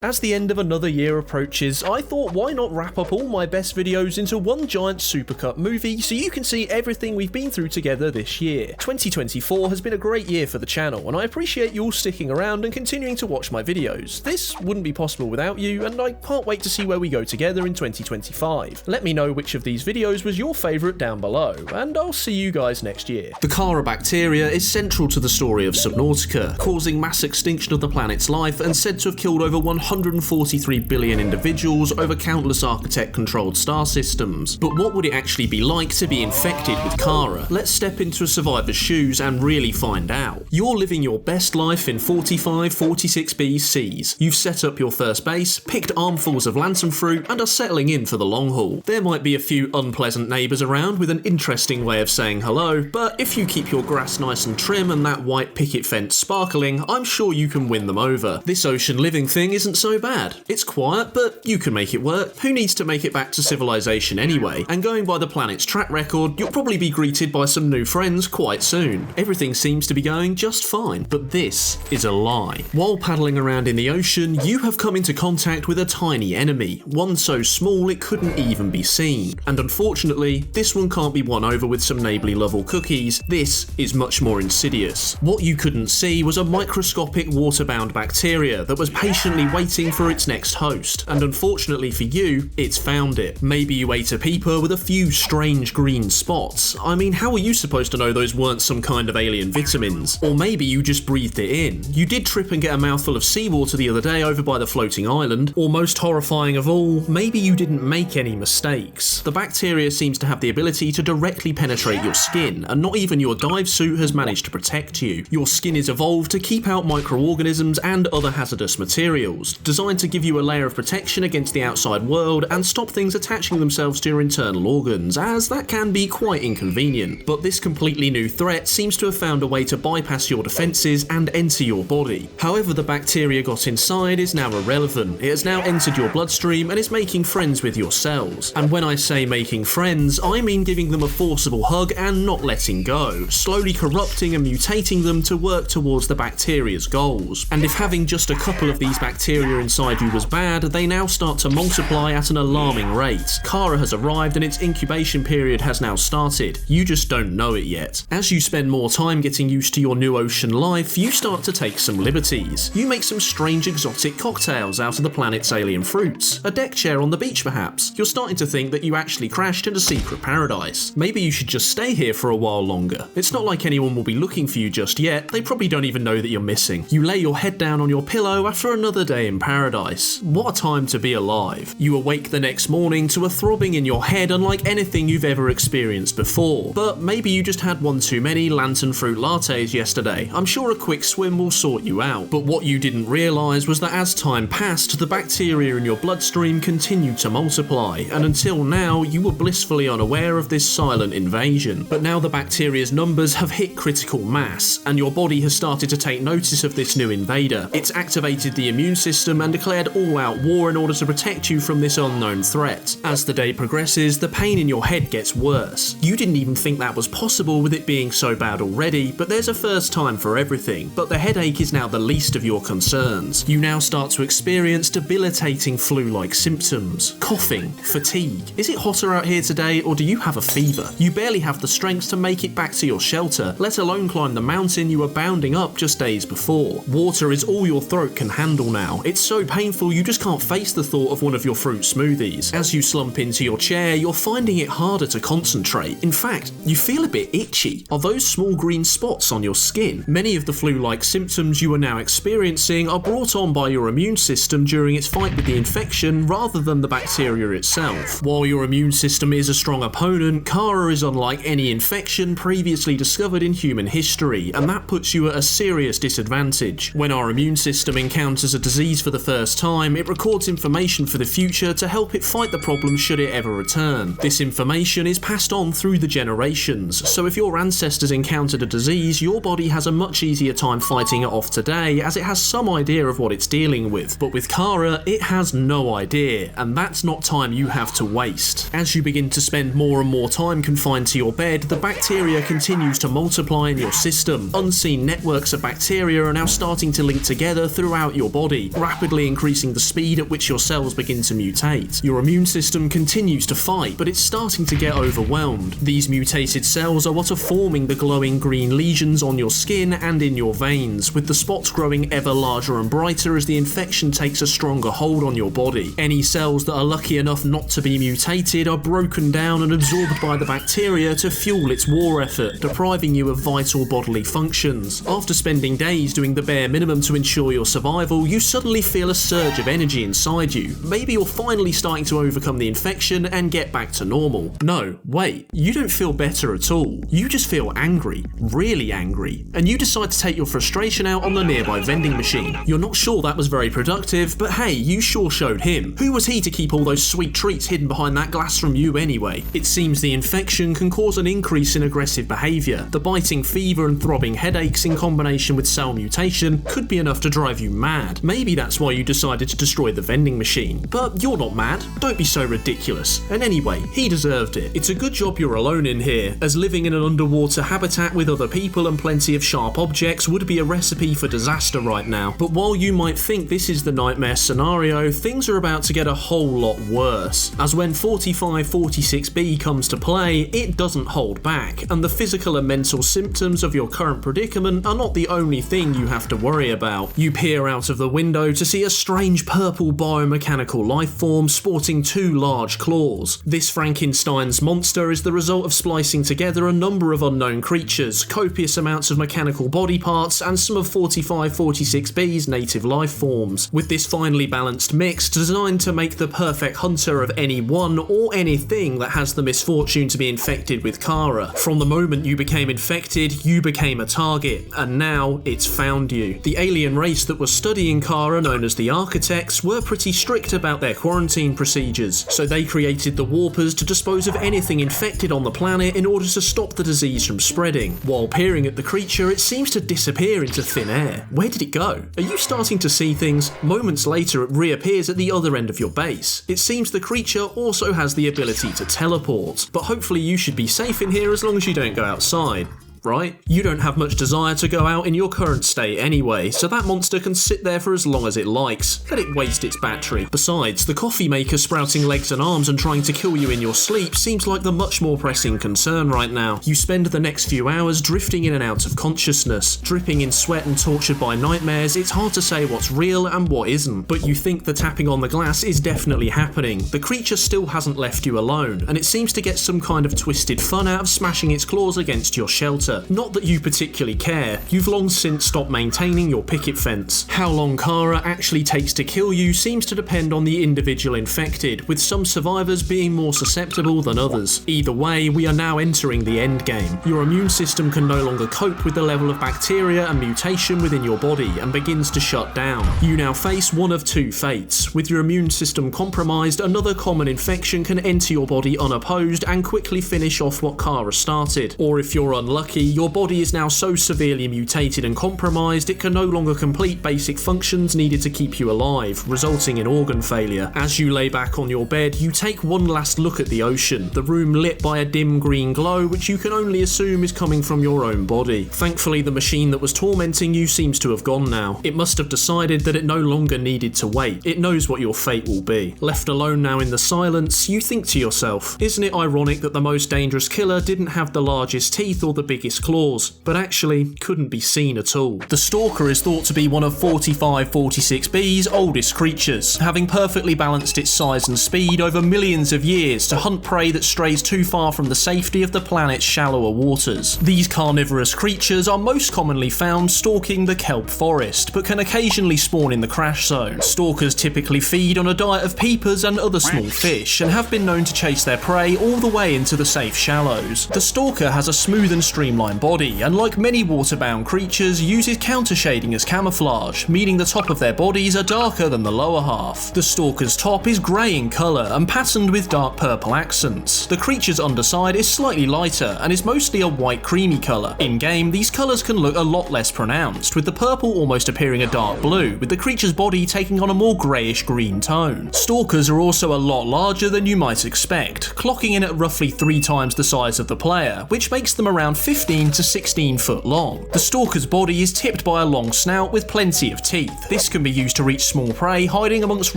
As the end of another year approaches, I thought why not wrap up all my best videos into one giant supercut movie so you can see everything we've been through together this year. 2024 has been a great year for the channel, and I appreciate you all sticking around and continuing to watch my videos. This wouldn't be possible without you, and I can't wait to see where we go together in 2025. Let me know which of these videos was your favourite down below, and I'll see you guys next year. The Kharaa bacteria is central to the story of Subnautica, causing mass extinction of the planet's life and said to have killed over 143 billion individuals over countless architect-controlled star systems. But what would it actually be like to be infected with Kharaa? Let's step into a survivor's shoes and really find out. You're living your best life in 45-46b seas. You've set up your first base, picked armfuls of lantern fruit, and are settling in for the long haul. There might be a few unpleasant neighbours around with an interesting way of saying hello, but if you keep your grass nice and trim and that white picket fence sparkling, I'm sure you can win them over. This ocean living thing isn't so bad. It's quiet, but you can make it work. Who needs to make it back to civilization anyway? And going by the planet's track record, you'll probably be greeted by some new friends quite soon. Everything seems to be going just fine, but this is a lie. While paddling around in the ocean, you have come into contact with a tiny enemy, one so small it couldn't even be seen. And unfortunately, this one can't be won over with some neighbourly love or cookies. This is much more insidious. What you couldn't see was a microscopic water-bound bacteria that was patiently waiting for its next host, and unfortunately for you, it's found it. Maybe you ate a peeper with a few strange green spots. I mean, how are you supposed to know those weren't some kind of alien vitamins? Or maybe you just breathed it in. You did trip and get a mouthful of seawater the other day over by the floating island. Or most horrifying of all, maybe you didn't make any mistakes. The bacteria seems to have the ability to directly penetrate your skin, and not even your dive suit has managed to protect you. Your skin is evolved to keep out microorganisms and other hazardous materials, designed to give you a layer of protection against the outside world and stop things attaching themselves to your internal organs, as that can be quite inconvenient. But this completely new threat seems to have found a way to bypass your defences and enter your body. However the bacteria got inside is now irrelevant. It has now entered your bloodstream and is making friends with your cells. And when I say making friends, I mean giving them a forcible hug and not letting go, slowly corrupting and mutating them to work towards the bacteria's goals. And if having just a couple of these bacteria inside you was bad, they now start to multiply at an alarming rate. Kharaa has arrived and its incubation period has now started. You just don't know it yet. As you spend more time getting used to your new ocean life, you start to take some liberties. You make some strange exotic cocktails out of the planet's alien fruits. A deck chair on the beach perhaps. You're starting to think that you actually crashed in a secret paradise. Maybe you should just stay here for a while longer. It's not like anyone will be looking for you just yet. They probably don't even know that you're missing. You lay your head down on your pillow after another day in paradise. What a time to be alive. You awake the next morning to a throbbing in your head unlike anything you've ever experienced before. But maybe you just had one too many lantern fruit lattes yesterday. I'm sure a quick swim will sort you out. But what you didn't realise was that as time passed, the bacteria in your bloodstream continued to multiply, and until now you were blissfully unaware of this silent invasion. But now the bacteria's numbers have hit critical mass, and your body has started to take notice of this new invader. It's activated the immune system and declared all-out war in order to protect you from this unknown threat. As the day progresses, the pain in your head gets worse. You didn't even think that was possible with it being so bad already, but there's a first time for everything. But the headache is now the least of your concerns. You now start to experience debilitating flu-like symptoms. Coughing, fatigue. Is it hotter out here today, or do you have a fever? You barely have the strength to make it back to your shelter, let alone climb the mountain you were bounding up just days before. Water is all your throat can handle now. It's so painful you just can't face the thought of one of your fruit smoothies. As you slump into your chair, you're finding it harder to concentrate. In fact, you feel a bit itchy. Are those small green spots on your skin? Many of the flu-like symptoms you are now experiencing are brought on by your immune system during its fight with the infection rather than the bacteria itself. While your immune system is a strong opponent, Kharaa is unlike any infection previously discovered in human history, and that puts you at a serious disadvantage. When our immune system encounters a disease for the first time, it records information for the future to help it fight the problem should it ever return. This information is passed on through the generations, so if your ancestors encountered a disease, your body has a much easier time fighting it off today, as it has some idea of what it's dealing with. But with Kharaa, it has no idea, and that's not time you have to waste. As you begin to spend more and more time confined to your bed, the bacteria continues to multiply in your system. Unseen networks of bacteria are now starting to link together throughout your body, rapidly increasing the speed at which your cells begin to mutate. Your immune system continues to fight, but it's starting to get overwhelmed. These mutated cells are what are forming the glowing green lesions on your skin and in your veins, with the spots growing ever larger and brighter as the infection takes a stronger hold on your body. Any cells that are lucky enough not to be mutated are broken down and absorbed by the bacteria to fuel its war effort, depriving you of vital bodily functions. After spending days doing the bare minimum to ensure your survival, you suddenly feel a surge of energy inside you. Maybe you're finally starting to overcome the infection and get back to normal. No, wait, you don't feel better at all. You just feel angry, really angry, and you decide to take your frustration out on the nearby vending machine. You're not sure that was very productive, but hey, you sure showed him. Who was he to keep all those sweet treats hidden behind that glass from you anyway? It seems the infection can cause an increase in aggressive behaviour. The biting fever and throbbing headaches in combination with cell mutation could be enough to drive you mad. Maybe that's why you decided to destroy the vending machine. But you're not mad. Don't be so ridiculous. And anyway, he deserved it. It's a good job you're alone in here, as living in an underwater habitat with other people and plenty of sharp objects would be a recipe for disaster right now. But while you might think this is the nightmare scenario, things are about to get a whole lot worse. As when 4546b comes to play, it doesn't hold back, and the physical and mental symptoms of your current predicament are not the only thing you have to worry about. You peer out of the window to see a strange purple biomechanical life form sporting two large claws. This Frankenstein's monster is the result of splicing together a number of unknown creatures, copious amounts of mechanical body parts, and some of 4546b's native life forms. With this finely balanced mix designed to make the perfect hunter of anyone or anything that has the misfortune to be infected with Kharaa. From the moment you became infected, you became a target, and now it's found you. The alien race that was studying Kharaa, known as the Architects, were pretty strict about their quarantine procedures, so they created the Warpers to dispose of anything infected on the planet in order to stop the disease from spreading. While peering at the creature, it seems to disappear into thin air. Where did it go? Are you starting to see things? Moments later, it reappears at the other end of your base. It seems the creature also has the ability to teleport, but hopefully you should be safe in here as long as you don't go outside. Right? You don't have much desire to go out in your current state anyway, so that monster can sit there for as long as it likes. Let it waste its battery. Besides, the coffee maker sprouting legs and arms and trying to kill you in your sleep seems like the much more pressing concern right now. You spend the next few hours drifting in and out of consciousness, dripping in sweat and tortured by nightmares. It's hard to say what's real and what isn't, but you think the tapping on the glass is definitely happening. The creature still hasn't left you alone, and it seems to get some kind of twisted fun out of smashing its claws against your shelter. Not that you particularly care, you've long since stopped maintaining your picket fence. How long Kharaa actually takes to kill you seems to depend on the individual infected, with some survivors being more susceptible than others. Either way, we are now entering the end game. Your immune system can no longer cope with the level of bacteria and mutation within your body and begins to shut down. You now face one of two fates. With your immune system compromised, another common infection can enter your body unopposed and quickly finish off what Kharaa started. Or if you're unlucky, your body is now so severely mutated and compromised it can no longer complete basic functions needed to keep you alive, resulting in organ failure. As you lay back on your bed, you take one last look at the ocean, the room lit by a dim green glow which you can only assume is coming from your own body. Thankfully, the machine that was tormenting you seems to have gone now. It must have decided that it no longer needed to wait. It knows what your fate will be. Left alone now in the silence, you think to yourself, isn't it ironic that the most dangerous killer didn't have the largest teeth or the biggest claws, but actually couldn't be seen at all. The Stalker is thought to be one of 4546b's oldest creatures, having perfectly balanced its size and speed over millions of years to hunt prey that strays too far from the safety of the planet's shallower waters. These carnivorous creatures are most commonly found stalking the kelp forest, but can occasionally spawn in the crash zone. Stalkers typically feed on a diet of peepers and other small fish, and have been known to chase their prey all the way into the safe shallows. The Stalker has a smooth and streamlined body, and like many waterbound creatures, uses counter shading as camouflage, meaning the top of their bodies are darker than the lower half. The Stalker's top is grey in colour and patterned with dark purple accents. The creature's underside is slightly lighter and is mostly a white creamy colour. In-game, these colours can look a lot less pronounced, with the purple almost appearing a dark blue, with the creature's body taking on a more greyish green tone. Stalkers are also a lot larger than you might expect, clocking in at roughly 3 times the size of the player, which makes them around 50 15 to 16 foot long. The Stalker's body is tipped by a long snout with plenty of teeth. This can be used to reach small prey hiding amongst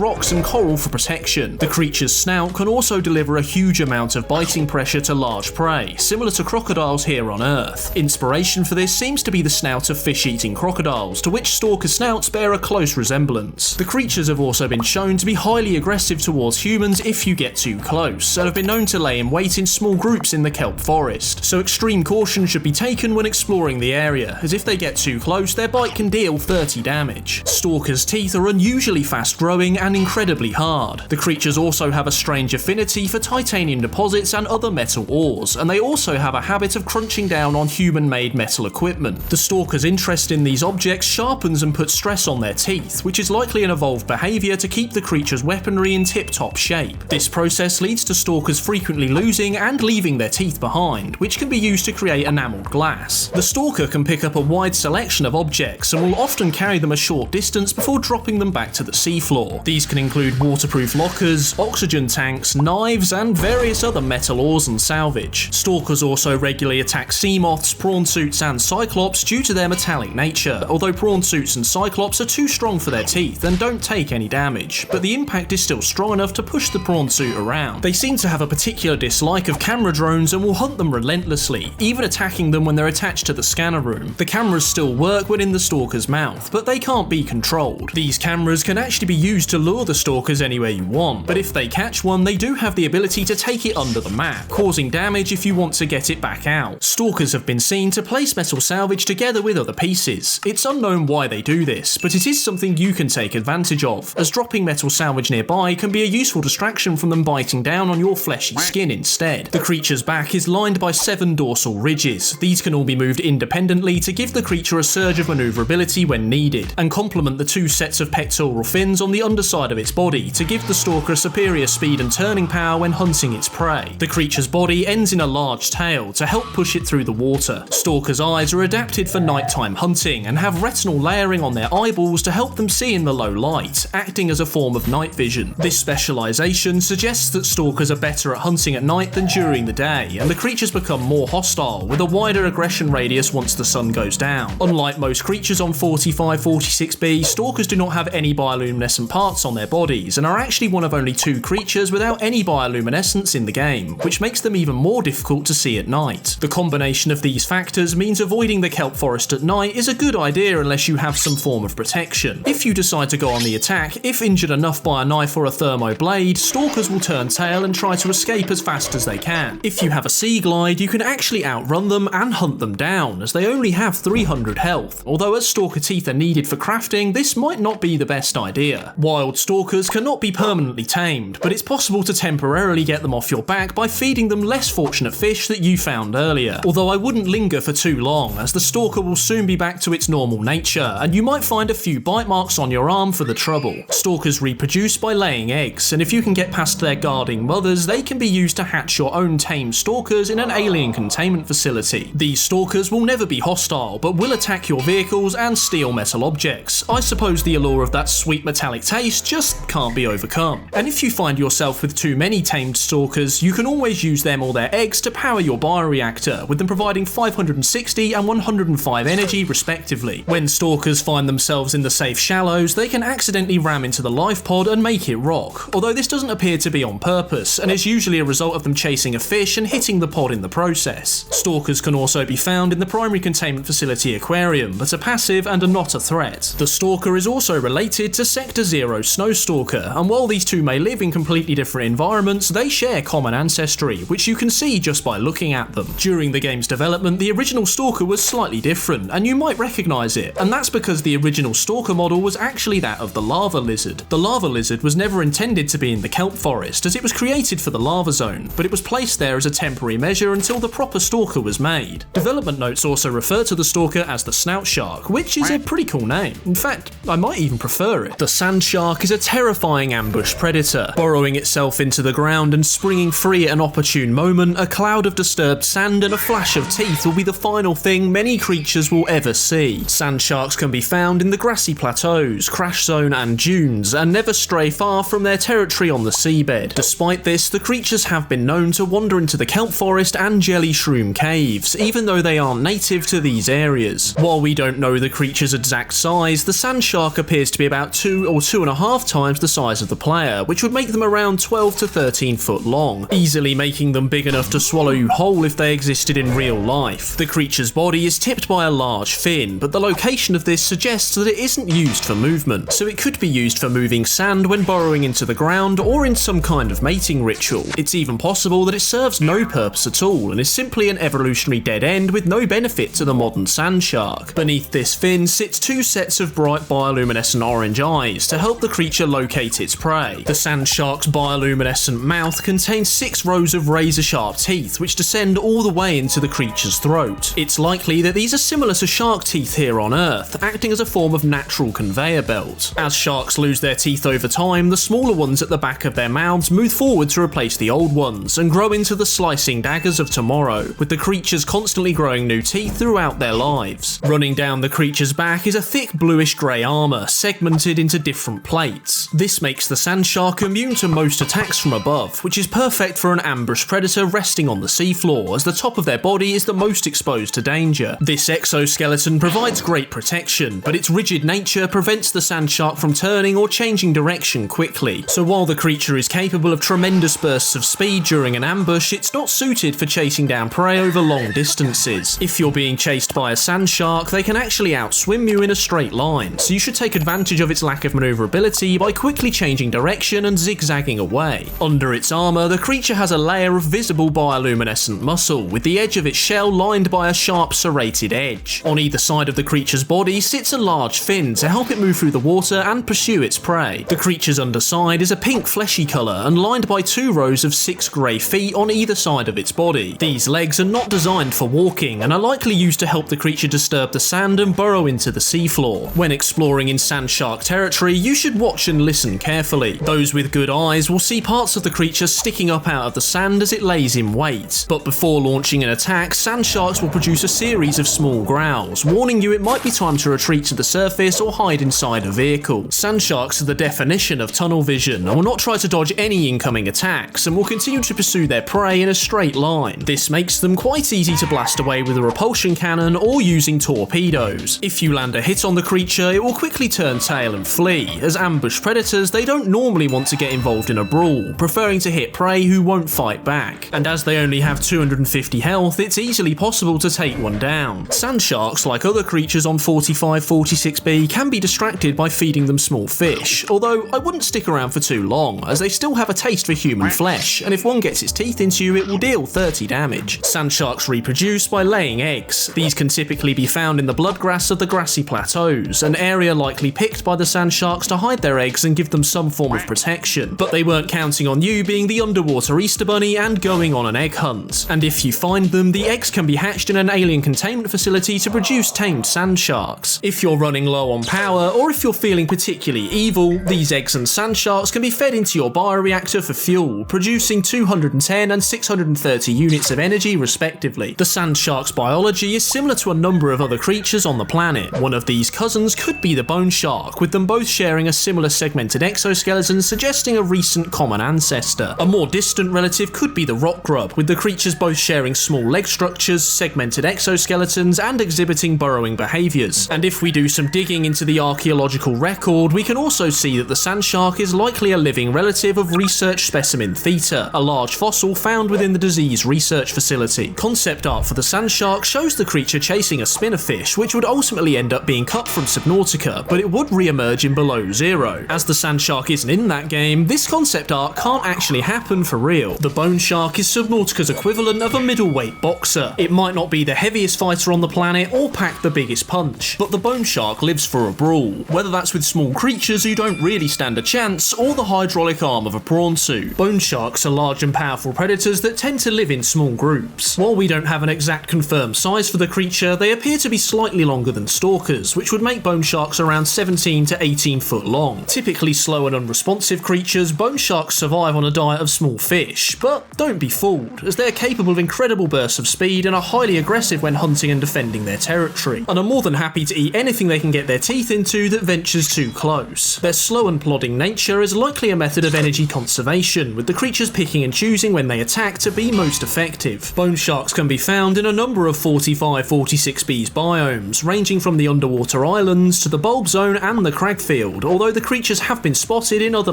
rocks and coral for protection. The creature's snout can also deliver a huge amount of biting pressure to large prey, similar to crocodiles here on Earth. Inspiration for this seems to be the snout of fish-eating crocodiles, to which Stalker snouts bear a close resemblance. The creatures have also been shown to be highly aggressive towards humans if you get too close, and have been known to lay in wait in small groups in the kelp forest, so extreme caution should be taken when exploring the area, as if they get too close their bite can deal 30 damage. Stalker's teeth are unusually fast growing and incredibly hard. The creatures also have a strange affinity for titanium deposits and other metal ores, and they also have a habit of crunching down on human-made metal equipment. The Stalker's interest in these objects sharpens and puts stress on their teeth, which is likely an evolved behaviour to keep the creature's weaponry in tip-top shape. This process leads to Stalkers frequently losing and leaving their teeth behind, which can be used to create enamelled glass. The Stalker can pick up a wide selection of objects and will often carry them a short distance before dropping them back to the seafloor. These can include waterproof lockers, oxygen tanks, knives, and various other metal ores and salvage. Stalkers also regularly attack sea moths, prawn suits, and cyclops due to their metallic nature, although prawn suits and cyclops are too strong for their teeth and don't take any damage, but the impact is still strong enough to push the prawn suit around. They seem to have a particular dislike of camera drones and will hunt them relentlessly, even attacking them when they're attached to the scanner room. The cameras still work when in the Stalker's mouth, but they can't be controlled. These cameras can actually be used to lure the Stalkers anywhere you want, but if they catch one, they do have the ability to take it under the map, causing damage if you want to get it back out. Stalkers have been seen to place metal salvage together with other pieces. It's unknown why they do this, but it is something you can take advantage of, as dropping metal salvage nearby can be a useful distraction from them biting down on your fleshy skin instead. The creature's back is lined by 7 dorsal ridges. These can all be moved independently to give the creature a surge of maneuverability when needed, and complement the 2 sets of pectoral fins on the underside of its body to give the Stalker a superior speed and turning power when hunting its prey. The creature's body ends in a large tail to help push it through the water. Stalker's eyes are adapted for nighttime hunting and have retinal layering on their eyeballs to help them see in the low light, acting as a form of night vision. This specialisation suggests that Stalkers are better at hunting at night than during the day, and the creatures become more hostile, with a wider aggression radius once the sun goes down. Unlike most creatures on 45-46b, Stalkers do not have any bioluminescent parts on their bodies, and are actually one of only 2 creatures without any bioluminescence in the game, which makes them even more difficult to see at night. The combination of these factors means avoiding the kelp forest at night is a good idea unless you have some form of protection. If you decide to go on the attack, if injured enough by a knife or a thermo blade, Stalkers will turn tail and try to escape as fast as they can. If you have a sea glide, you can actually outrun them and hunt them down, as they only have 300 health, although as Stalker teeth are needed for crafting, this might not be the best idea. Wild Stalkers cannot be permanently tamed, but it's possible to temporarily get them off your back by feeding them less fortunate fish that you found earlier, although I wouldn't linger for too long, as the Stalker will soon be back to its normal nature, and you might find a few bite marks on your arm for the trouble. Stalkers reproduce by laying eggs, and if you can get past their guarding mothers, they can be used to hatch your own tame Stalkers in an alien containment facility. These Stalkers will never be hostile, but will attack your vehicles and steal metal objects. I suppose the allure of that sweet metallic taste just can't be overcome. And if you find yourself with too many tamed Stalkers, you can always use them or their eggs to power your bioreactor, with them providing 560 and 105 energy respectively. When Stalkers find themselves in the safe shallows, they can accidentally ram into the life pod and make it rock, although this doesn't appear to be on purpose, and is usually a result of them chasing a fish and hitting the pod in the process. Stalkers can also be found in the primary containment facility aquarium, but are passive and are not a threat. The Stalker is also related to Sector 0 Snowstalker, and while these two may live in completely different environments, they share common ancestry, which you can see just by looking at them. During the game's development, the original Stalker was slightly different, and you might recognise it, and that's because the original Stalker model was actually that of the lava lizard. The lava lizard was never intended to be in the kelp forest, as it was created for the lava zone, but it was placed there as a temporary measure until the proper Stalker was made. Development notes also refer to the Stalker as the Snout Shark, which is a pretty cool name. In fact, I might even prefer it. The Sand Shark is a terrifying ambush predator, burrowing itself into the ground and springing free at an opportune moment. A cloud of disturbed sand and a flash of teeth will be the final thing many creatures will ever see. Sand sharks can be found in the grassy plateaus, crash zone and dunes, and never stray far from their territory on the seabed. Despite this, the creatures have been known to wander into the kelp forest and jelly shroom caves, caves, even though they aren't native to these areas. While we don't know the creature's exact size, the sand shark appears to be about 2 or 2.5 times the size of the player, which would make them around 12 to 13 foot long, easily making them big enough to swallow you whole if they existed in real life. The creature's body is tipped by a large fin, but the location of this suggests that it isn't used for movement, so it could be used for moving sand when burrowing into the ground or in some kind of mating ritual. It's even possible that it serves no purpose at all and is simply an evolutionary dead end with no benefit to the modern sand shark. Beneath this fin sits 2 sets of bright bioluminescent orange eyes to help the creature locate its prey. The sand shark's bioluminescent mouth contains 6 rows of razor-sharp teeth which descend all the way into the creature's throat. It's likely that these are similar to shark teeth here on Earth, acting as a form of natural conveyor belt. As sharks lose their teeth over time, the smaller ones at the back of their mouths move forward to replace the old ones and grow into the slicing daggers of tomorrow, with the creatures constantly growing new teeth throughout their lives. Running down the creature's back is a thick bluish-grey armour, segmented into different plates. This makes the sand shark immune to most attacks from above, which is perfect for an ambush predator resting on the seafloor, as the top of their body is the most exposed to danger. This exoskeleton provides great protection, but its rigid nature prevents the sand shark from turning or changing direction quickly. So while the creature is capable of tremendous bursts of speed during an ambush, it's not suited for chasing down prey over long distances. If you're being chased by a sand shark, they can actually outswim you in a straight line, so you should take advantage of its lack of maneuverability by quickly changing direction and zigzagging away. Under its armour, the creature has a layer of visible bioluminescent muscle, with the edge of its shell lined by a sharp serrated edge. On either side of the creature's body sits a large fin to help it move through the water and pursue its prey. The creature's underside is a pink fleshy colour and lined by 2 rows of 6 grey feet on either side of its body. These legs are not designed for walking and are likely used to help the creature disturb the sand and burrow into the seafloor. When exploring in sand shark territory, you should watch and listen carefully. Those with good eyes will see parts of the creature sticking up out of the sand as it lays in wait. But before launching an attack, sand sharks will produce a series of small growls, warning you it might be time to retreat to the surface or hide inside a vehicle. Sand sharks are the definition of tunnel vision and will not try to dodge any incoming attacks and will continue to pursue their prey in a straight line. This makes them quite easy to blast away with a repulsion cannon or using torpedoes. If you land a hit on the creature, it will quickly turn tail and flee. As ambush predators, they don't normally want to get involved in a brawl, preferring to hit prey who won't fight back. And as they only have 250 health, it's easily possible to take one down. Sand sharks, like other creatures on 45-46b, can be distracted by feeding them small fish, although I wouldn't stick around for too long, as they still have a taste for human flesh, and if one gets its teeth into you, it will deal 30 damage. Sand sharks reproduce by laying eggs. These can typically be found in the bloodgrass of the grassy plateaus, an area likely picked by the sand sharks to hide their eggs and give them some form of protection. But they weren't counting on you being the underwater Easter Bunny and going on an egg hunt. And if you find them, the eggs can be hatched in an alien containment facility to produce tamed sand sharks. If you're running low on power, or if you're feeling particularly evil, these eggs and sand sharks can be fed into your bioreactor for fuel, producing 210 and 630 units of energy respectively. The sand shark's biology is similar to a number of other creatures on the planet. One of these cousins could be the Boneshark, with them both sharing a similar segmented exoskeleton, suggesting a recent common ancestor. A more distant relative could be the rock grub, with the creatures both sharing small leg structures, segmented exoskeletons, and exhibiting burrowing behaviours. And if we do some digging into the archaeological record, we can also see that the sand shark is likely a living relative of research specimen Theta, a large fossil found within the disease research facility. Concept art for the sand shark shows the creature chasing a spinnerfish, which would ultimately end up being cut from Subnautica, but it would re-emerge in Below Zero. As the sand shark isn't in that game, this concept art can't actually happen for real. The Boneshark is Subnautica's equivalent of a middleweight boxer. It might not be the heaviest fighter on the planet or pack the biggest punch, but the Boneshark lives for a brawl, whether that's with small creatures who don't really stand a chance or the hydraulic arm of a prawn suit. Bonesharks are large and powerful predators that tend to live in small groups. While we don't have an exact confirmed size for the creature, they appear to be slightly longer than stalkers, which would make Bonesharks around 17 to 18 foot long. Typically slow and unresponsive creatures, Bonesharks survive on a diet of small fish, but don't be fooled, as they're capable of incredible bursts of speed and are highly aggressive when hunting and defending their territory, and are more than happy to eat anything they can get their teeth into that ventures too close. Their slow and plodding nature is likely a method of energy conservation, with the creatures picking and choosing when they attack to be most effective. Bonesharks can be be found in a number of 45-46b's biomes, ranging from the underwater islands to the bulb zone and the cragfield, although the creatures have been spotted in other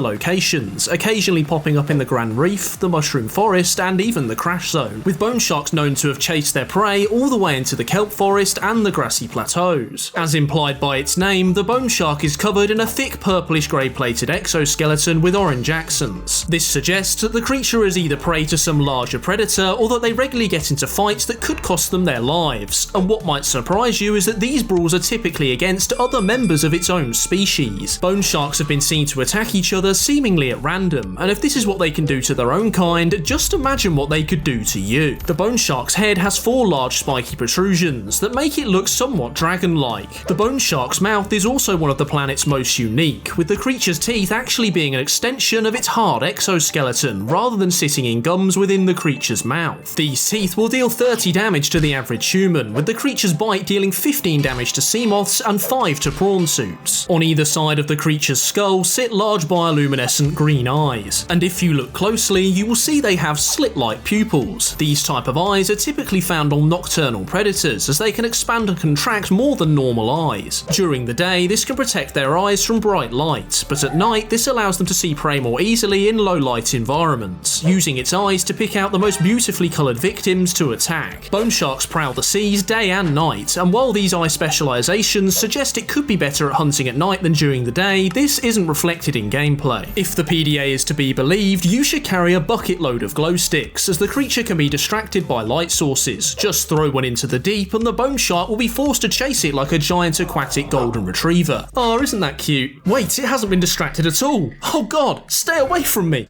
locations, occasionally popping up in the Grand Reef, the Mushroom Forest, and even the Crash Zone, with bone sharks known to have chased their prey all the way into the Kelp Forest and the grassy plateaus. As implied by its name, the bone shark is covered in a thick purplish grey plated exoskeleton with orange accents. This suggests that the creature is either prey to some larger predator or that they regularly get into fights that could cost them their lives, and what might surprise you is that these brawls are typically against other members of its own species. Bone sharks have been seen to attack each other seemingly at random, and if this is what they can do to their own kind, just imagine what they could do to you. The bone shark's head has 4 large spiky protrusions that make it look somewhat dragon-like. The bone shark's mouth is also one of the planet's most unique, with the creature's teeth actually being an extension of its hard exoskeleton, rather than sitting in gums within the creature's mouth. These teeth will deal 30 damage to the average human, with the creature's bite dealing 15 damage to sea moths and 5 to prawn suits. On either side of the creature's skull sit large bioluminescent green eyes, and if you look closely you will see they have slit-like pupils. These type of eyes are typically found on nocturnal predators, as they can expand and contract more than normal eyes. During the day this can protect their eyes from bright light, but at night this allows them to see prey more easily in low light environments, using its eyes to pick out the most beautifully coloured victims to attack. Bone sharks prowl the seas day and night, and while these eye specialisations suggest it could be better at hunting at night than during the day, this isn't reflected in gameplay. If the PDA is to be believed, you should carry a bucket load of glow sticks, as the creature can be distracted by light sources. Just throw one into the deep and the bone shark will be forced to chase it like a giant aquatic golden retriever. Oh, isn't that cute? Wait, it hasn't been distracted at all. Oh god, stay away from me.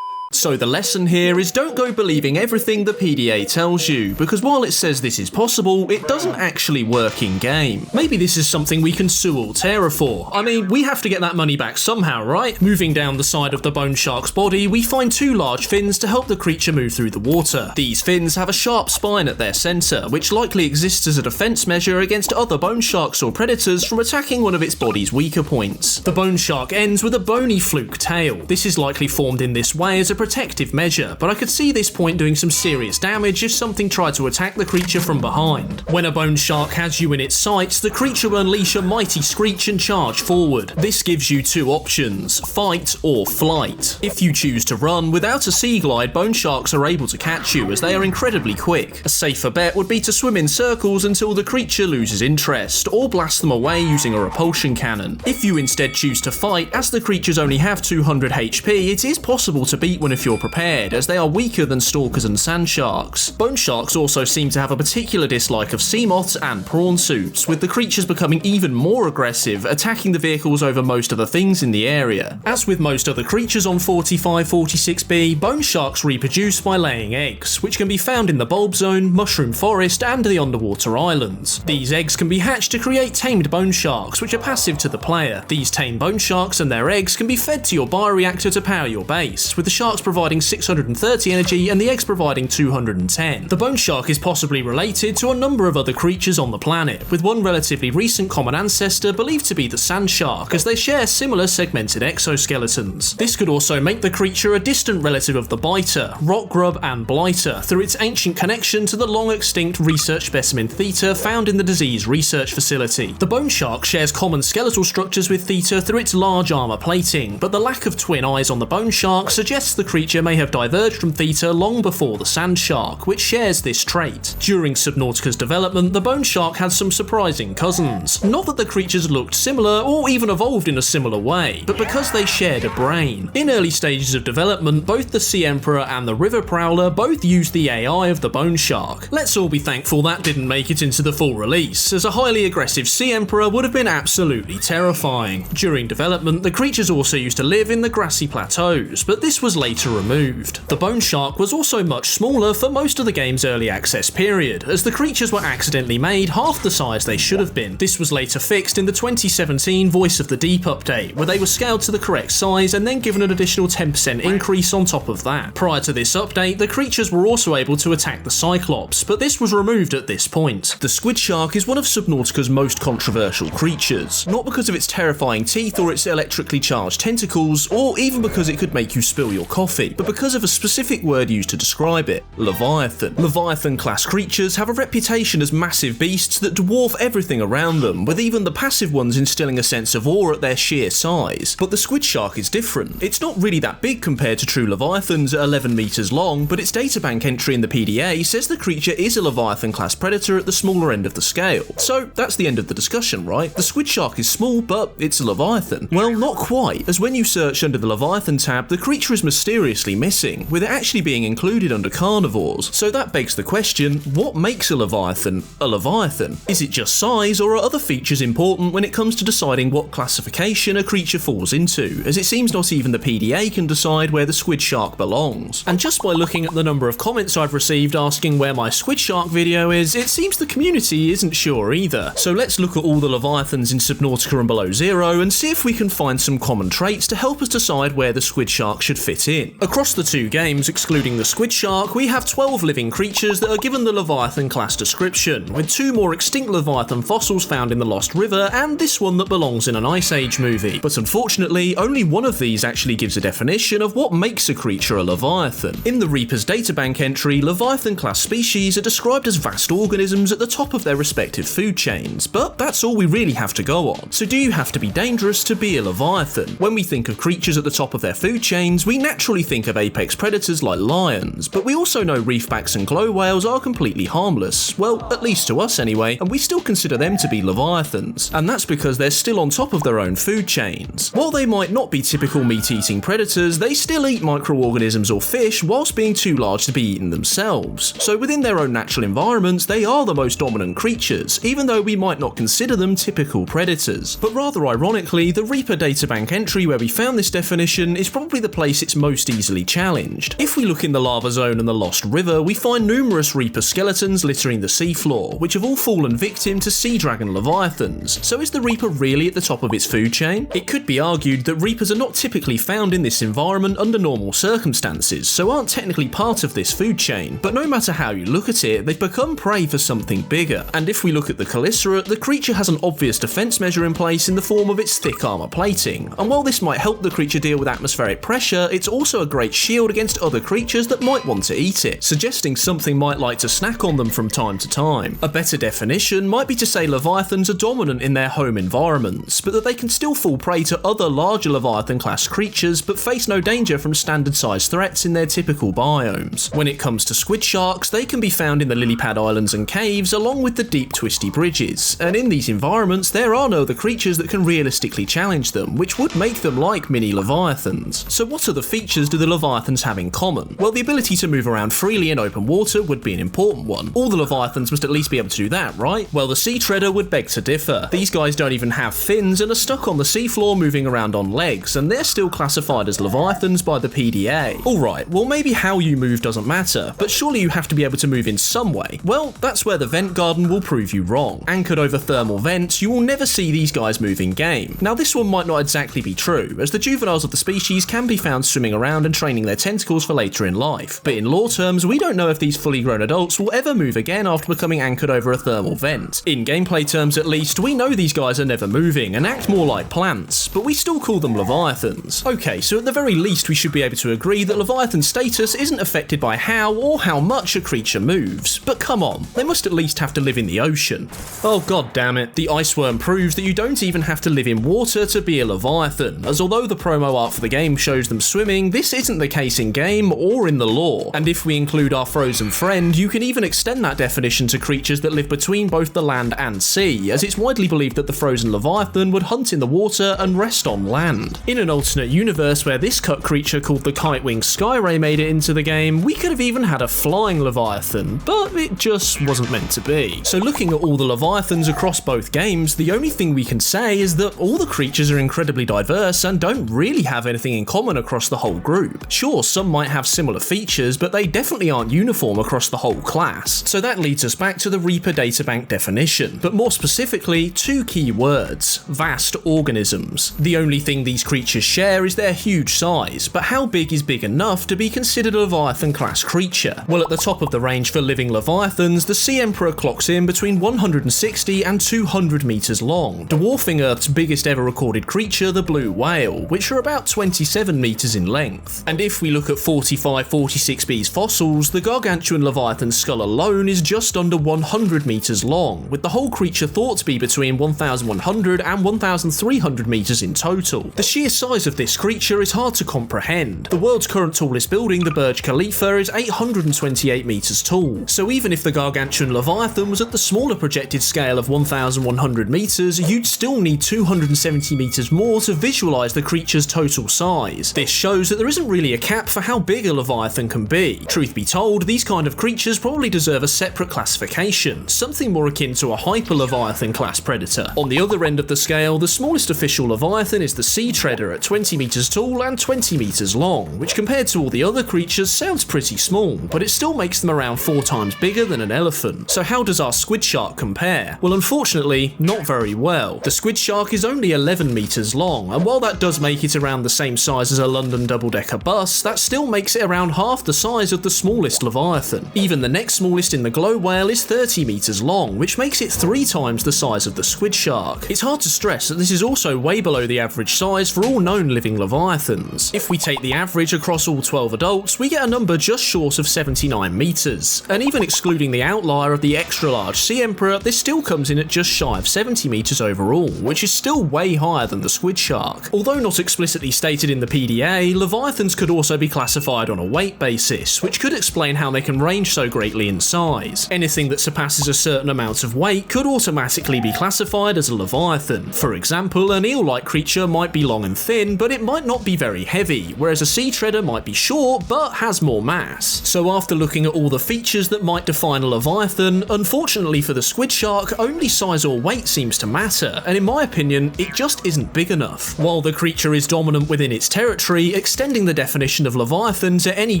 So the lesson here is don't go believing everything the PDA tells you, because while it says this is possible, it doesn't actually work in game. Maybe this is something we can sue Altera for. I mean, we have to get that money back somehow, right? Moving down the side of the bone shark's body, we find 2 large fins to help the creature move through the water. These fins have a sharp spine at their centre, which likely exists as a defence measure against other bone sharks or predators from attacking one of its body's weaker points. The bone shark ends with a bony fluke tail. This is likely formed in this way as a protective measure, but I could see this point doing some serious damage if something tried to attack the creature from behind. When a bone shark has you in its sights, the creature will unleash a mighty screech and charge forward. This gives you 2 options, fight or flight. If you choose to run, without a sea glide, bone sharks are able to catch you as they are incredibly quick. A safer bet would be to swim in circles until the creature loses interest, or blast them away using a repulsion cannon. If you instead choose to fight, as the creatures only have 200 HP, it is possible to beat one if you're prepared, as they are weaker than stalkers and sand sharks. Bone sharks also seem to have a particular dislike of sea moths and prawn suits, with the creatures becoming even more aggressive, attacking the vehicles over most of the things in the area. As with most other creatures on 45-46b, bone sharks reproduce by laying eggs, which can be found in the bulb zone, mushroom forest, and the underwater islands. These eggs can be hatched to create tamed bone sharks, which are passive to the player. These tame bone sharks and their eggs can be fed to your bioreactor to power your base, with the sharks providing 630 energy and the eggs providing 210. The bone shark is possibly related to a number of other creatures on the planet, with one relatively recent common ancestor believed to be the sand shark, as they share similar segmented exoskeletons. This could also make the creature a distant relative of the biter, rock grub, and blighter through its ancient connection to the long extinct research specimen Theta found in the disease research facility. The bone shark shares common skeletal structures with Theta through its large armor plating, but the lack of twin eyes on the bone shark suggests the creature may have diverged from Theta long before the sand shark, which shares this trait. During Subnautica's development, the bone shark had some surprising cousins. Not that the creatures looked similar or even evolved in a similar way, but because they shared a brain. In early stages of development, both the Sea Emperor and the River Prowler both used the AI of the bone shark. Let's all be thankful that didn't make it into the full release, as a highly aggressive Sea Emperor would have been absolutely terrifying. During development, the creatures also used to live in the grassy plateaus, but this was later removed. The bone shark was also much smaller for most of the game's early access period, as the creatures were accidentally made half the size they should have been. This was later fixed in the 2017 Voice of the Deep update, where they were scaled to the correct size and then given an additional 10% increase on top of that. Prior to this update, the creatures were also able to attack the Cyclops, but this was removed at this point. The squid shark is one of Subnautica's most controversial creatures, not because of its terrifying teeth or its electrically charged tentacles, or even because it could make you spill your coffee. coffee, but because of a specific word used to describe it: Leviathan. Leviathan-class creatures have a reputation as massive beasts that dwarf everything around them, with even the passive ones instilling a sense of awe at their sheer size. But the squid shark is different. It's not really that big compared to true Leviathans at 11 meters long, but its databank entry in the PDA says the creature is a Leviathan-class predator at the smaller end of the scale. So that's the end of the discussion, right? The squid shark is small, but it's a Leviathan. Well, not quite, as when you search under the Leviathan tab, the creature is mysteriously missing, with it actually being included under carnivores. So that begs the question, what makes a Leviathan a Leviathan? Is it just size, or are other features important when it comes to deciding what classification a creature falls into, as it seems not even the PDA can decide where the squid shark belongs. And just by looking at the number of comments I've received asking where my squid shark video is, it seems the community isn't sure either. So let's look at all the Leviathans in Subnautica and Below Zero and see if we can find some common traits to help us decide where the squid shark should fit in. Across the two games, excluding the squid shark, we have 12 living creatures that are given the Leviathan class description, with 2 more extinct Leviathan fossils found in the Lost River and this one that belongs in an Ice Age movie. But unfortunately, only one of these actually gives a definition of what makes a creature a Leviathan. In the Reaper's databank entry, Leviathan class species are described as vast organisms at the top of their respective food chains, but that's all we really have to go on. So do you have to be dangerous to be a Leviathan? When we think of creatures at the top of their food chains, we naturally think of apex predators like lions, but we also know reefbacks and glow whales are completely harmless, well, at least to us anyway, and we still consider them to be Leviathans, and that's because they're still on top of their own food chains. While they might not be typical meat-eating predators, they still eat microorganisms or fish whilst being too large to be eaten themselves. So within their own natural environments, they are the most dominant creatures, even though we might not consider them typical predators. But rather ironically, the Reaper databank entry where we found this definition is probably the place it's most easily challenged. If we look in the lava zone and the Lost River, we find numerous Reaper skeletons littering the seafloor, which have all fallen victim to sea dragon Leviathans. So is the Reaper really at the top of its food chain? It could be argued that Reapers are not typically found in this environment under normal circumstances, so aren't technically part of this food chain, but no matter how you look at it, they've become prey for something bigger. And if we look at the Chelicera, the creature has an obvious defense measure in place in the form of its thick armor plating, and while this might help the creature deal with atmospheric pressure, it's also a great shield against other creatures that might want to eat it, suggesting something might like to snack on them from time to time. A better definition might be to say Leviathans are dominant in their home environments, but that they can still fall prey to other larger Leviathan class creatures but face no danger from standard sized threats in their typical biomes. When it comes to squid sharks, they can be found in the lily pad islands and caves along with the deep twisty bridges, and in these environments there are no other creatures that can realistically challenge them, which would make them like mini Leviathans. So what other features do the Leviathans have in common? Well, the ability to move around freely in open water would be an important one. All the Leviathans must at least be able to do that, right? Well, the Sea Treader would beg to differ. These guys don't even have fins and are stuck on the seafloor moving around on legs, and they're still classified as Leviathans by the PDA. Alright, well maybe how you move doesn't matter, but surely you have to be able to move in some way. Well, that's where the Vent Garden will prove you wrong. Anchored over thermal vents, you will never see these guys move in game. Now this one might not exactly be true, as the juveniles of the species can be found swimming around and training their tentacles for later in life, but in lore terms we don't know if these fully grown adults will ever move again after becoming anchored over a thermal vent. In gameplay terms at least, we know these guys are never moving and act more like plants, but we still call them Leviathans. Okay, so at the very least we should be able to agree that Leviathan status isn't affected by how or how much a creature moves, but come on, they must at least have to live in the ocean. Oh god damn it, the Iceworm proves that you don't even have to live in water to be a Leviathan, as although the promo art for the game shows them swimming, this isn't the case in game or in the lore. And if we include our frozen friend, you can even extend that definition to creatures that live between both the land and sea, as it's widely believed that the frozen Leviathan would hunt in the water and rest on land. In an alternate universe where this cut creature called the Kite-winged Skyray made it into the game, we could have even had a flying Leviathan, but it just wasn't meant to be. So looking at all the Leviathans across both games, the only thing we can say is that all the creatures are incredibly diverse and don't really have anything in common across the whole group. Sure, some might have similar features, but they definitely aren't uniform across the whole class. So that leads us back to the Reaper databank definition, but more specifically, two key words: vast organisms. The only thing these creatures share is their huge size, but how big is big enough to be considered a Leviathan class creature? Well, at the top of the range for living Leviathans, the Sea Emperor clocks in between 160 and 200 meters long, dwarfing Earth's biggest ever recorded creature, the blue whale, which are about 27 meters in length. length. And if we look at 4546b's fossils, the Gargantuan Leviathan skull alone is just under 100 meters long, with the whole creature thought to be between 1100 and 1300 meters in total. The sheer size of this creature is hard to comprehend. The world's current tallest building, the Burj Khalifa, is 828 meters tall, so even if the Gargantuan Leviathan was at the smaller projected scale of 1100 meters, you'd still need 270 meters more to visualize the creature's total size. This shows that there isn't really a cap for how big a Leviathan can be. Truth be told, these kind of creatures probably deserve a separate classification, something more akin to a Hyper Leviathan class predator. On the other end of the scale, the smallest official Leviathan is the Sea Treader at 20 meters tall and 20 meters long, which compared to all the other creatures sounds pretty small, but it still makes them around 4 times bigger than an elephant. So how does our squid shark compare? Well, unfortunately, not very well. The squid shark is only 11 meters long, and while that does make it around the same size as a London double-decker bus, that still makes it around half the size of the smallest Leviathan. Even the next smallest in the globe whale is 30 meters long, which makes it 3 times the size of the squid shark. It's hard to stress that this is also way below the average size for all known living Leviathans. If we take the average across all 12 adults, we get a number just short of 79 meters. And even excluding the outlier of the extra-large Sea Emperor, this still comes in at just shy of 70 meters overall, which is still way higher than the squid shark. Although not explicitly stated in the PDA, Leviathans could also be classified on a weight basis, which could explain how they can range so greatly in size. Anything that surpasses a certain amount of weight could automatically be classified as a Leviathan. For example, an eel-like creature might be long and thin, but it might not be very heavy, whereas a sea treader might be short, but has more mass. So after looking at all the features that might define a Leviathan, unfortunately for the squid shark, only size or weight seems to matter, and in my opinion, it just isn't big enough. While the creature is dominant within its territory, extending the definition of Leviathan to any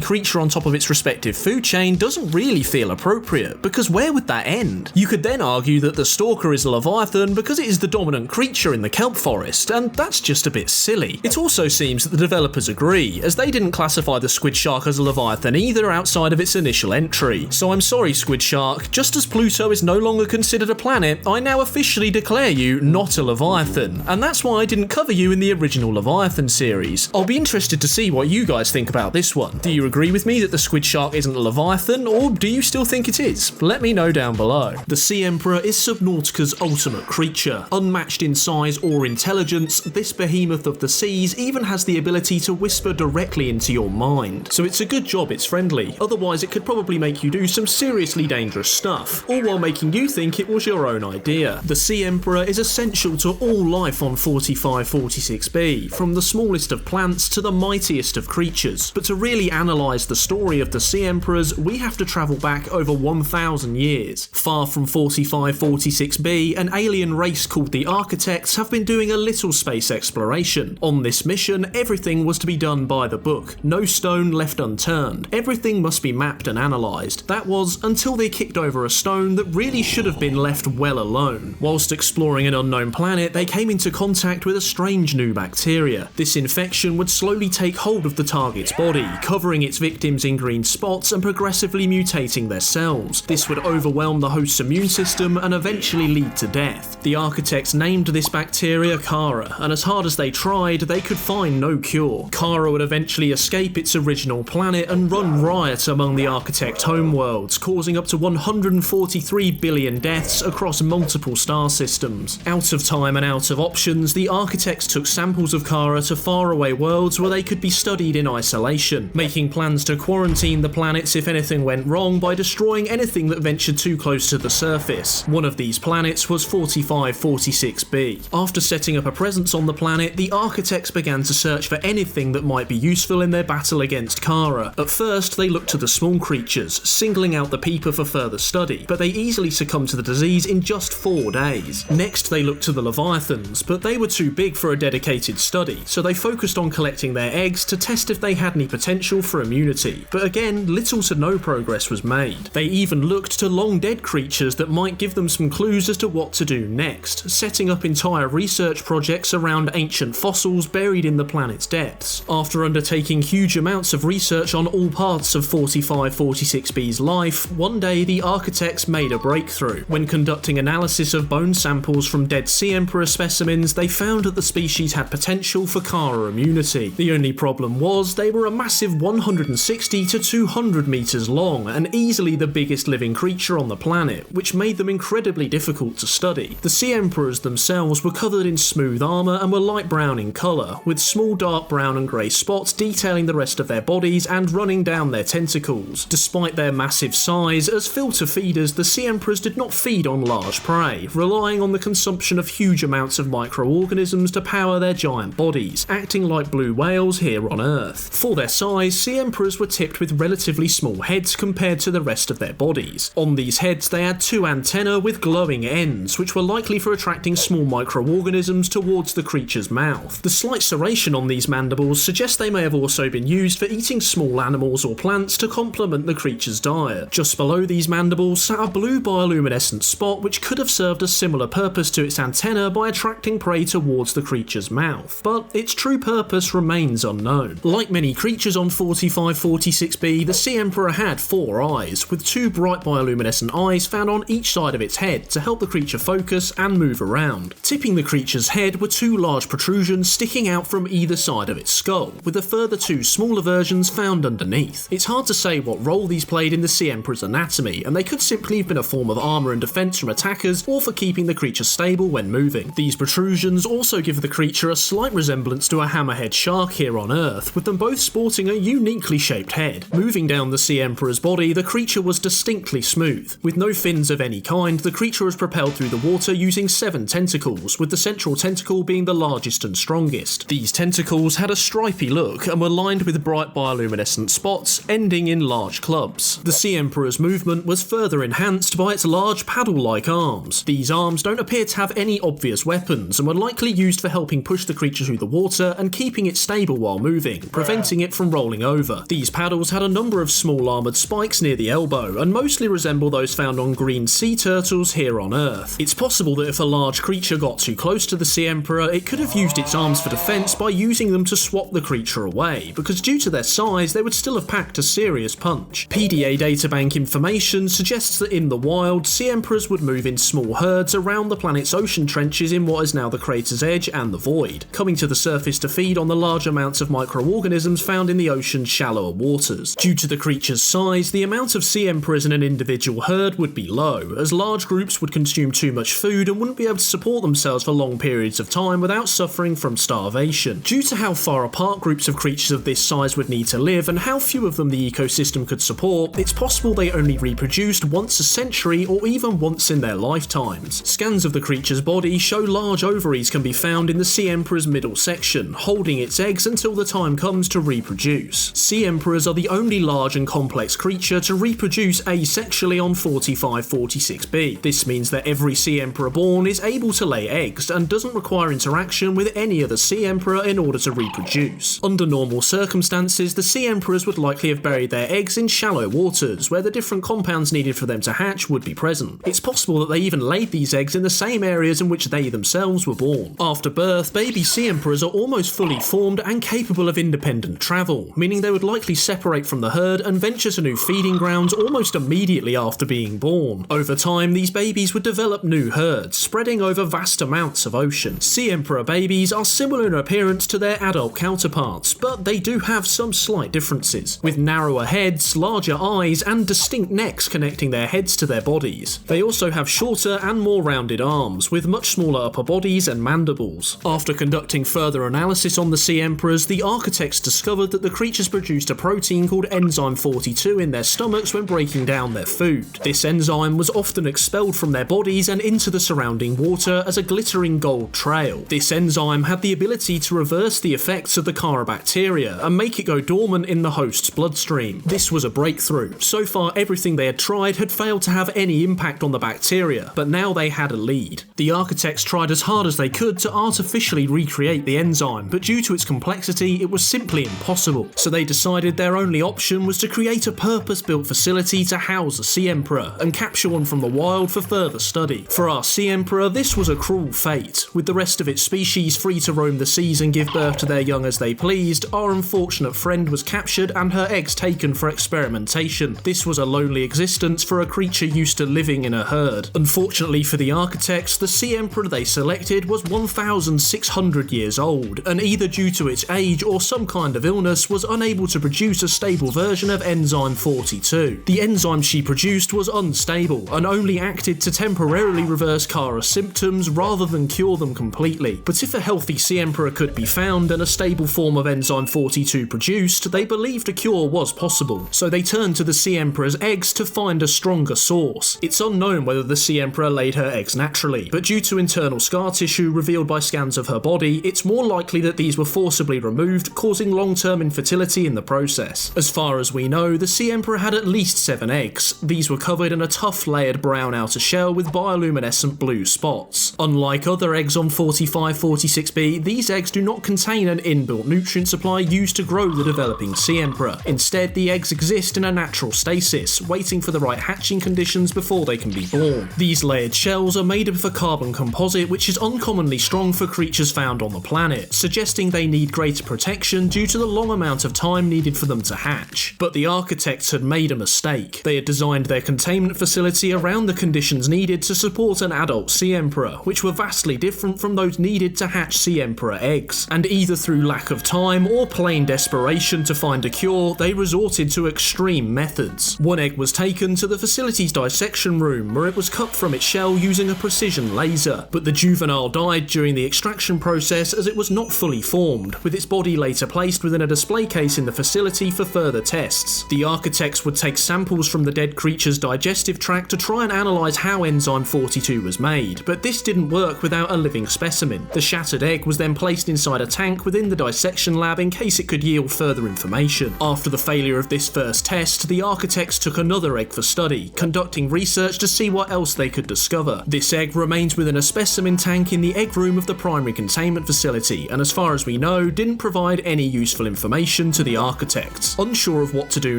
creature on top of its respective food chain doesn't really feel appropriate, because where would that end? You could then argue that the Stalker is a Leviathan because it is the dominant creature in the kelp forest, and that's just a bit silly. It also seems that the developers agree, as they didn't classify the squid shark as a Leviathan either outside of its initial entry. So I'm sorry, squid shark, just as Pluto is no longer considered a planet, I now officially declare you not a Leviathan, and that's why I didn't cover you in the original Leviathan series. I'll be interested to see what you guys think about this one. Do you agree with me that the squid shark isn't a Leviathan, or do you still think it is? Let me know down below. The Sea Emperor is Subnautica's ultimate creature. Unmatched in size or intelligence, this behemoth of the seas even has the ability to whisper directly into your mind. So it's a good job it's friendly, otherwise it could probably make you do some seriously dangerous stuff, all while making you think it was your own idea. The Sea Emperor is essential to all life on 4546b, from the smallest of plants to the mightiest of creatures. But to really analyse the story of the Sea Emperors, we have to travel back over 1,000 years. Far from 4546b, an alien race called the Architects have been doing a little space exploration. On this mission, everything was to be done by the book, no stone left unturned. Everything must be mapped and analysed. That was until they kicked over a stone that really should have been left well alone. Whilst exploring an unknown planet, they came into contact with a strange new bacteria. This infection would slowly take hold of the target's body, covering its victims in green spots and progressively mutating their cells. This would overwhelm the host's immune system and eventually lead to death. The Architects named this bacteria Kharaa, and as hard as they tried, they could find no cure. Kharaa would eventually escape its original planet and run riot among the Architect homeworlds, causing up to 143 billion deaths across multiple star systems. Out of time and out of options, the Architects took samples of Kharaa to faraway worlds where they could be studied in isolation, making plans to quarantine the planets if anything went wrong by destroying anything that ventured too close to the surface. One of these planets was 4546b. After setting up a presence on the planet, the Architects began to search for anything that might be useful in their battle against Kharaa. At first, they looked to the small creatures, singling out the Peeper for further study, but they easily succumbed to the disease in just 4 days. Next, they looked to the Leviathans, but they were too big for a dedicated study, so they focused on collecting their eggs to test if they had any potential for immunity. But again, little to no progress was made. They even looked to long-dead creatures that might give them some clues as to what to do next, setting up entire research projects around ancient fossils buried in the planet's depths. After undertaking huge amounts of research on all parts of 4546b's life, one day the Architects made a breakthrough. When conducting analysis of bone samples from dead Sea Emperor specimens, they found that the species had potential for Kharaa immunity. The only problem was they were a massive 160 to 200 meters long and easily the biggest living creature on the planet, which made them incredibly difficult to study. The sea emperors themselves were covered in smooth armour and were light brown in colour, with small dark brown and grey spots detailing the rest of their bodies and running down their tentacles. Despite their massive size, as filter feeders, the sea emperors did not feed on large prey, relying on the consumption of huge amounts of microorganisms to power their giant bodies, acting like blue whales here on Earth. For their size, sea emperors were tipped with relatively small heads compared to the rest of their bodies. On these heads they had two antennae with glowing ends, which were likely for attracting small microorganisms towards the creature's mouth. The slight serration on these mandibles suggests they may have also been used for eating small animals or plants to complement the creature's diet. Just below these mandibles sat a blue bioluminescent spot which could have served a similar purpose to its antenna by attracting prey towards the creature's mouth, but its true purpose remains unknown. Like many creatures on 4546b, the sea emperor had 4 eyes, with 2 bright bioluminescent eyes found on each side of its head to help the creature focus and move around. Tipping the creature's head were 2 large protrusions sticking out from either side of its skull, with a further 2 smaller versions found underneath. It's hard to say what role these played in the sea emperor's anatomy, and they could simply have been a form of armour and defence from attackers, or for keeping the creature stable when moving. These protrusions also give the creature a slight resemblance to a hammerhead shark here on Earth, with them both sporting a uniquely shaped head. Moving down the sea emperor's body, the creature was distinctly smooth. With no fins of any kind, the creature was propelled through the water using 7 tentacles, with the central tentacle being the largest and strongest. These tentacles had a stripy look and were lined with bright bioluminescent spots, ending in large clubs. The sea emperor's movement was further enhanced by its large paddle-like arms. These arms don't appear to have any obvious weapons and were likely used for helping push the creature through the water and keeping it stable while moving, preventing it from rolling over. These paddles had a number of small armoured spikes near the elbow and mostly resemble those found on green sea turtles here on Earth. It's possible that if a large creature got too close to the sea emperor, it could have used its arms for defence by using them to swat the creature away, because due to their size they would still have packed a serious punch. PDA databank information suggests that in the wild, sea emperors would move in small herds around the planet's ocean trenches in what is now the crater's edge and the void, coming to the surface to feed on the large amounts of microorganisms found in the ocean's shallower waters. Due to the creature's size, the amount of sea emperors in an individual herd would be low, as large groups would consume too much food and wouldn't be able to support themselves for long periods of time without suffering from starvation. Due to how far apart groups of creatures of this size would need to live and how few of them the ecosystem could support, it's possible they only reproduced once a century or even once in their lifetimes. Scans of the creature's body show large ovaries can be found in the sea emperor's middle section, holding its eggs until the time comes to reproduce. Sea emperors are the only large and complex creature to reproduce asexually on 4546b. This means that every sea emperor born is able to lay eggs and doesn't require interaction with any other sea emperor in order to reproduce. Under normal circumstances, the sea emperors would likely have buried their eggs in shallow waters, where the different compounds needed for them to hatch would be present. It's possible that they even laid these eggs in the same areas in which they themselves were born. After birth, baby sea emperors are almost fully formed and capable of independent travel, meaning they would likely separate from the herd and venture to new feeding grounds almost immediately after being born. Over time, these babies would develop new herds, spreading over vast amounts of ocean. Sea emperor babies are similar in appearance to their adult counterparts, but they do have some slight differences, with narrower heads, larger eyes, and distinct necks connecting their heads to their bodies. They also have shorter and more rounded arms, with much smaller upper bodies and mandibles. After conducting further analysis on the sea emperors, the architects discovered that the creatures produced a protein called enzyme 42 in their stomachs when breaking down their food. This enzyme was often expelled from their bodies and into the surrounding water as a glittering gold trail. This enzyme had the ability to reverse the effects of the Kharaa bacteria and make it go dormant in the host's bloodstream. This was a breakthrough. So far, everything they had tried had failed to have any impact on the bacteria, but now they had a lead. The architects tried as hard as they could to artificially recreate the enzyme, but due to its complexity, it was simply impossible. So they decided their only option was to create a purpose-built facility to house a sea emperor and capture one from the wild for further study. For our sea emperor, this was a cruel fate. With the rest of its species free to roam the seas and give birth to their young as they pleased, our unfortunate friend was captured and her eggs taken for experimentation. This was a lonely existence for a creature used to living in a herd. Unfortunately for the architects, the sea emperor they selected was 1,600 years old, and either due to its age age or some kind of illness, was unable to produce a stable version of enzyme 42. The enzyme she produced was unstable and only acted to temporarily reverse Khara's symptoms rather than cure them completely. But if a healthy Sea Emperor could be found and a stable form of enzyme 42 produced, they believed a cure was possible. So they turned to the Sea Emperor's eggs to find a stronger source. It's unknown whether the Sea Emperor laid her eggs naturally, but due to internal scar tissue revealed by scans of her body, it's more likely that these were forcibly removed, causing long-term infertility in the process. As far as we know, the Sea Emperor had at least 7 eggs. These were covered in a tough layered brown outer shell with bioluminescent blue spots. Unlike other eggs on 4546b, these eggs do not contain an inbuilt nutrient supply used to grow the developing Sea Emperor. Instead, the eggs exist in a natural stasis, waiting for the right hatching conditions before they can be born. These layered shells are made up of a carbon composite which is uncommonly strong for creatures found on the planet, suggesting they need greater protection due to the long amount of time needed for them to hatch. But the architects had made a mistake. They had designed their containment facility around the conditions needed to support an adult Sea Emperor, which were vastly different from those needed to hatch Sea Emperor eggs. And either through lack of time or plain desperation to find a cure, they resorted to extreme methods. One egg was taken to the facility's dissection room, where it was cut from its shell using a precision laser, but the juvenile died during the extraction process as it was not fully formed, with its body later placed within a display case in the facility for further tests. The architects would take samples from the dead creature's digestive tract to try and analyse how enzyme 42 was made, but this didn't work without a living specimen. The shattered egg was then placed inside a tank within the dissection lab in case it could yield further information. After the failure of this first test, the architects took another egg for study, conducting research to see what else they could discover. This egg remains within a specimen tank in the egg room of the primary containment facility, and as far as we know, didn't provide any useful information to the architects. Unsure of what to do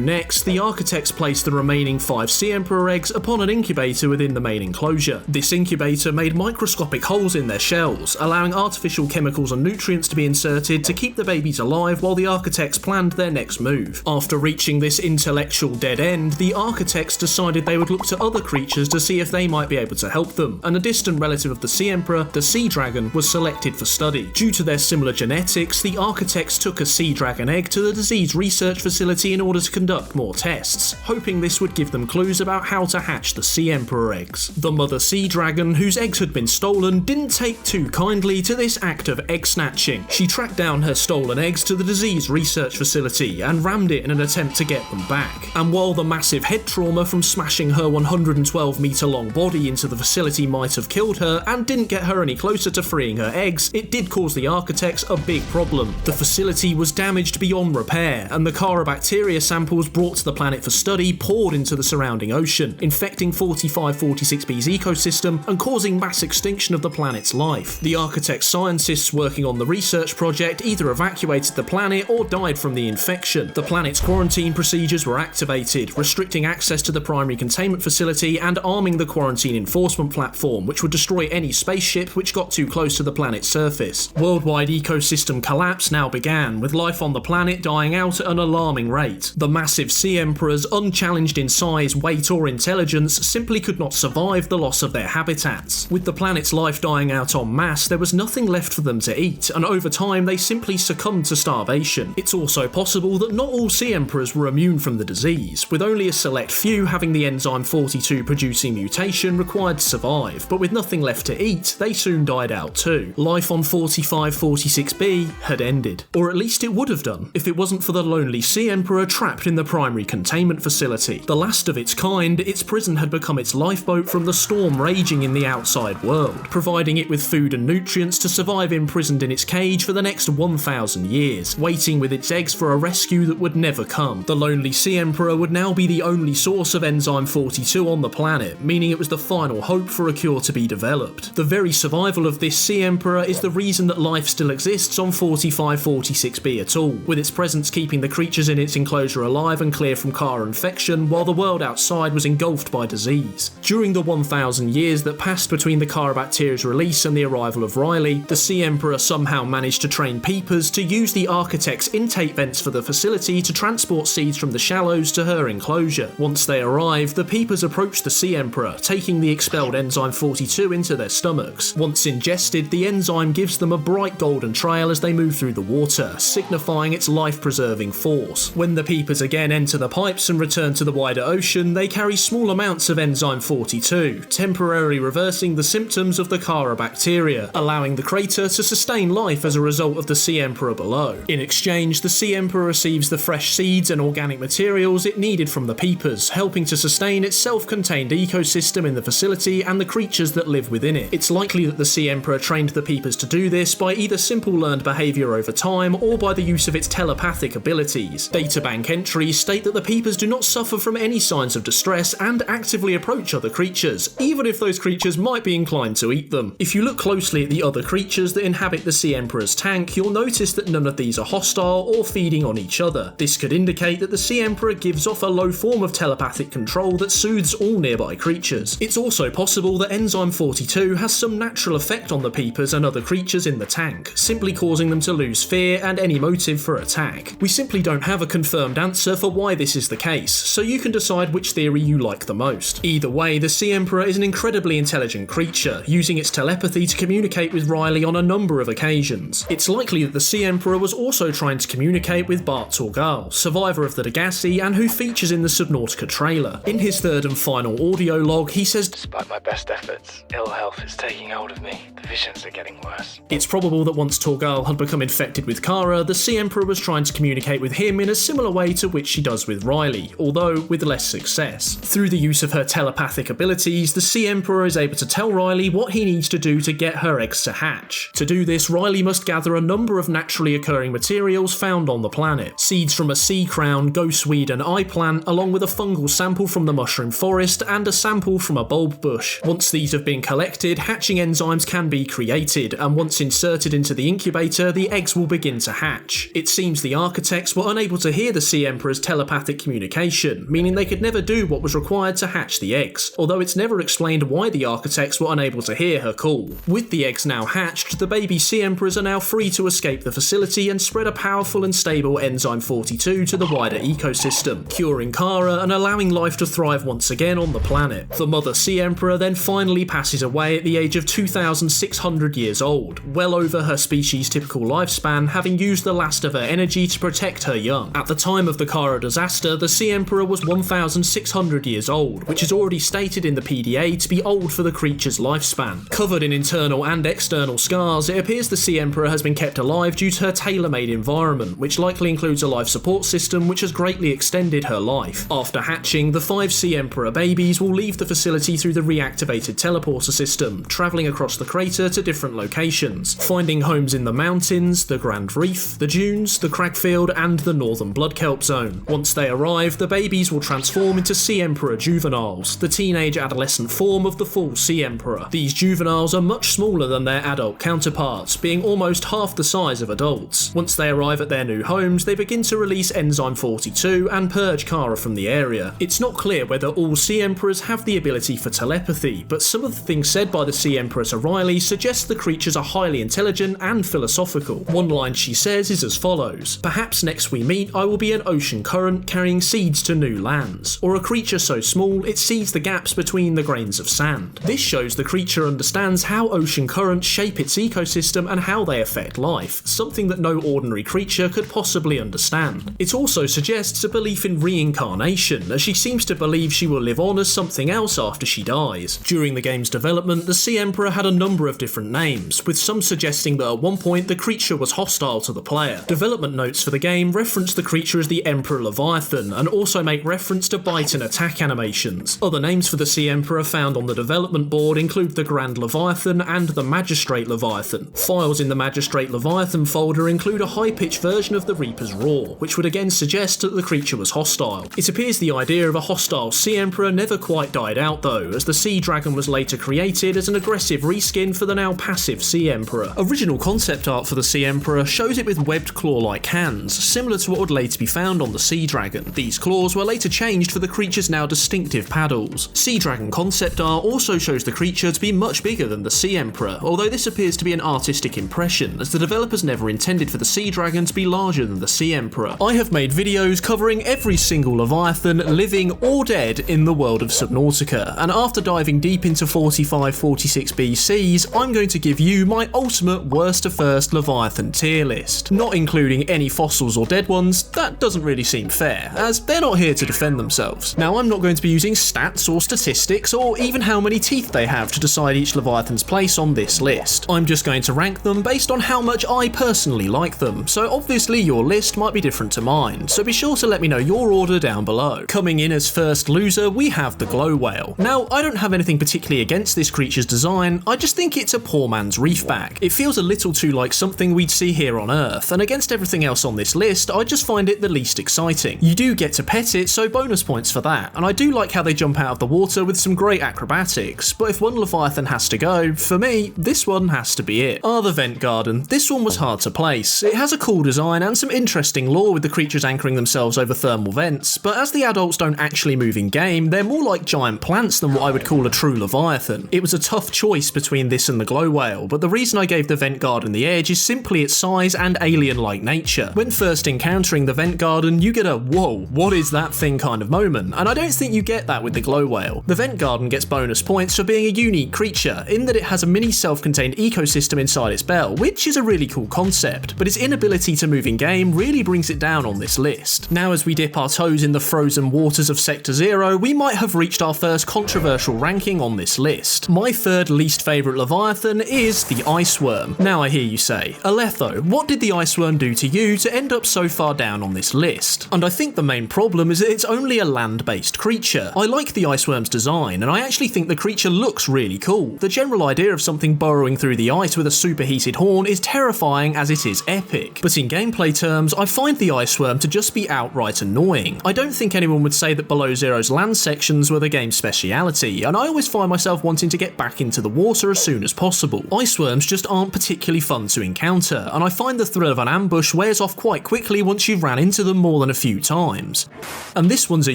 next, the architects placed the remaining 5 Sea Emperor eggs upon an incubator within the main enclosure. This incubator made microscopic holes in their shells, allowing artificial chemicals and nutrients to be inserted to keep the babies alive while the architects planned their next move. After reaching this intellectual dead end, the architects decided they would look to other creatures to see if they might be able to help them, and a distant relative of the Sea Emperor, the Sea Dragon, was selected for study. Due to their similar genetics, the architects took a Sea Dragon egg to the disease research facility in order to conduct more tests, hoping this would give them clues about how to hatch the Sea Emperor eggs. The mother Sea Dragon, whose eggs had been stolen, didn't take too kindly to this act of egg snatching. She tracked down her stolen eggs to the disease research facility and rammed it in an attempt to get them back. And while the massive head trauma from smashing her 112 metre long body into the facility might have killed her and didn't get her any closer to freeing her eggs, it did cause the architects a big problem. The facility was damaged beyond repair, and the Kharaa bacteria samples brought to the planet for study poured into the surrounding ocean, infecting 4546b's ecosystem and causing mass extinction of the planet's life. The architect scientists working on the research project either evacuated the planet or died from the infection. The planet's quarantine procedures were activated, restricting access to the primary containment facility and arming the quarantine enforcement platform, which would destroy any spaceship which got too close to the planet's surface. Worldwide ecosystem collapse now began, with life on the planet dying out at an alarming rate. The massive Sea Emperors, unchallenged in size, weight or intelligence, simply could not survive the loss of their habitats. With the planet's life dying out en masse, there was nothing left for them to eat, and over time they simply succumbed to starvation. It's also possible that not all Sea Emperors were immune from the disease, with only a select few having the enzyme 42 producing mutation required to survive, but with nothing left to eat, they soon died out too. Life on 4546b had ended. Or at least it would have done, if it wasn't for the lonely Sea Emperor trapped in the primary containment facility. The last of its kind, its prison had become its lifeboat from the storm raging in the outside world, providing it with food and nutrients to survive imprisoned in its cage for the next 1,000 years, waiting with its eggs for a rescue that would never come. The lonely Sea Emperor would now be the only source of enzyme 42 on the planet, meaning it was the final hope for a cure to be developed. The very survival of this Sea Emperor is the reason that life still exists on 4546b at all, with its presence keeping the creatures in its enclosure alive and clear from Kharaa infection, while the world outside was engulfed by disease. During the 1,000 years that passed between the Kharaa bacteria's release and the arrival of Riley, the Sea Emperor somehow managed to train peepers to use the architect's intake vents for the facility to transport seeds from the shallows to her enclosure. Once they arrived, the peepers approached the Sea Emperor, taking the expelled enzyme 42 into their stomachs. Once ingested, the enzyme gives them a bright golden trail as they move through the the water, signifying its life-preserving force. When the peepers again enter the pipes and return to the wider ocean, they carry small amounts of enzyme 42, temporarily reversing the symptoms of the Kharaa bacteria, allowing the crater to sustain life as a result of the Sea Emperor below. In exchange, the Sea Emperor receives the fresh seeds and organic materials it needed from the peepers, helping to sustain its self-contained ecosystem in the facility and the creatures that live within it. It's likely that the Sea Emperor trained the peepers to do this by either simple learned behaviour over time or by the use of its telepathic abilities. Databank entries state that the peepers do not suffer from any signs of distress and actively approach other creatures, even if those creatures might be inclined to eat them. If you look closely at the other creatures that inhabit the Sea Emperor's tank, you'll notice that none of these are hostile or feeding on each other. This could indicate that the Sea Emperor gives off a low form of telepathic control that soothes all nearby creatures. It's also possible that enzyme 42 has some natural effect on the peepers and other creatures in the tank, simply causing them to lose fear and any motive for attack. We simply don't have a confirmed answer for why this is the case, so you can decide which theory you like the most. Either way, the Sea Emperor is an incredibly intelligent creature, using its telepathy to communicate with Riley on a number of occasions. It's likely that the Sea Emperor was also trying to communicate with Bart Torgal, survivor of the Degasi and who features in the Subnautica trailer. In his third and final audio log, he says, "Despite my best efforts, ill health is taking hold of me. The visions are getting worse." It's probable that once Torgal had become infected with Kharaa, the Sea Emperor was trying to communicate with him in a similar way to which she does with Riley, although with less success. Through the use of her telepathic abilities, the Sea Emperor is able to tell Riley what he needs to do to get her eggs to hatch. To do this, Riley must gather a number of naturally occurring materials found on the planet. Seeds from a sea crown, ghostweed and eye plant, along with a fungal sample from the mushroom forest and a sample from a bulb bush. Once these have been collected, hatching enzymes can be created, and once inserted into the incubator, the eggs will begin to hatch. It seems the architects were unable to hear the Sea Emperor's telepathic communication, meaning they could never do what was required to hatch the eggs, although it's never explained why the architects were unable to hear her call. With the eggs now hatched, the baby Sea Emperors are now free to escape the facility and spread a powerful and stable enzyme 42 to the wider ecosystem, curing Kharaa and allowing life to thrive once again on the planet. The mother Sea Emperor then finally passes away at the age of 2,600 years old, well over her species' typical lifespan, having used the last of her energy to protect her young. At the time of the Kharaa disaster, the Sea Emperor was 1,600 years old, which is already stated in the PDA to be old for the creature's lifespan. Covered in internal and external scars, it appears the Sea Emperor has been kept alive due to her tailor-made environment, which likely includes a life support system which has greatly extended her life. After hatching, the 5 Sea Emperor babies will leave the facility through the reactivated teleporter system, travelling across the crater to different locations, finding homes in the mountains, the Grand Reef, the dunes, the Cragfield and the northern blood kelp zone. Once they arrive, the babies will transform into Sea Emperor juveniles, the teenage adolescent form of the full Sea Emperor. These juveniles are much smaller than their adult counterparts, being almost half the size of adults. Once they arrive at their new homes, they begin to release enzyme 42 and purge Kharaa from the area. It's not clear whether all Sea Emperors have the ability for telepathy, but some of the things said by the Sea Emperor to Riley suggest the creatures are highly intelligent and philosophical. One line she says is as follows: "Perhaps next we meet I will be an ocean current carrying seeds to new lands, or a creature so small it sees the gaps between the grains of sand." This shows the creature understands how ocean currents shape its ecosystem and how they affect life, something that no ordinary creature could possibly understand. It also suggests a belief in reincarnation, as she seems to believe she will live on as something else after she dies. During the game's development, the Sea Emperor had a number of different names, with some suggesting that at one point the creature was hostile to the player. Development notes for the game reference the creature as the Emperor Leviathan, and also make reference to bite and attack animations. Other names for the Sea Emperor found on the development board include the Grand Leviathan and the Magistrate Leviathan. Files in the Magistrate Leviathan folder include a high-pitched version of the Reaper's roar, which would again suggest that the creature was hostile. It appears the idea of a hostile Sea Emperor never quite died out though, as the Sea Dragon was later created as an aggressive reskin for the now passive Sea Emperor. Original concept art for the Sea Emperor shows it with webbed claw-like hands, similar to what would later be found on the Sea Dragon. These claws were later changed for the creature's now distinctive paddles. Sea Dragon concept art also shows the creature to be much bigger than the Sea Emperor, although this appears to be an artistic impression, as the developers never intended for the Sea Dragon to be larger than the Sea Emperor. I have made videos covering every single Leviathan, living or dead, in the world of Subnautica, and after diving deep into 45-46 BCs, I'm going to give you my ultimate worst to first Leviathan Leviathan tier list. Not including any fossils or dead ones, that doesn't really seem fair, as they're not here to defend themselves. Now, I'm not going to be using stats or statistics or even how many teeth they have to decide each Leviathan's place on this list. I'm just going to rank them based on how much I personally like them, so obviously your list might be different to mine, so be sure to let me know your order down below. Coming in as first loser, we have the glow whale. Now, I don't have anything particularly against this creature's design, I just think it's a poor man's reefback. It feels a little too like something we'd see here on Earth, and against everything else on this list, I just find it the least exciting. You do get to pet it, so bonus points for that, and I do like how they jump out of the water with some great acrobatics, but if one Leviathan has to go, for me, this one has to be it. The vent garden. This one was hard to place. It has a cool design and some interesting lore with the creatures anchoring themselves over thermal vents, but as the adults don't actually move in game, they're more like giant plants than what I would call a true Leviathan. It was a tough choice between this and the glow whale, but the reason I gave the vent garden the edge is simply its size and alien-like nature. When first encountering the vent garden, you get a whoa, what is that thing kind of moment, and I don't think you get that with the glow whale. The vent garden gets bonus points for being a unique creature, in that it has a mini self-contained ecosystem inside its bell, which is a really cool concept, but its inability to move in game really brings it down on this list. Now, as we dip our toes in the frozen waters of Sector 0, we might have reached our first controversial ranking on this list. My third least favourite Leviathan is the ice worm. Now I hear you say, Aletho, what did the ice worm do to you to end up so far down on this list? And I think the main problem is that it's only a land-based creature. I like the ice worm's design, and I actually think the creature looks really cool. The general idea of something burrowing through the ice with a superheated horn is terrifying as it is epic, but in gameplay terms, I find the ice worm to just be outright annoying. I don't think anyone would say that Below Zero's land sections were the game's speciality, and I always find myself wanting to get back into the water as soon as possible. Ice worms just aren't particularly fun to encounter, and I find the thrill of an ambush wears off quite quickly once you've ran into them more than a few times. And this one's a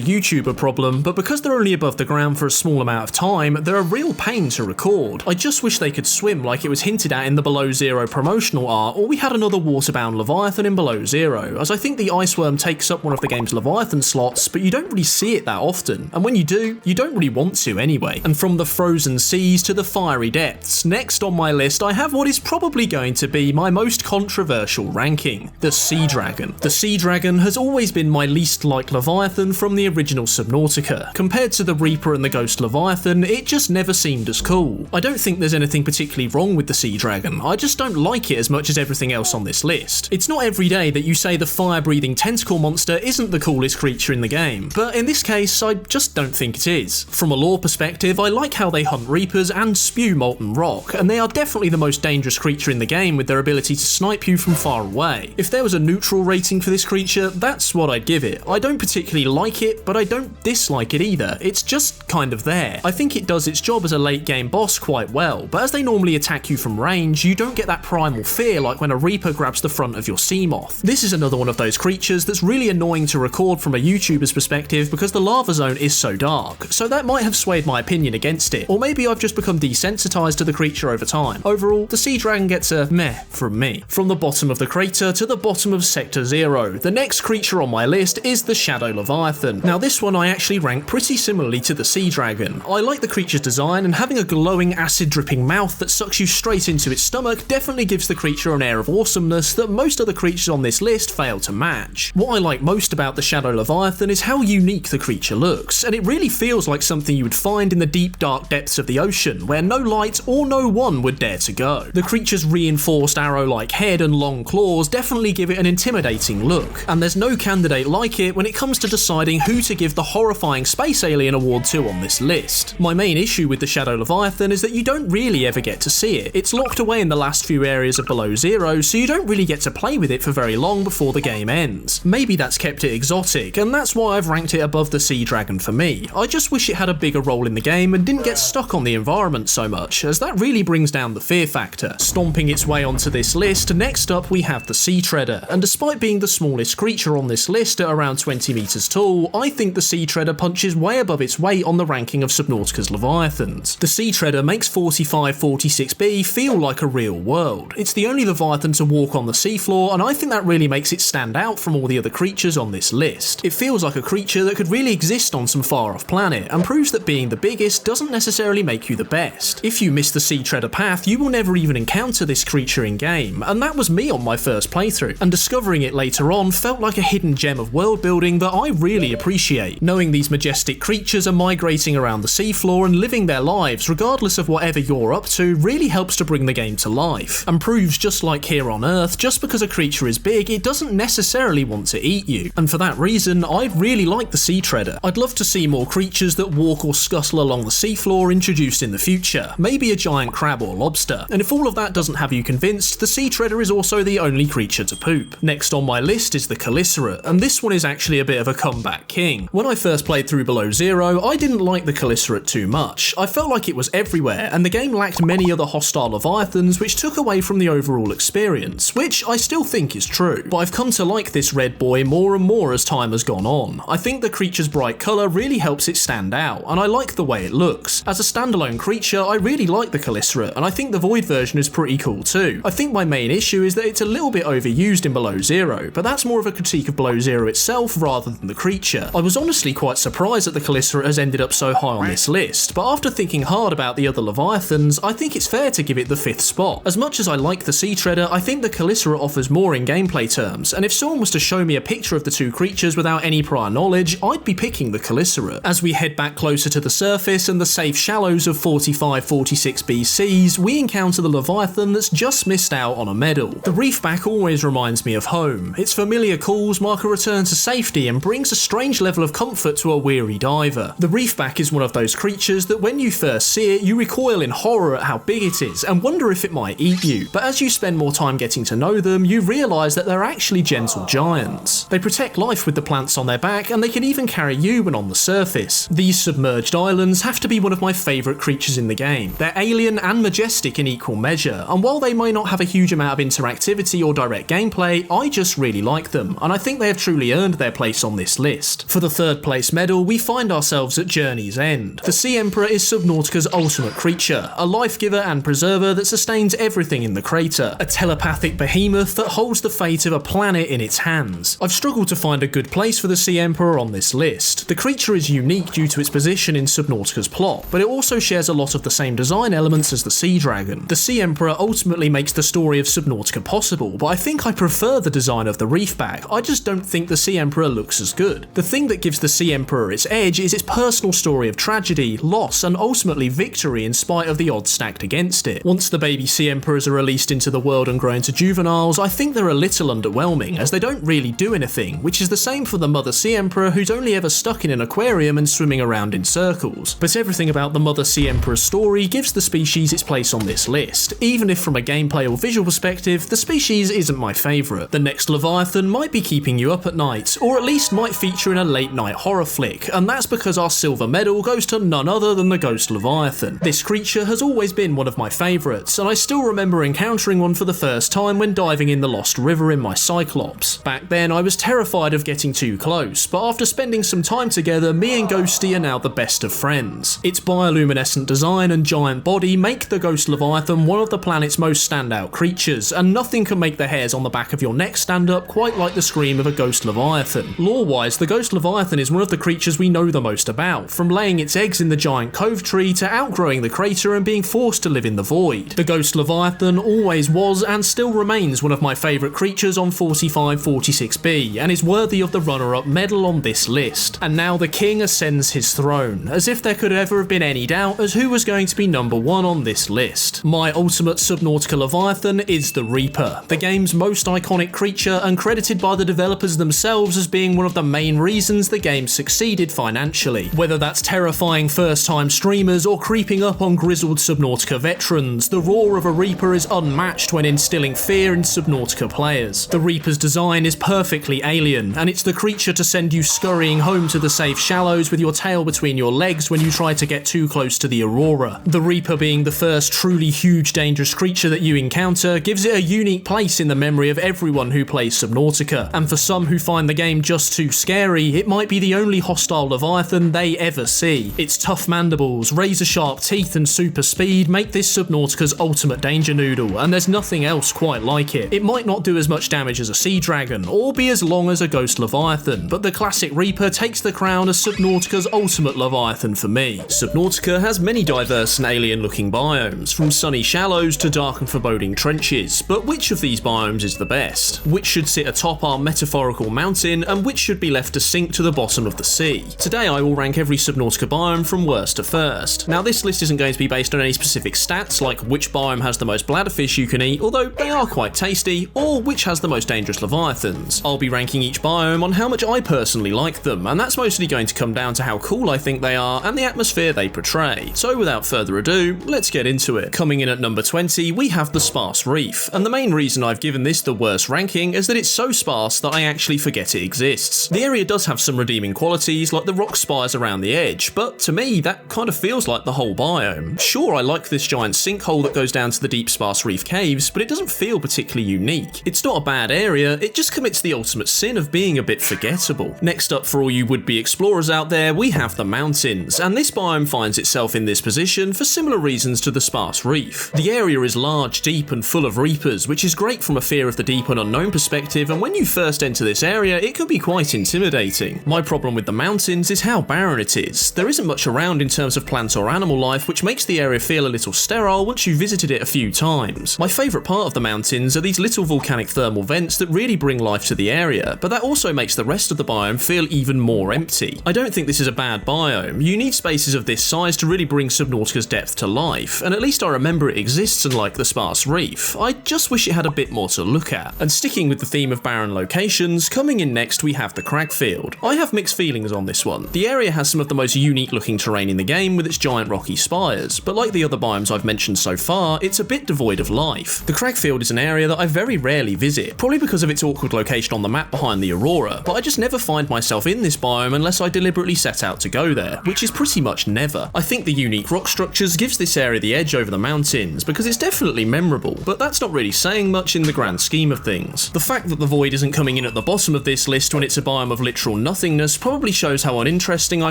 YouTuber problem, but because they're only above the ground for a small amount of time, they're a real pain to record. I just wish they could swim like it was hinted at in the Below Zero promotional art, or we had another waterbound Leviathan in Below Zero, as I think the ice worm takes up one of the game's Leviathan slots, but you don't really see it that often, and when you do, you don't really want to anyway. And from the frozen seas to the fiery depths, next on my list I have what is probably going to be my most controversial ranking, the Sea Dragon. The Sea Dragon has always been my least liked Leviathan from the original Subnautica. Compared to the Reaper and the Ghost Leviathan, it just never seemed as cool. I don't think there's anything particularly wrong with the Sea Dragon, I just don't like it as much as everything else on this list. It's not every day that you say the fire-breathing tentacle monster isn't the coolest creature in the game, but in this case I just don't think it is. From a lore perspective, I like how they hunt Reapers and spew molten rock, and they are definitely the most dangerous creature in the game with their ability to snipe you from far away. If there was a neutral rating for this creature, that's what I'd give it. I don't particularly like it, but I don't dislike it either, it's just kind of there. I think it does its job as a late game boss quite well, but as they normally attack you from range, you don't get that primal fear like when a Reaper grabs the front of your sea moth. This is another one of those creatures that's really annoying to record from a YouTuber's perspective because the lava zone is so dark, so that might have swayed my opinion against it, or maybe I've just become desensitized to the creature over time. Overall, the Sea Dragon gets a meh from me. From the bottom of the crater to the bottom of Sector 0, the next creature on my list is the Shadow Leviathan. Now this one I actually rank pretty similarly to the Sea Dragon. I like the creature's design, and having a glowing acid dripping mouth that sucks you straight into its stomach definitely gives the creature an air of awesomeness that most other creatures on this list fail to match. What I like most about the Shadow Leviathan is how unique the creature looks, and it really feels like something you would find in the deep dark depths of the ocean where no light or no one would dare to go. The creature's reinforced arrow-like head and long claws definitely give it an intimidating look, and there's no candidate like it when it comes to deciding who to give the horrifying space alien award to on this list. My main issue with the Shadow Leviathan is that you don't really ever get to see it. It's locked away in the last few areas of Below Zero, so you don't really get to play with it for very long before the game ends. Maybe that's kept it exotic, and that's why I've ranked it above the Sea Dragon for me. I just wish it had a bigger role in the game and didn't get stuck on the environment so much, as that really brings down the fear factor. Stomping its way onto this list, next up we have the Sea Treader, and despite being the smallest creature on this list at around 20 meters tall, I think the Sea Treader punches way above its weight on the ranking of Subnautica's Leviathans. The Sea Treader makes 4546b feel like a real world. It's the only Leviathan to walk on the seafloor, and I think that really makes it stand out from all the other creatures on this list. It feels like a creature that could really exist on some far-off planet, and proves that being the biggest doesn't necessarily make you the best. If you miss the Sea Treader path, you will never even encounter this creature in game, and that was me on my first playthrough, and discovering it later on felt like a hidden gem of world building that I really appreciate. Knowing these majestic creatures are migrating around the seafloor and living their lives regardless of whatever you're up to really helps to bring the game to life, and proves just like here on Earth, just because a creature is big, it doesn't necessarily want to eat you, and for that reason, I really like the Sea Treader. I'd love to see more creatures that walk or scuttle along the seafloor introduced in the future, maybe a giant crab or lobster, and if all of that doesn't have you convinced, the Sea Treader is also the only creature to poop. Next on my list is the Chelicerae, and this one is actually a bit of a comeback king. When I first played through Below Zero, I didn't like the Chelicerae too much. I felt like it was everywhere, and the game lacked many other hostile Leviathans which took away from the overall experience, which I still think is true, but I've come to like this red boy more and more as time has gone on. I think the creature's bright colour really helps it stand out, and I like the way it looks. As a standalone creature, I really like the Chelicerae, and I think the Void version is pretty cool too. I think my main issue is that it's a little bit overused in Below Zero, but that's more of a critique of Below Zero itself rather than the creature. I was honestly quite surprised that the Chelicerae has ended up so high on this list, but after thinking hard about the other Leviathans, I think it's fair to give it the 5th spot. As much as I like the Sea Treader, I think the Chelicerae offers more in gameplay terms, and if someone was to show me a picture of the two creatures without any prior knowledge, I'd be picking the Chelicerae. As we head back closer to the surface and the safe shallows of 45-46 BCs, we encounter the Leviathan that's just missed out on a medal. The Reefback always reminds me of home. Its familiar calls mark a return to safety and brings a strange level of comfort to a weary diver. The Reefback is one of those creatures that when you first see it, you recoil in horror at how big it is and wonder if it might eat you, but as you spend more time getting to know them, you realise that they're actually gentle giants. They protect life with the plants on their back, and they can even carry you when on the surface. These submerged islands have to be one of my favourite creatures in the game. They're alien and majestic in equal measure, and while they may not have a huge amount of interactivity or direct gameplay, I just really like them, and I think they have truly earned their place on this list. For the 3rd place medal, we find ourselves at Journey's End. The Sea Emperor is Subnautica's ultimate creature, a life giver and preserver that sustains everything in the crater, a telepathic behemoth that holds the fate of a planet in its hands. I've struggled to find a good place for the Sea Emperor on this list. The creature is unique due to its position in Subnautica's plot, but it also shares a lot of the same design elements as the Sea Dragon. The Sea Emperor ultimately makes the story of Subnautica possible, but I think I prefer the design of the Reefback. I just don't think the Sea Emperor looks as good. The thing that gives the Sea Emperor its edge is its personal story of tragedy, loss, and ultimately victory in spite of the odds stacked against it. Once the baby Sea Emperors are released into the world and grow into juveniles, I think they're a little underwhelming, as they don't really do anything, which is the same for the Mother Sea Emperor, who's only ever stuck in an aquarium and swimming around in circles. But everything about the Mother Sea Emperor's story gives the species its place on this list, even if from a gameplay or visual perspective, the species isn't my favourite. The next Leviathan might be keeping you up at night, or at least might feature in a late night horror flick, and that's because our silver medal goes to none other than the Ghost Leviathan. This creature has always been one of my favourites, and I still remember encountering one for the first time when diving in the Lost River in my Cyclops. Back then I was terrified of getting too close, but after spending some time together, me and Ghosty are now the best of friends. Its bioluminescent design and giant body make the Ghost Leviathan one of the planet's most standout creatures, and nothing can make the hairs on the back of your neck stand up quite like the scream of a Ghost Leviathan. Lore-wise, the Ghost Leviathan is one of the creatures we know the most about, from laying its eggs in the giant cove tree to outgrowing the crater and being forced to live in the void. The Ghost Leviathan always was and still remains one of my favourite creatures on 45-46B, and is worthy of the runner-up medal on this list. And now the king ascends his throne, as if there could ever have been any doubt as who was going to be number 1 on this list. My ultimate Subnautica Leviathan is the Reaper, the game's most iconic creature and credited by the developers themselves as being one of the main reasons the game succeeded financially. Whether that's terrifying first-time streamers or creeping up on grizzled Subnautica veterans, the roar of a Reaper is unmatched when instilling fear in Subnautica players. The Reaper's design is perfectly alien, and it's the creature to send you scurrying home to the safe shallows with your tail between your legs when you try to get too close to the Aurora. The Reaper being the first truly huge dangerous creature that you encounter gives it a unique place in the memory of everyone who plays Subnautica, and for some who find the game just too scary, it might be the only hostile Leviathan they ever see. Its tough mandibles, razor-sharp teeth and super speed make this Subnautica's ultimate danger noodle, and there's nothing else quite like it. It might not do as much damage as a sea dragon, or be as long as a Ghost Leviathan, but the classic Reaper takes the crown as Subnautica's ultimate Leviathan for me. Subnautica has many diverse and alien-looking biomes, from sunny shallows to dark and foreboding trench approaches, but which of these biomes is the best? Which should sit atop our metaphorical mountain, and which should be left to sink to the bottom of the sea? Today I will rank every Subnautica biome from worst to first. Now this list isn't going to be based on any specific stats, like which biome has the most bladderfish you can eat, although they are quite tasty, or which has the most dangerous leviathans. I'll be ranking each biome on how much I personally like them, and that's mostly going to come down to how cool I think they are and the atmosphere they portray. So without further ado, let's get into it. Coming in at number 20, we have the Sparse Reef, and the main reason I've given this the worst ranking is that it's so sparse that I actually forget it exists. The area does have some redeeming qualities, like the rock spires around the edge, but to me that kind of feels like the whole biome. Sure, I like this giant sinkhole that goes down to the deep Sparse Reef caves, but it doesn't feel particularly unique. It's not a bad area, it just commits the ultimate sin of being a bit forgettable. Next up, for all you would-be explorers out there, we have the mountains, and this biome finds itself in this position for similar reasons to the Sparse Reef. The area is large, deep and full of reapers, which is great from a fear of the deep and unknown perspective, and when you first enter this area it can be quite intimidating. My problem with the mountains is how barren it is. There isn't much around in terms of plant or animal life, which makes the area feel a little sterile once you've visited it a few times. My favourite part of the mountains are these little volcanic thermal vents that really bring life to the area, but that also makes the rest of the biome feel even more empty. I don't think this is a bad biome. You need spaces of this size to really bring Subnautica's depth to life, and at least I remember it exists, unlike the Sparse Reef. I just wish it had a bit more to look at. And sticking with the theme of barren locations, coming in next we have the Cragfield. I have mixed feelings on this one. The area has some of the most unique looking terrain in the game with its giant rocky spires, but like the other biomes I've mentioned so far, it's a bit devoid of life. The Cragfield is an area that I very rarely visit, probably because of its awkward location on the map behind the Aurora, but I just never find myself in this biome unless I deliberately set out to go there, which is pretty much never. I think the unique rock structures gives this area the edge over the mountains, because it's definitely memorable, but that's not really saying much in the grand scheme of things. The fact that the Void isn't coming in at the bottom of this list when it's a biome of literal nothingness probably shows how uninteresting I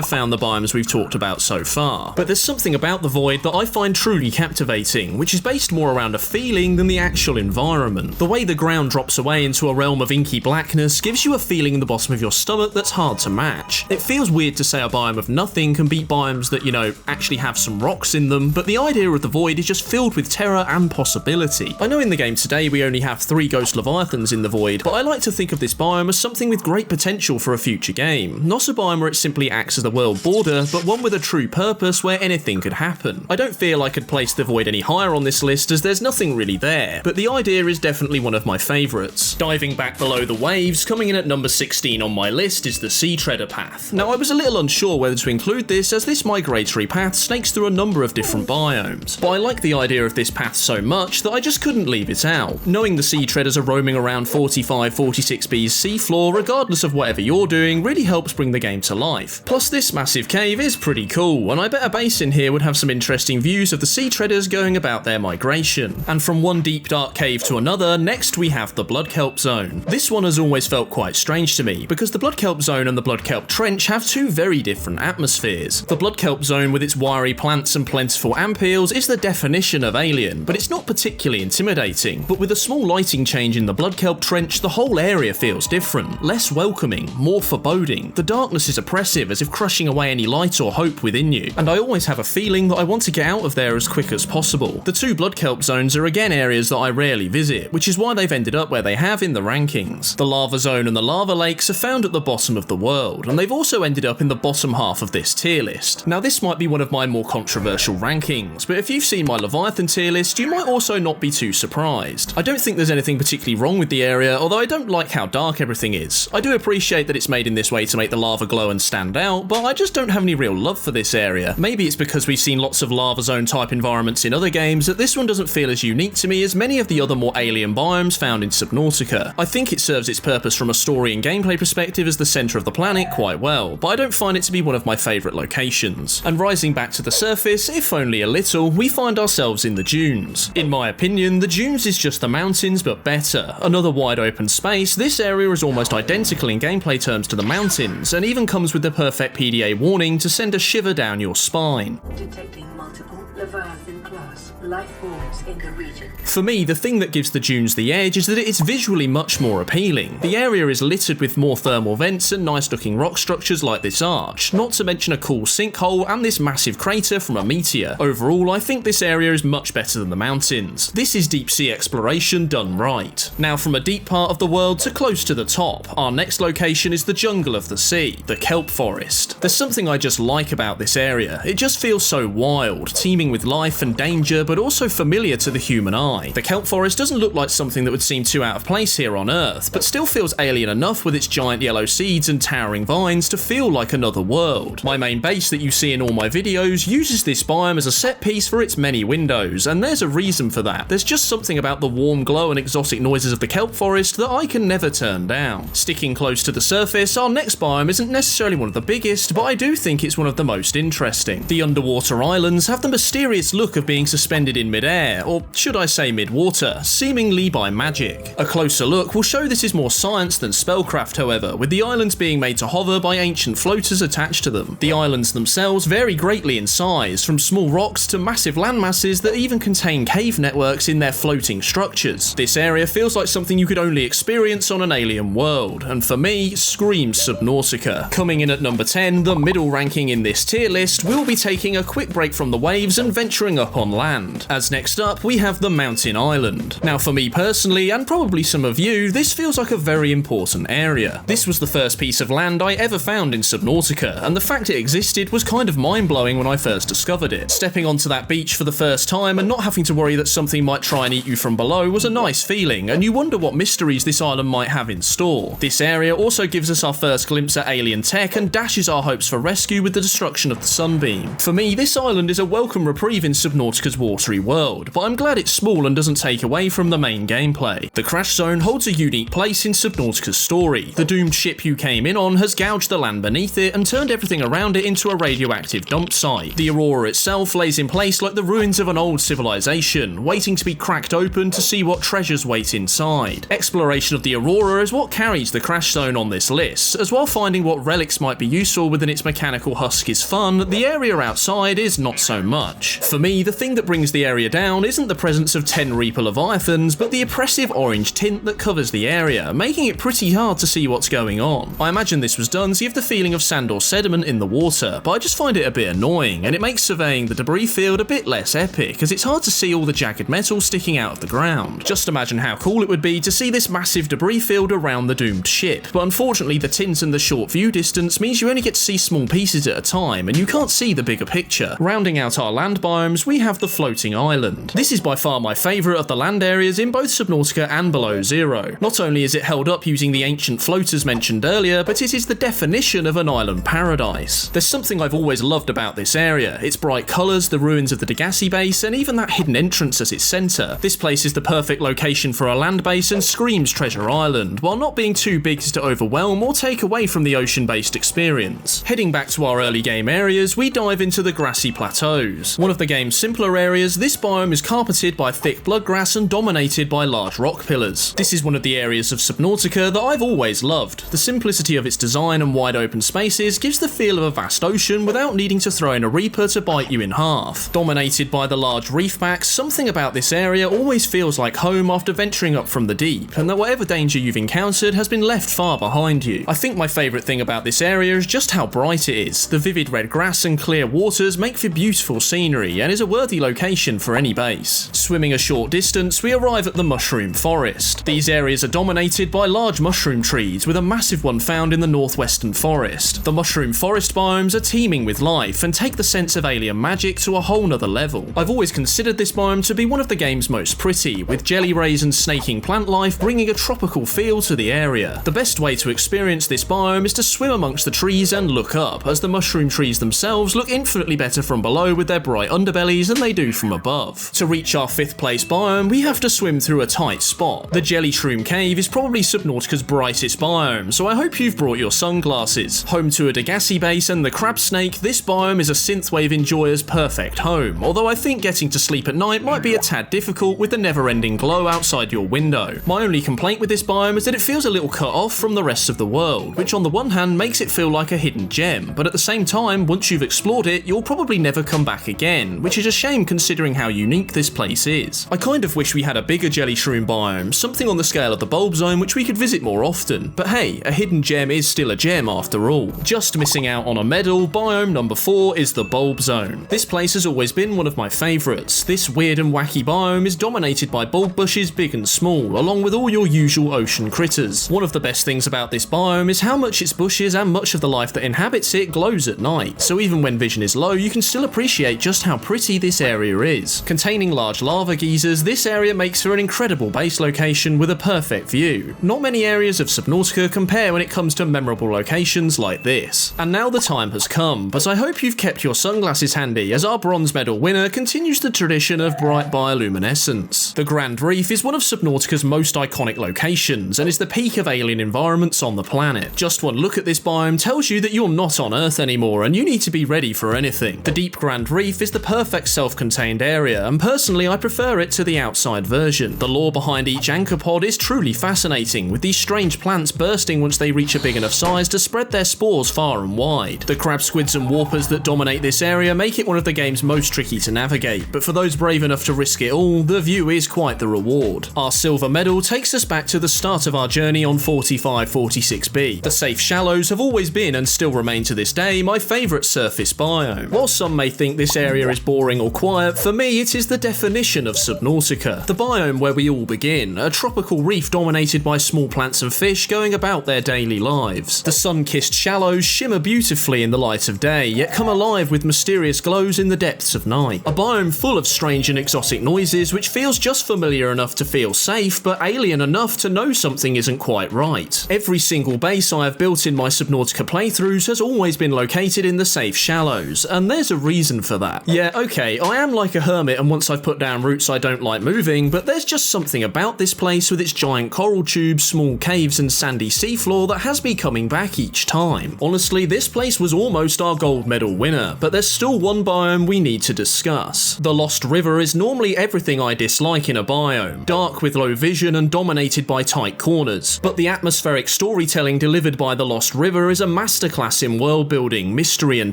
found the biomes we've talked about so far. But there's something about the Void that I find truly captivating, which is based more around a feeling than the actual environment. The way the ground drops away into a realm of inky blackness gives you a feeling in the bottom of your stomach that's hard to match. It feels weird to say a biome of nothing can beat biomes that, actually have some rocks in them, but the idea of the Void is just filled with terror and possibility. I know in the game today we only have 3 ghost Leviathans in the Void, but I like to think of this biome as something with great potential for a future game. Not a biome where it simply acts as the world border, but one with a true purpose where anything could happen. I don't feel I could place the Void any higher on this list as there's nothing really there, but the idea is definitely one of my favourites. Diving back below the waves, coming in at number 16 on my list is the Sea Treader Path. Now I was a little unsure whether to include this, as this migratory path snakes through a number of different biomes, but I like the idea of this path so much that I just couldn't leave it out. Knowing the Sea Treaders are roaming around 45-46B's seafloor regardless of whatever you're doing really helps bring the game to life. Plus this massive cave is pretty cool, and I bet a base in here would have some interesting views of the Sea Treaders going about their migration. And from one deep dark cave to another, next we have the Blood Kelp Zone. This one has always felt quite strange to me, because the Blood Kelp Zone and the Blood Kelp Trench have 2 very different atmospheres. The Blood Kelp Zone with its wiry plants and plentiful ampeels is the definition of alien, but it's not particularly intimidating. But with a small lighting change in the Blood Kelp Trench, the whole area feels different, less welcoming, more foreboding. The darkness is oppressive, as if crushing away any light or hope within you, and I always have a feeling that I want to get out of there as quick as possible. The 2 Blood Kelp Zones are again areas that I rarely visit, which is why they've ended up where they have in the rankings. The Lava Zone and the Lava Lakes are found at the bottom of the world, and they've also ended up in the bottom half of this tier list. Now this might be one of my more controversial rankings, but if you've seen my Leviathan tier list, you might also not be too surprised. I don't think there's anything particularly wrong with the area, although I don't like how dark everything is. I do appreciate that it's made in this way to make the lava glow and stand out, but I just don't have any real love for this area. Maybe it's because we've seen lots of lava zone type environments in other games that this one doesn't feel as unique to me as many of the other more alien biomes found in Subnautica. I think it serves its purpose from a story and gameplay perspective as the centre of the planet quite well, but I don't find it to be one of my favourite locations. And rising back to the surface, if only a little, we find ourselves in the dunes. In my opinion, the dunes is just the mountains but better. Another wide open space, this area is almost identical in gameplay terms to the mountains, and even comes with the perfect PDA warning to send a shiver down your spine. Detecting multiple Leviathan Leviathan-class life forms in the region. For me, the thing that gives the dunes the edge is that it's visually much more appealing. The area is littered with more thermal vents and nice looking rock structures like this arch, not to mention a cool sinkhole and this massive crater from a meteor. Overall, I think this area is much better than the mountains. This is deep sea exploration done right. Now, from a deep part of the world to close to the top, our next location is the jungle of the sea, the kelp forest. There's something I just like about this area. It just feels so wild, teeming with life and danger, but also familiar to the human eye. The kelp forest doesn't look like something that would seem too out of place here on Earth, but still feels alien enough with its giant yellow seeds and towering vines to feel like another world. My main base that you see in all my videos uses this biome as a set piece for its many windows, and there's a reason for that. There's just something about the warm glow and exotic noises of the kelp forest that I can never turn down. Sticking close to the surface, our next biome isn't necessarily one of the biggest, but I do think it's one of the most interesting. The underwater islands have the mysterious look of being suspended in mid-air, or should I say mid-water, seemingly by magic. A closer look will show this is more science than spellcraft, however, with the islands being made to hover by ancient floaters attached to them. The islands themselves vary greatly in size, from small rocks to massive landmasses that even contain cave networks in their floating structures. This area feels like something you could only experience on an alien world, and for me, screams Subnautica. Coming in at number 10, the middle ranking in this tier list, we'll be taking a quick break from the waves and venturing up on land. As next up, we have the mountain island. Now for me personally, and probably some of you, this feels like a very important area. This was the first piece of land I ever found in Subnautica, and the fact it existed was kind of mind-blowing when I first discovered it. Stepping onto that beach for the first time and not having to worry that something might try and eat you from below was a nice feeling, and you wonder what mysteries this island might have in store. This area also gives us our first glimpse at alien tech and dashes our hopes for rescue with the destruction of the sunbeam. For me, this island is a welcome reprieve in Subnautica's watery world, but I'm glad it's small and doesn't take away from the main gameplay. The crash zone holds a unique place in Subnautica's story. The doomed ship you came in on has gouged the land beneath it and turned everything around it into a radioactive dump site. The Aurora itself lays in place like the ruins of an old civilization, waiting to be cracked open to see what treasures wait inside. Exploration of the Aurora is what carries the crash zone on this list, as while finding what relics might be useful within its mechanical husk is fun, the area outside is not so much. For me, the thing that brings the area down isn't the presence of 10 Reaper Leviathans, but the oppressive orange tint that covers the area, making it pretty hard to see what's going on. I imagine this was done to give the feeling of sand or sediment in the water, but I just find it a bit annoying, and it makes surveying the debris field a bit less epic, as it's hard to see all the jagged metal sticking out of the ground. Just imagine how cool it would be to see this massive debris field around the doomed ship, but unfortunately the tint and the short view distance means you only get to see small pieces at a time, and you can't see the bigger picture. Rounding out our land biomes, we have the floating island. This is by far my favourite of the land areas in both Subnautica and Below Zero. Not only is it held up using the ancient floaters mentioned earlier, but it is the definition of an island paradise. There's something I've always loved about this area, its bright colours, the ruins of the Degassi base, and even that hidden entrance at its centre. This place is the perfect location for a land base and screams Treasure Island, while not being too big to overwhelm or take away from the ocean-based experience. Heading back to our early game areas, we dive into the grassy plateaus. One of the game's simpler areas, this biome is carpeted by thick bloodgrass and dominated by large rock pillars. This is one of the areas of Subnautica that I've always loved. The simplicity of its design and wide open spaces gives the feel of a vast ocean without needing to throw in a Reaper to bite you in half. Dominated by the large reef backs, something about this area always feels like home after venturing up from the deep, and that whatever danger you've encountered has been left far behind you. I think my favourite thing about this area is just how bright it is. The vivid red grass and clear waters make for beautiful scenery and is a worthy location for any base. Swimming a short distance, we arrive at the mushroom forest. These areas are dominated by large mushroom trees, with a massive one found in the northwestern forest. The mushroom forest biomes are teeming with life and take the sense of alien magic to a whole nother level. I've always considered this biome to be one of the game's most pretty, with jelly rays and snaking plant life bringing a tropical feel to the area. The best way to experience this biome is to swim amongst the trees and look up, as the mushroom trees themselves look infinitely better from below with their bright underbellies than they do from above. To reach our 5th place biome, we have to swim through a tight spot. The Jelly Shroom Cave is probably Subnautica's brightest biome, so I hope you've brought your sunglasses. Home to a Degassi base and the crab snake, this biome is a synthwave enjoyer's perfect home, although I think getting to sleep at night might be a tad difficult with the never-ending glow outside your window. My only complaint with this biome is that it feels a little cut off from the rest of the world, which on the one hand makes it feel like a hidden gem, but at the same time, once you've explored it, you'll probably never come back again, again, which is a shame considering how unique this place is. I kind of wish we had a bigger jelly shroom biome, something on the scale of the bulb zone which we could visit more often, but hey, a hidden gem is still a gem after all. Just missing out on a medal, biome number 4 is the bulb zone. This place has always been one of my favourites. This weird and wacky biome is dominated by bulb bushes big and small, along with all your usual ocean critters. One of the best things about this biome is how much its bushes and much of the life that inhabits it glows at night, so even when vision is low you can still appreciate just how pretty this area is. Containing large lava geysers, this area makes for an incredible base location with a perfect view. Not many areas of Subnautica compare when it comes to memorable locations like this. And now the time has come, but I hope you've kept your sunglasses handy as our bronze medal winner continues the tradition of bright bioluminescence. The Grand Reef is one of Subnautica's most iconic locations and is the peak of alien environments on the planet. Just one look at this biome tells you that you're not on Earth anymore and you need to be ready for anything. The deep Grand Reef is the perfect self-contained area, and personally I prefer it to the outside version. The lore behind each anchor pod is truly fascinating, with these strange plants bursting once they reach a big enough size to spread their spores far and wide. The crab squids and warpers that dominate this area make it one of the game's most tricky to navigate, but for those brave enough to risk it all, the view is quite the reward. Our silver medal takes us back to the start of our journey on 4546B. The safe shallows have always been, and still remain to this day, my favourite surface biome. While some may think this area is boring or quiet, for me it is the definition of Subnautica. The biome where we all begin, a tropical reef dominated by small plants and fish going about their daily lives. The sun-kissed shallows shimmer beautifully in the light of day, yet come alive with mysterious glows in the depths of night. A biome full of strange and exotic noises which feels just familiar enough to feel safe, but alien enough to know something isn't quite right. Every single base I have built in my Subnautica playthroughs has always been located in the safe shallows, and there's a reason for that. Yeah, okay, I am like a hermit, and once I've put down roots I don't like moving, but there's just something about this place with its giant coral tubes, small caves and sandy seafloor that has me coming back each time. Honestly, this place was almost our gold medal winner, but there's still one biome we need to discuss. The Lost River is normally everything I dislike in a biome, dark with low vision and dominated by tight corners, but the atmospheric storytelling delivered by the Lost River is a masterclass in world building, mystery and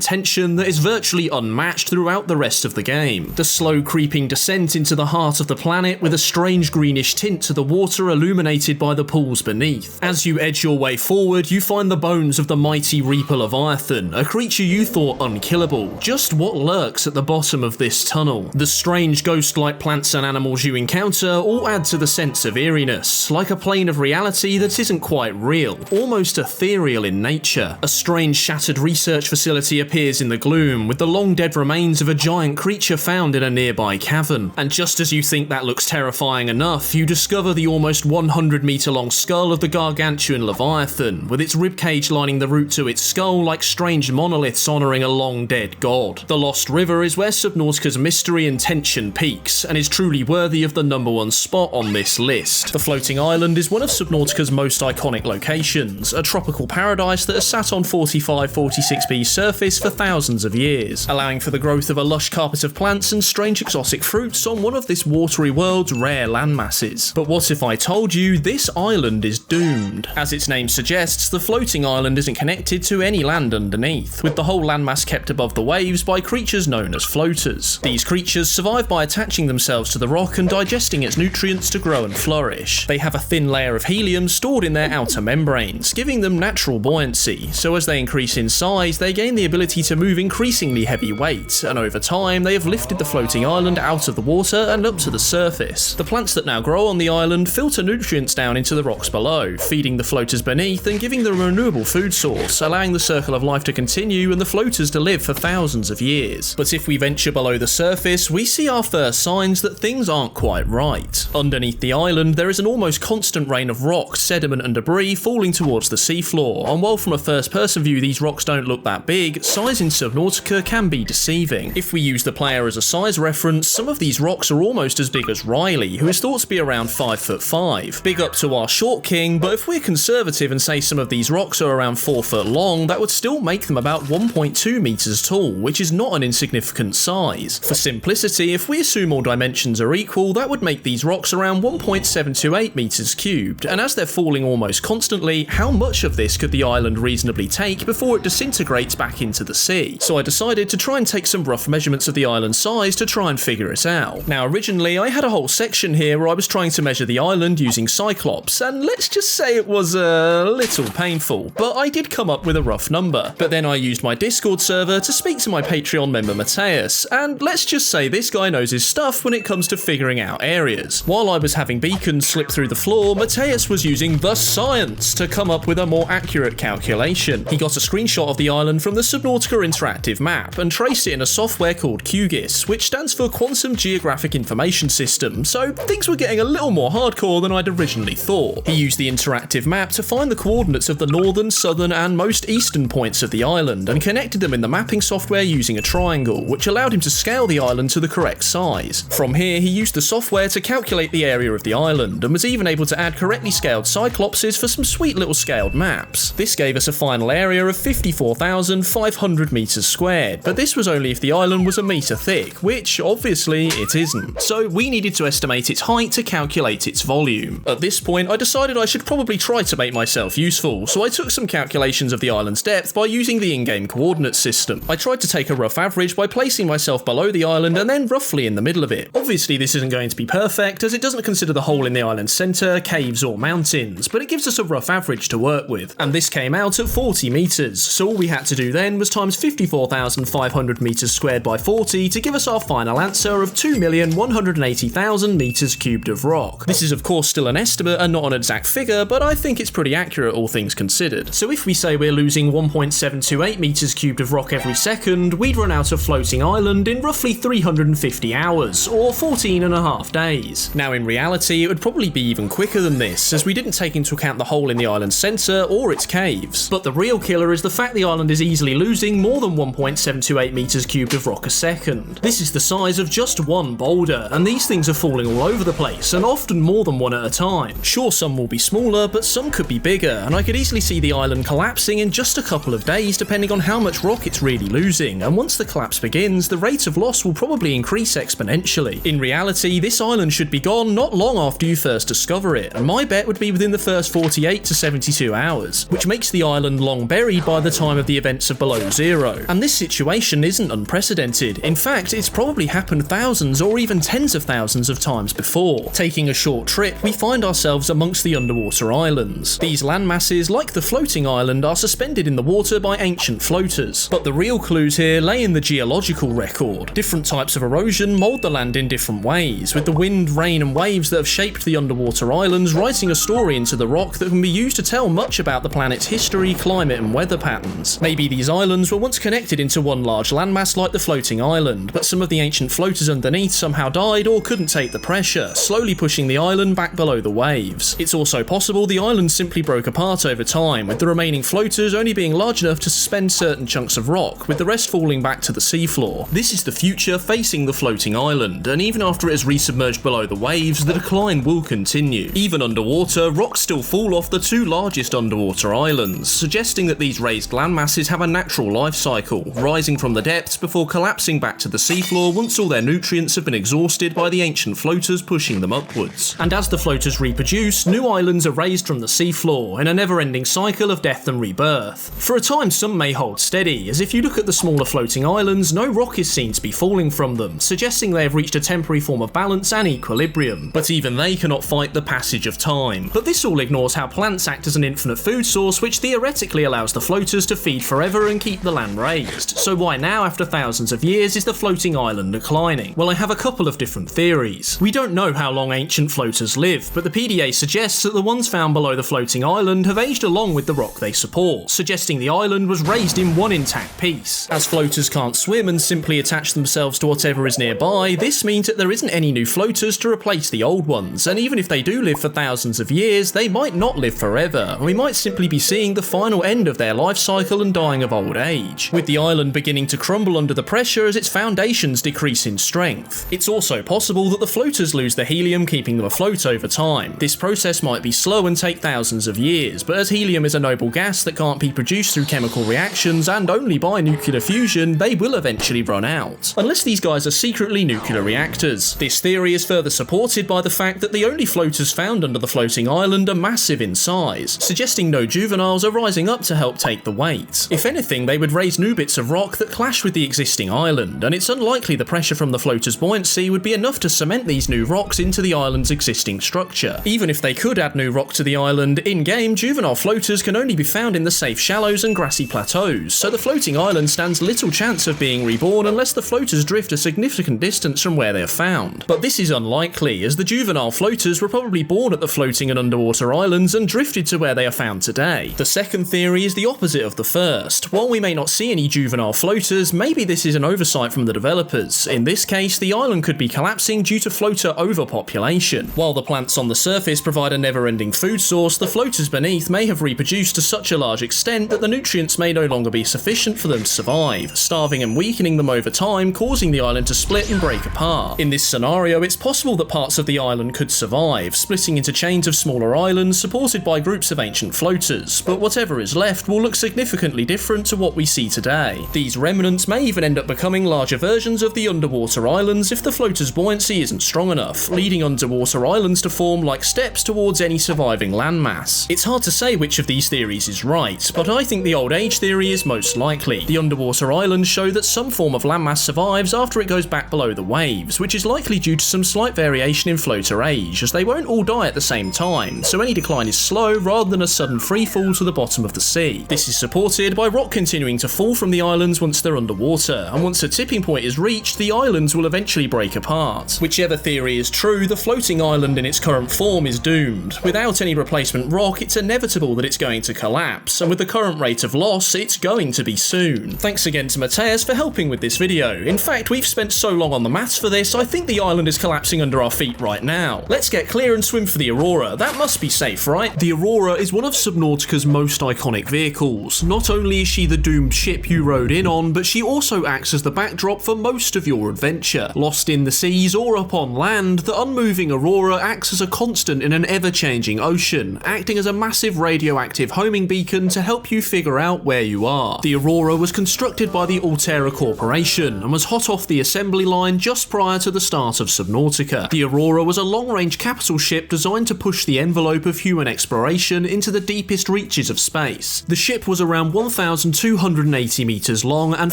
tension that is virtually unmatched throughout the rest of the game. The slow creeping descent into the heart of the planet with a strange greenish tint to the water illuminated by the pools beneath. As you edge your way forward, you find the bones of the mighty Reaper Leviathan, a creature you thought unkillable. Just what lurks at the bottom of this tunnel? The strange ghost-like plants and animals you encounter all add to the sense of eeriness, like a plane of reality that isn't quite real, almost ethereal in nature. A strange shattered research facility appears in the gloom, with the long dead remains of a giant creature found in a nearby cavern. And just as you think that looks terrifying enough, you discover the almost 100-meter long skull of the Gargantuan Leviathan, with its ribcage lining the route to its skull like strange monoliths honouring a long dead god. The Lost River is where Subnautica's mystery and tension peaks, and is truly worthy of the #1 spot on this list. The floating island is one of Subnautica's most iconic locations, a tropical paradise that has sat on 4546B's surface for thousands of years, allowing for the growth of a lush carpet of plants and strange exotic fruits on one of this watery world's rare landmasses. But what if I told you this island is doomed? As its name suggests, the floating island isn't connected to any land underneath, with the whole landmass kept above the waves by creatures known as floaters. These creatures survive by attaching themselves to the rock and digesting its nutrients to grow and flourish. They have a thin layer of helium stored in their outer membranes, giving them natural buoyancy, so as they increase in size, they gain the ability to move increasingly heavy weight, and over time they have lifted the floating island out of the water and up to the surface. The plants that now grow on the island filter nutrients down into the rocks below, feeding the floaters beneath and giving them a renewable food source, allowing the circle of life to continue and the floaters to live for thousands of years. But if we venture below the surface, we see our first signs that things aren't quite right. Underneath the island, there is an almost constant rain of rocks, sediment and debris falling towards the seafloor, and while from a first-person view these rocks don't look that big, size in Subnautica can be deceiving. If we use the player as a size reference, some of these rocks are almost as big as Riley, who is thought to be around 5'5". Big up to our short king, but if we're conservative and say some of these rocks are around 4 foot long, that would still make them about 1.2 meters tall, which is not an insignificant size. For simplicity, if we assume all dimensions are equal, that would make these rocks around 1.728 meters cubed, and as they're falling almost constantly, how much of this could the island reasonably take before it disintegrates back into the sea? So I decided to try and take some rough measurements of the island's size to try and figure it out. Now originally I had a whole section here where I was trying to measure the island using Cyclops, and let's just say it was a little painful, but I did come up with a rough number. But then I used my Discord server to speak to my Patreon member Mathijs, and let's just say this guy knows his stuff when it comes to figuring out areas. While I was having beacons slip through the floor, Mathijs was using the science to come up with a more accurate calculation. He got a screenshot of the island from the Subnautica interactive map and traced it in a software called QGIS, which stands for Quantum Geographic Information System, so things were getting a little more hardcore than I'd originally thought. He used the interactive map to find the coordinates of the northern, southern and most eastern points of the island and connected them in the mapping software using a triangle, which allowed him to scale the island to the correct size. From here, he used the software to calculate the area of the island and was even able to add correctly scaled cyclopses for some sweet little scaled maps. This gave us a final area of 54,500 meters squared, but this was only if the island was a meter thick, which obviously it isn't. So we needed to estimate its height to calculate its volume. At this point, I decided I should probably try to make myself useful, so I took some calculations of the island's depth by using the in-game coordinate system. I tried to take a rough average by placing myself below the island and then roughly in the middle of it. Obviously this isn't going to be perfect, as it doesn't consider the hole in the island's centre, caves or mountains, but it gives us a rough average to work with. And this came out at 40 meters, so all we had to do then was times 54,500 meters squared by 40 to give us our final answer of 2,180,000 meters cubed of rock. This is of course still an estimate and not an exact figure, but I think it's pretty accurate all things considered. So if we say we're losing 1.728 meters cubed of rock every second, we'd run out of floating island in roughly 350 hours, or 14.5 days. Now in reality, it would probably be even quicker than this, as we didn't take into account the hole in the island's centre or its caves. But the real killer is the fact the island is easily losing more than 1.728 meters cubed of rock a second. This is the size of just one boulder, and these things are falling all over the place, and often more than one at a time. Sure, some will be smaller, but some could be bigger, and I could easily see the island collapsing in just a couple of days depending on how much rock it's really losing, and once the collapse begins, the rate of loss will probably increase exponentially. In reality, this island should be gone not long after you first discover it, and my bet would be within the first 48 to 72 hours, which makes the island long buried by the time of the events of Below Zero. And this situation isn't unprecedented. In fact, it's probably happened thousands or even tens of thousands of times before. Taking a short trip, we find ourselves amongst the underwater islands. These landmasses, like the floating island, are suspended in the water by ancient floaters. But the real clues here lay in the geological record. Different types of erosion mould the land in different ways, with the wind, rain and waves that have shaped the underwater islands writing a story into the rock that can be used to tell much about the planet's history, climate and weather patterns. Maybe these islands were once connected into one large landmass like the floating island, but some of the ancient floaters underneath somehow died or couldn't take the pressure, slowly pushing the island back below the waves. It's also possible the island simply broke apart over time, with the remaining floaters only being large enough to suspend certain chunks of rock, with the rest falling back to the seafloor. This is the future facing the floating island, and even after it has resubmerged below the waves, the decline will continue. Even underwater, rocks still fall off the two largest underwater islands, suggesting that these raised landmasses have a natural life cycle, rising from the depths before collapsing back to the seafloor once all their nutrients have been exhausted by the ancient floaters pushing them upwards. And as the floaters reproduce, new islands are raised from the seafloor in a never-ending cycle of death and rebirth. For a time, some may hold steady, as if you look at the smaller floating islands, no rock is seen to be falling from them, suggesting they have reached a temporary form of balance and equilibrium. But even they cannot fight the passage of time. But this all ignores how plants act as an infinite food source, which theoretically allows the floaters to feed forever and keep the land raised. So why now, after thousands of years, is the floating island declining? Well, I have a couple of different theories. We don't know how long ancient floaters live, but the PDA suggests that the ones found below the floating island have aged along with the rock they support, suggesting the island was raised in one intact piece. As floaters can't swim and simply attach themselves to whatever is nearby, this means that there isn't any new floaters to replace the old ones, and even if they do live for thousands of years, they might not live forever, and we might simply be seeing the final end of their life cycle and dying of old age, with the island beginning to crumble under the pressure as its foundations decrease in strength. It's also possible that the floaters lose the helium keeping them afloat over time. This process might be slow and take thousands of years, but as helium is a noble gas that can't be produced through chemical reactions and only by nuclear fusion, they will eventually run out, unless these guys are secretly nuclear reactors. This theory is further supported by the fact that the only floaters found under the floating island are massive in size, suggesting no juveniles are rising up to help take the weight. If anything, they would raise new bits of rock that clash with the existing floating island, and it's unlikely the pressure from the floater's buoyancy would be enough to cement these new rocks into the island's existing structure. Even if they could add new rock to the island, in-game, juvenile floaters can only be found in the safe shallows and grassy plateaus, so the floating island stands little chance of being reborn unless the floaters drift a significant distance from where they are found. But this is unlikely, as the juvenile floaters were probably born at the floating and underwater islands and drifted to where they are found today. The second theory is the opposite of the first. While we may not see any juvenile floaters, maybe this is an oversight from the developers. In this case, the island could be collapsing due to floater overpopulation. While the plants on the surface provide a never-ending food source, the floaters beneath may have reproduced to such a large extent that the nutrients may no longer be sufficient for them to survive, starving and weakening them over time, causing the island to split and break apart. In this scenario, it's possible that parts of the island could survive, splitting into chains of smaller islands supported by groups of ancient floaters, but whatever is left will look significantly different to what we see today. These remnants may even end up becoming larger versions of the underwater islands if the floater's buoyancy isn't strong enough, leading underwater islands to form like steps towards any surviving landmass. It's hard to say which of these theories is right, but I think the old age theory is most likely. The underwater islands show that some form of landmass survives after it goes back below the waves, which is likely due to some slight variation in floater age, as they won't all die at the same time, so any decline is slow rather than a sudden free fall to the bottom of the sea. This is supported by rock continuing to fall from the islands once they're underwater, and once a tipping point is reached, the islands will eventually break apart. Whichever theory is true, the floating island in its current form is doomed. Without any replacement rock, it's inevitable that it's going to collapse, and with the current rate of loss, it's going to be soon. Thanks again to Mathijs for helping with this video. In fact, we've spent so long on the maths for this, I think the island is collapsing under our feet right now. Let's get clear and swim for the Aurora. That must be safe, right? The Aurora is one of Subnautica's most iconic vehicles. Not only is she the doomed ship you rode in on, but she also acts as the backdrop for most of your adventure. Lost in the seas or up on land, the unmoving Aurora acts as a constant in an ever-changing ocean, acting as a massive radioactive homing beacon to help you figure out where you are. The Aurora was constructed by the Altera Corporation and was hot off the assembly line just prior to the start of Subnautica. The Aurora was a long-range capital ship designed to push the envelope of human exploration into the deepest reaches of space. The ship was around 1,280 meters long and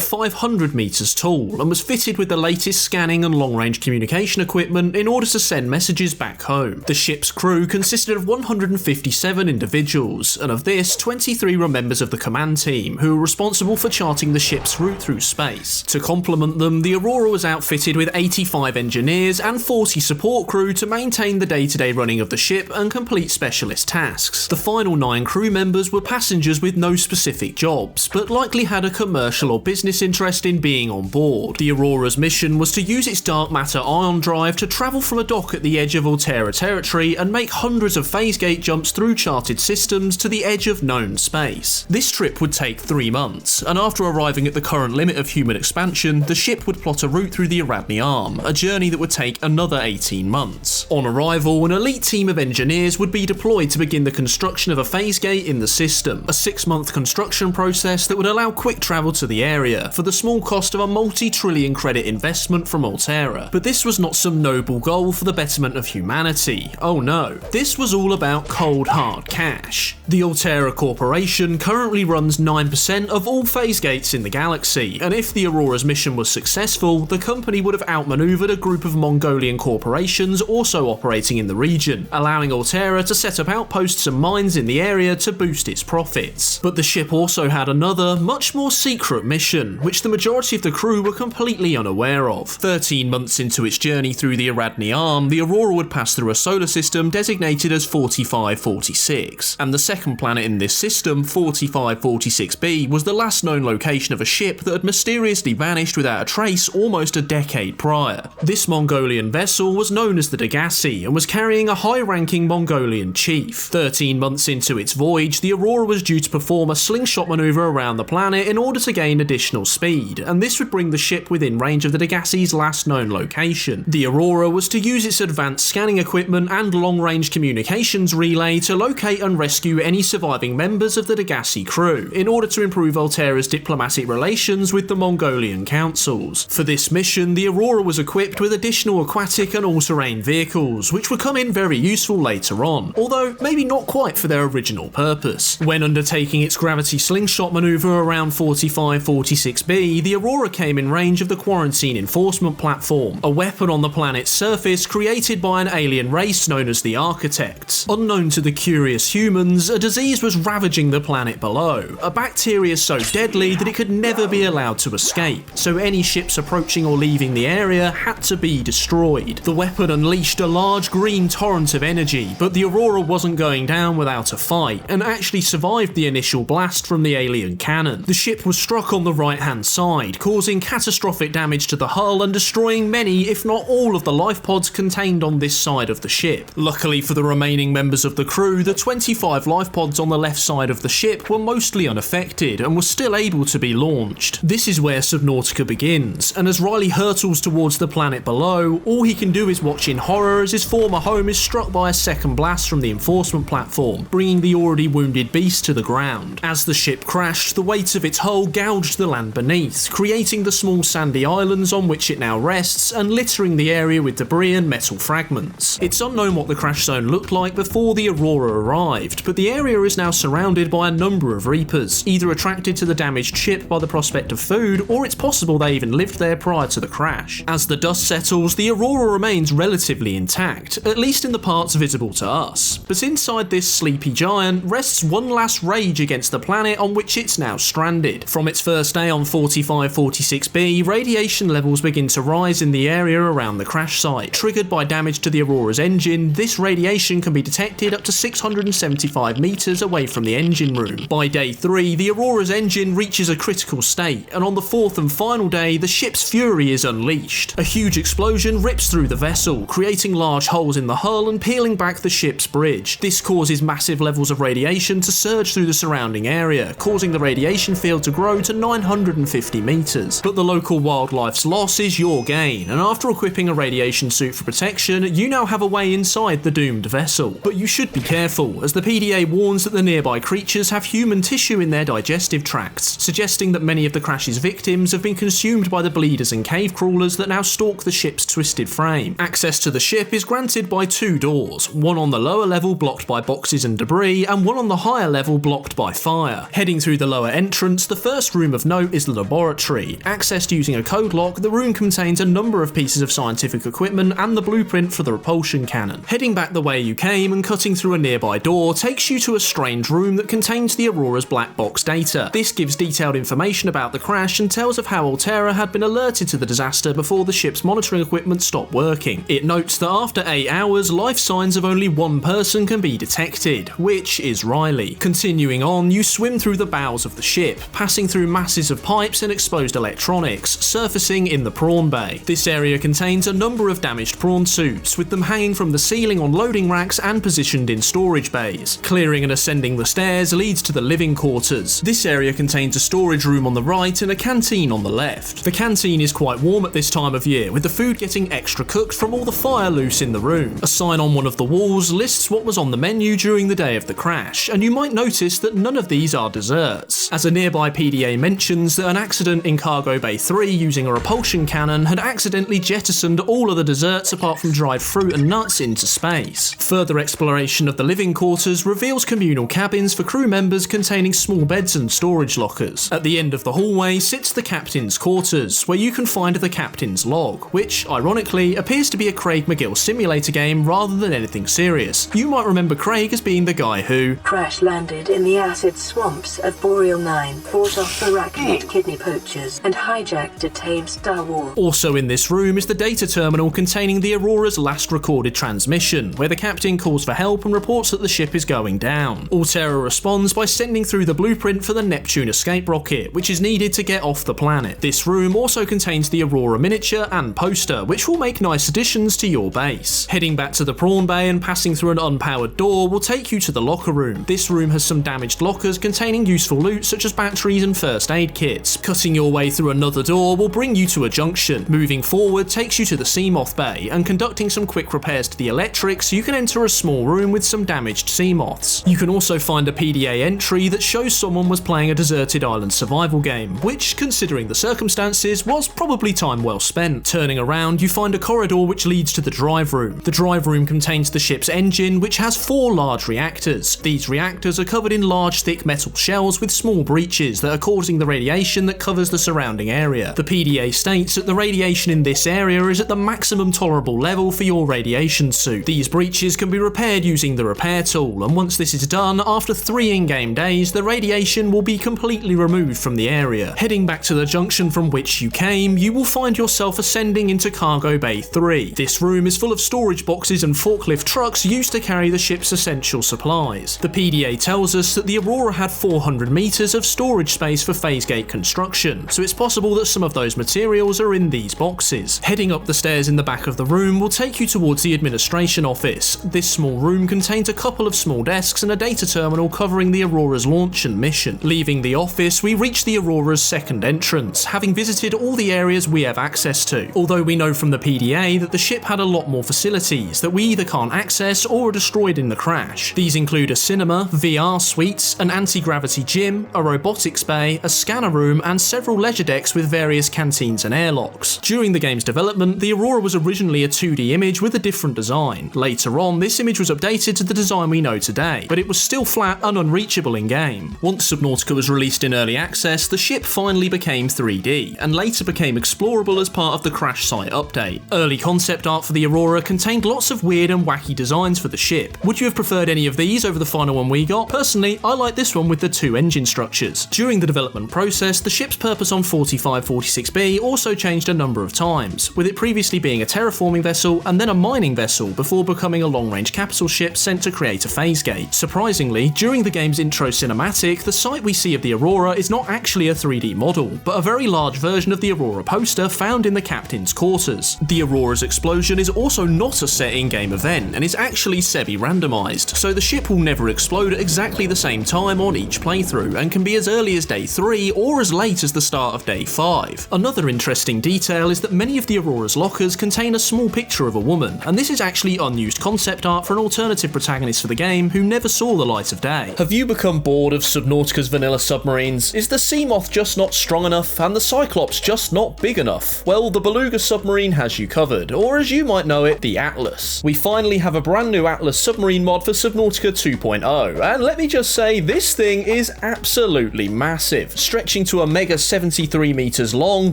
500 meters tall, and was fitted with the latest scanning and long-range communication equipment in order to send messages back home. The ship's crew consisted of 157 individuals, and of this, 23 were members of the command team, who were responsible for charting the ship's route through space. To complement them, the Aurora was outfitted with 85 engineers and 40 support crew to maintain the day-to-day running of the ship and complete specialist tasks. The final 9 crew members were passengers with no specific jobs, but likely had a commercial or business interest in being on board. The Aurora's mission was to use its dark matter ion drive to travel from a dock at the edge of Altera territory and make hundreds of phase gate jumps through charted systems to the edge of known space. This trip would take 3 months, and after arriving at the current limit of human expansion, the ship would plot a route through the Aradni Arm, a journey that would take another 18 months. On arrival, an elite team of engineers would be deployed to begin the construction of a phase gate in the system, a 6-month construction process that would allow quick travel to the area for the small cost of a multi-trillion credit investment from Altera. But this was not some noble goal for the betterment of humanity. Oh no, this was all about cold hard cash. The Altera Corporation currently runs 9% of all phase gates in the galaxy, and if the Aurora's mission was successful, the company would have outmaneuvered a group of Mongolian corporations also operating in the region, allowing Altera to set up outposts and mines in the area to boost its profits. But the ship also had another, much more secret mission, which the majority of the crew were completely unaware of. 13 months into its journey through the Aradni Arm, the Aurora would pass through a solar system designated as 4546, and the second planet in this system, 4546b, was the last known location of a ship that had mysteriously vanished without a trace almost a decade prior. This Mongolian vessel was known as the Degasi and was carrying a high-ranking Mongolian chief. 13 months into its voyage, the Aurora was due to perform a slingshot maneuver around the planet in order to gain additional speed, and this would bring the ship within range of the Degasi's last known location. The Aurora was to use its advanced scanning equipment and long-range communications relay to locate and rescue any surviving members of the Degasi crew, in order to improve Altera's diplomatic relations with the Mongolian councils. For this mission, the Aurora was equipped with additional aquatic and all-terrain vehicles, which would come in very useful later on, although maybe not quite for their original purpose. When undertaking its gravity slingshot maneuver around 4546b, the Aurora came in range of the Quarantine Enforcement Platform, a weapon on the planet's surface created by an alien race known as the Architects. Unknown to the curious humans, a disease was ravaging the planet below, a bacteria so deadly that it could never be allowed to escape, so any ships approaching or leaving the area had to be destroyed. The weapon unleashed a large green torrent of energy, but the Aurora wasn't going down without a fight, and actually survived the initial blast from the alien cannon. The ship was struck on the right-hand side, causing catastrophic damage to the hull and destroying many, if not all, of the life pods contained on this side of the ship. Luckily for the remaining members of the crew, the 25 life pods on the left side of the ship were mostly unaffected and were still able to be launched. This is where Subnautica begins, and as Riley hurtles towards the planet below, all he can do is watch in horror as his former home is struck by a second blast from the enforcement platform, bringing the already wounded beast to the ground. As the ship crashed, the weight of its hull gouged the land beneath, creating the small sandy islands on which it now rests and littering the area with debris and metal fragments. It's unknown what the crash zone looked like before the Aurora arrived, but the area is now surrounded by a number of Reapers, either attracted to the damaged ship by the prospect of food, or it's possible they even lived there prior to the crash. As the dust settles, the Aurora remains relatively intact, at least in the parts visible to us. But inside this sleepy giant rests one last rage against the planet on which it's now stranded. From its first day on 4546b, radiation levels begin to rise in the area around the crash site. Triggered by damage to the Aurora's engine, this radiation can be detected up to 675 meters away from the engine room. By day 3, the Aurora's engine reaches a critical state, and on the fourth and final day, the ship's fury is unleashed. A huge explosion rips through the vessel, creating large holes in the hull and peeling back the ship's bridge. This causes massive levels of radiation to surge through the surrounding area, causing the radiation field to grow to 950 meters. But the local wildlife's loss is your gain, and after equipping a radiation suit for protection, you now have a way inside the doomed vessel. But you should be careful, as the PDA warns that the nearby creatures have human tissue in their digestive tracts, suggesting that many of the crash's victims have been consumed by the bleeders and cave crawlers that now stalk the ship's twisted frame. Access to the ship is granted by two doors, one on the lower level blocked by boxes and debris, and one on the higher level blocked by fire. Heading through the lower entrance, the first room of note is the laboratory. Accessed using a code lock, the room contains a number of pieces of scientific equipment and the blueprint for the repulsion cannon. Heading back the way you came and cutting through a nearby door takes you to a strange room that contains the Aurora's black box data. This gives detailed information about the crash and tells of how Altera had been alerted to the disaster before the ship's monitoring equipment stopped working. It notes that after 8 hours, life signs of only one person can be detected, which is Riley. Continuing on, you swim through the bowels of the ship, passing through masses of pipes and exposed electronics, surfacing in the prawn bay. This area contains a number of damaged prawn suits, with them hanging from the ceiling on loading racks and positioned in storage bays. Clearing and ascending the stairs leads to the living quarters. This area contains a storage room on the right and a canteen on the left. The canteen is quite warm at this time of year, with the food getting extra cooked from all the fire loose in the room. A sign on one of the walls lists what was on the menu during the day of the crash, and you might notice that none of these are desserts, as a nearby PDA mentions that an accident in Cargo Bay 3 using a repulsion cannon had accidentally jettisoned all of the desserts apart from dried fruit and nuts into space. Further exploration of the living quarters reveals communal cabins for crew members containing small beds and storage lockers. At the end of the hallway sits the captain's quarters, where you can find the captain's log, which, ironically, appears to be a Craig McGill simulator game rather than anything serious. You might remember Craig as being the guy who crash landed in the acid swamps of Boreal 9, fought off the Arachnid kidney poachers, and hijacked a tame Star Wars. Also in this room is the data terminal containing the Aurora's last recorded transmission, where the captain calls for help and reports that the ship is going down. Altera responds by sending through the blueprint for the Neptune escape rocket, which is needed to get off the planet. This room also contains the Aurora miniature and poster, which will make nice additions to your base. Heading back to the prawn bay and passing through an unpowered door will take you to the locker room. This room has some damaged lockers containing useful loot such as batteries and first aid kits. Cutting your way through another door will bring you to a junction. Moving forward takes you to the Seamoth bay, and conducting some quick repairs to the electrics, you can enter a small room with some damaged Seamoths. You can also find a PDA entry that shows someone was playing a deserted island survival game, which, considering the circumstances, was probably time well spent. Turning around, you find a corridor which leads to the drive room. The drive room contains the ship's engine, which has 4 large reactors. These reactors are covered in large thick metal shells with small breaches that are causing the radiation that covers the surrounding area. The PDA states that the radiation in this area is at the maximum tolerable level for your radiation suit. These breaches can be repaired using the repair tool, and once this is done, after 3 in-game days, the radiation will be completely removed from the area. Heading back to the junction from which you came, you will find yourself ascending into Cargo Bay 3. This room is full of storage boxes and forklift trucks used to carry the ship's essential supplies. The PDA tells us that the Aurora had 400 meters of storage space for phase gate construction, so it's possible that some of those materials are in these boxes. Heading up the stairs in the back of the room will take you towards the administration office. This small room contains a couple of small desks and a data terminal covering the Aurora's launch and mission. Leaving the office, we reach the Aurora's second entrance, having visited all the areas we have access to, although we know from the PDA that the ship had a lot more facilities that we either can't access or are destroyed in the crash. These include a cinema, VR suites, an anti-gravity gym, a robotics bay, a scanner room, and several leisure decks with various canteens and airlocks. During the game's development, the Aurora was originally a 2D image with a different design. Later on, this image was updated to the design we know today, but it was still flat and unreachable in-game. Once Subnautica was released in early access, the ship finally became 3D, and later became explorable as part of the crash site update. Early concept art for the Aurora contained lots of weird and wacky designs for the ship. Would you have preferred any of these over the final one we got? Personally, I like this one with the 2 engine structures. During the development process, the ship's purpose on 4546b also changed a number of times, with it previously being a terraforming vessel and then a mining vessel before becoming a long-range capital ship sent to create a phase gate. Surprisingly, during the game's intro cinematic, the site we see of the Aurora is not actually a 3D model, but a very large version of the Aurora poster found in the captain's quarters. The Aurora's explosion is also not a set in-game event and is actually semi-randomized, so the ship will never explode at exactly the same time on each playthrough and can be as early as day 3 or as late as the start of day 5. Another interesting detail is that many of the Aurora's lockers contain a small picture of a woman, and this is actually unused concept art for an alternative protagonist for the game who never saw the light of day. Have you become bored of Subnautica's vanilla submarines? Is the Seamoth just not strong enough and the Cyclops just not big enough? Well, the Beluga submarine has you covered, or as you might know it, the Atlas. We finally have a brand new Atlas submarine mod for Subnautica 2.0, and let me just say, this thing is absolutely massive. Stretching to a mega 73 meters long,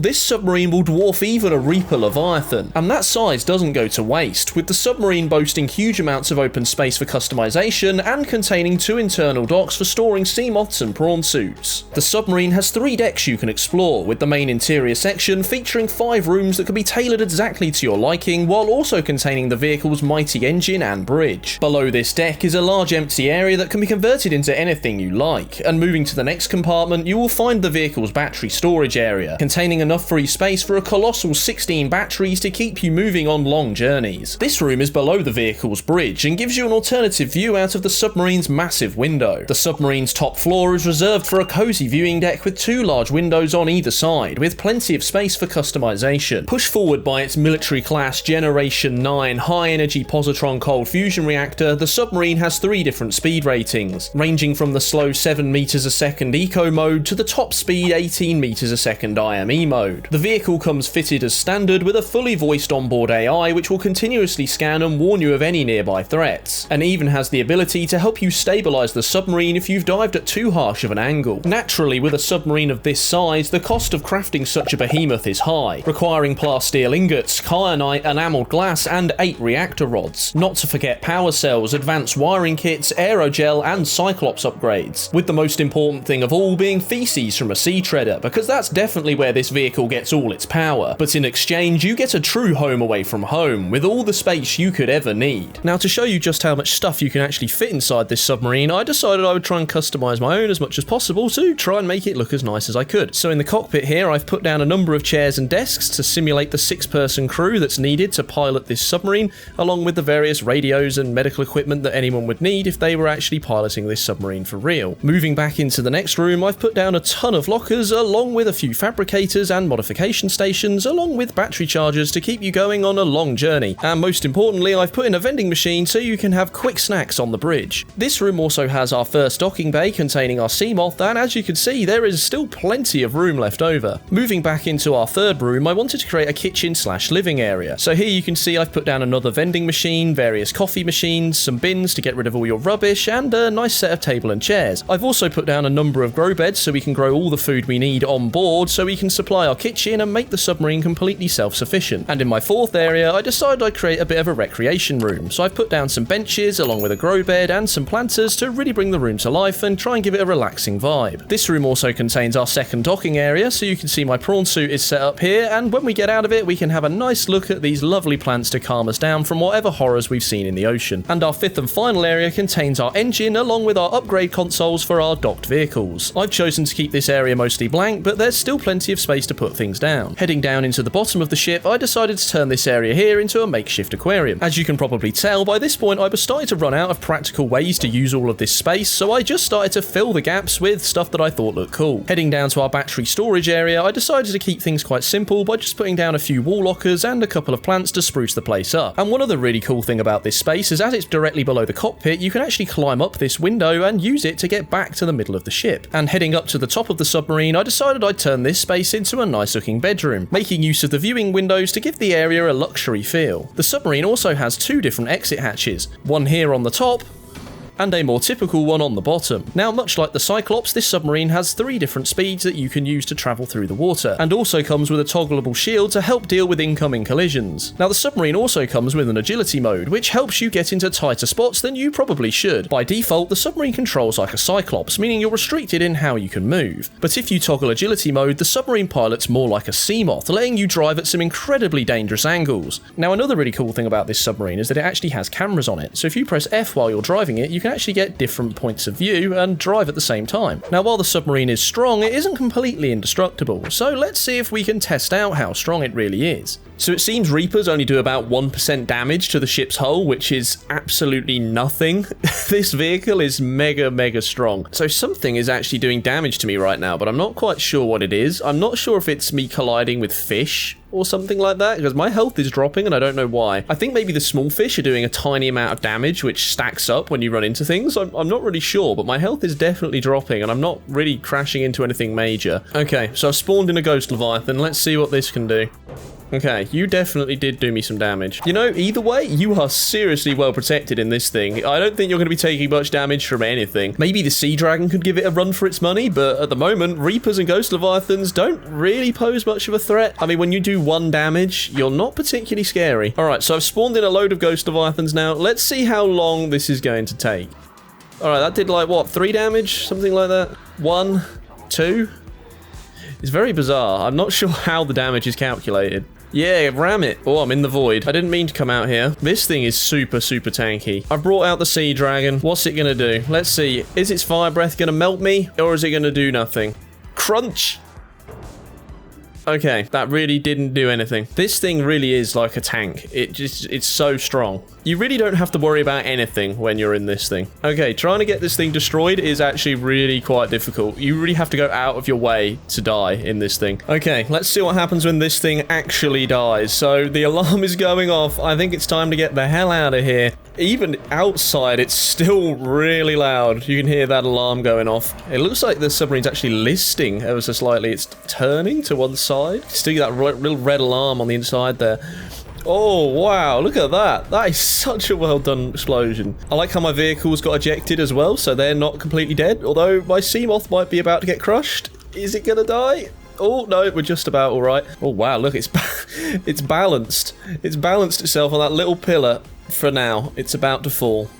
this submarine will dwarf even a Reaper Leviathan, and that size doesn't go to waste, with the submarine boasting huge amounts of open space for customization and containing 2 internal docks for storing Seamoths and prawn suits. The submarine has 3 decks you can explore, with the main interior section featuring 5 rooms that can be tailored exactly to your liking, while also containing the vehicle's mighty engine and bridge. Below this deck is a large empty area that can be converted into anything you like, and moving to the next compartment you will find the vehicle's battery storage area, containing enough free space for a colossal 16 batteries to keep you moving on long journeys. This room is below the vehicle's bridge and gives you an alternative view out of the submarine's massive window. The submarine's top floor is reserved for a cozy viewing deck with 2 large windows on either side, with plenty of space for customization. Pushed forward by its military class Generation 9 high energy positron cold fusion reactor, the submarine has 3 different speed ratings, ranging from the slow 7 meters a second eco mode to the top speed 18 meters a second IME mode. The vehicle comes fitted as standard with a fully voiced onboard AI which will continuously scan and warn you of any nearby threats, and even has the ability to help you stabilize the submarine if you've dived at too harsh of an angle. Naturally, with a submarine of this size, the cost of crafting such a behemoth is high, requiring plasteel ingots, kyanite, enameled glass, and 8 reactor rods. Not to forget power cells, advanced wiring kits, aerogel, and Cyclops upgrades, with the most important thing of all being feces from a sea treader, because that's definitely where this vehicle gets all its power. But in exchange, you get a true home away from home, with all the space you could ever need. Now, to show you just how much stuff you can actually fit inside this submarine, I decided I would try and customize my own as much as possible to try and make it look as nice as I could. So in the cockpit here, I've put down a number of chairs and desks to simulate the 6-person crew that's needed to pilot this submarine, along with the various radios and medical equipment that anyone would need if they were actually piloting this submarine for real. Moving back into the next room, I've put down a ton of lockers, along with a few fabricators and modification stations, along with battery chargers to keep you going on a long journey. And most importantly, I've put in a vending machine so you can have quick snacks on the bridge. This room also has our first docking bay containing our Seamoth, and as you can see, there is still plenty of room left over. Moving back into our third room, I wanted to create a kitchen/living area. So here you can see I've put down another vending machine, various coffee machines, some bins to get rid of all your rubbish, and a nice set of table and chairs. I've also put down a number of grow beds so we can grow all the food we need need on board so we can supply our kitchen and make the submarine completely self-sufficient. And in my fourth area, I decided I'd create a bit of a recreation room, so I've put down some benches along with a grow bed and some planters to really bring the room to life and try and give it a relaxing vibe. This room also contains our second docking area, so you can see my prawn suit is set up here, and when we get out of it we can have a nice look at these lovely plants to calm us down from whatever horrors we've seen in the ocean. And our fifth and final area contains our engine along with our upgrade consoles for our docked vehicles. I've chosen to keep this area mostly blank, but there's still plenty of space to put things down. Heading down into the bottom of the ship, I decided to turn this area here into a makeshift aquarium. As you can probably tell, by this point I was starting to run out of practical ways to use all of this space, so I just started to fill the gaps with stuff that I thought looked cool. Heading down to our battery storage area, I decided to keep things quite simple by just putting down a few wall lockers and a couple of plants to spruce the place up. And one other really cool thing about this space is as it's directly below the cockpit, you can actually climb up this window and use it to get back to the middle of the ship. And heading up to the top of the submarine, I decided I'd turn this space into a nice looking bedroom, making use of the viewing windows to give the area a luxury feel. The submarine also has two different exit hatches, one here on the top and a more typical one on the bottom. Now, much like the Cyclops, this submarine has 3 different speeds that you can use to travel through the water, and also comes with a toggleable shield to help deal with incoming collisions. Now, the submarine also comes with an agility mode, which helps you get into tighter spots than you probably should. By default, the submarine controls like a Cyclops, meaning you're restricted in how you can move. But if you toggle agility mode, the submarine pilot's more like a sea moth, letting you drive at some incredibly dangerous angles. Now, another really cool thing about this submarine is that it actually has cameras on it, so if you press F while you're driving it, you can actually get different points of view and drive at the same time. Now, while the submarine is strong, it isn't completely indestructible, so let's see if we can test out how strong it really is. So it seems Reapers only do about 1% damage to the ship's hull, which is absolutely nothing. This vehicle is mega strong. So something is actually doing damage to me right now, but I'm not quite sure what it is. I'm not sure if it's me colliding with fish or something like that, because my health is dropping and I don't know why. I think maybe the small fish are doing a tiny amount of damage, which stacks up when you run into things. I'm not really sure, but my health is definitely dropping and I'm not really crashing into anything major. Okay, so I've spawned in a ghost Leviathan. Let's see what this can do. Okay, you definitely did do me some damage. You know, either way, you are seriously well protected in this thing. I don't think you're going to be taking much damage from anything. Maybe the Sea Dragon could give it a run for its money, but at the moment, Reapers and Ghost Leviathans don't really pose much of a threat. I mean, when you do 1 damage, you're not particularly scary. Alright, so I've spawned in a load of Ghost Leviathans now. Let's see how long this is going to take. Alright, that did like, what, 3 damage? Something like that? 1, 2? It's very bizarre. I'm not sure how the damage is calculated. Yeah, ram it. Oh, I'm in the void. I didn't mean to come out here. This thing is super tanky. I've brought out the Sea Dragon. What's it gonna do? Let's see. Is its fire breath gonna melt me? Or is it gonna do nothing? Crunch! Okay, that really didn't do anything. This thing really is like a tank. It's so strong. You really don't have to worry about anything when you're in this thing. Okay, trying to get this thing destroyed is actually really quite difficult. You really have to go out of your way to die in this thing. Okay, let's see what happens when this thing actually dies. So the alarm is going off. I think it's time to get the hell out of here. Even outside, it's still really loud. You can hear that alarm going off. It looks like the submarine's actually listing ever so slightly. It's turning to one side. Still that little red alarm on the inside there. Oh, wow, look at that. That is such a well done explosion. I like how my vehicles got ejected as well, so they're not completely dead. Although my sea moth might be about to get crushed. Is it gonna die? Oh, no, we're just about all right. Oh, wow, look, it's balanced. It's balanced itself on that little pillar for now. It's about to fall.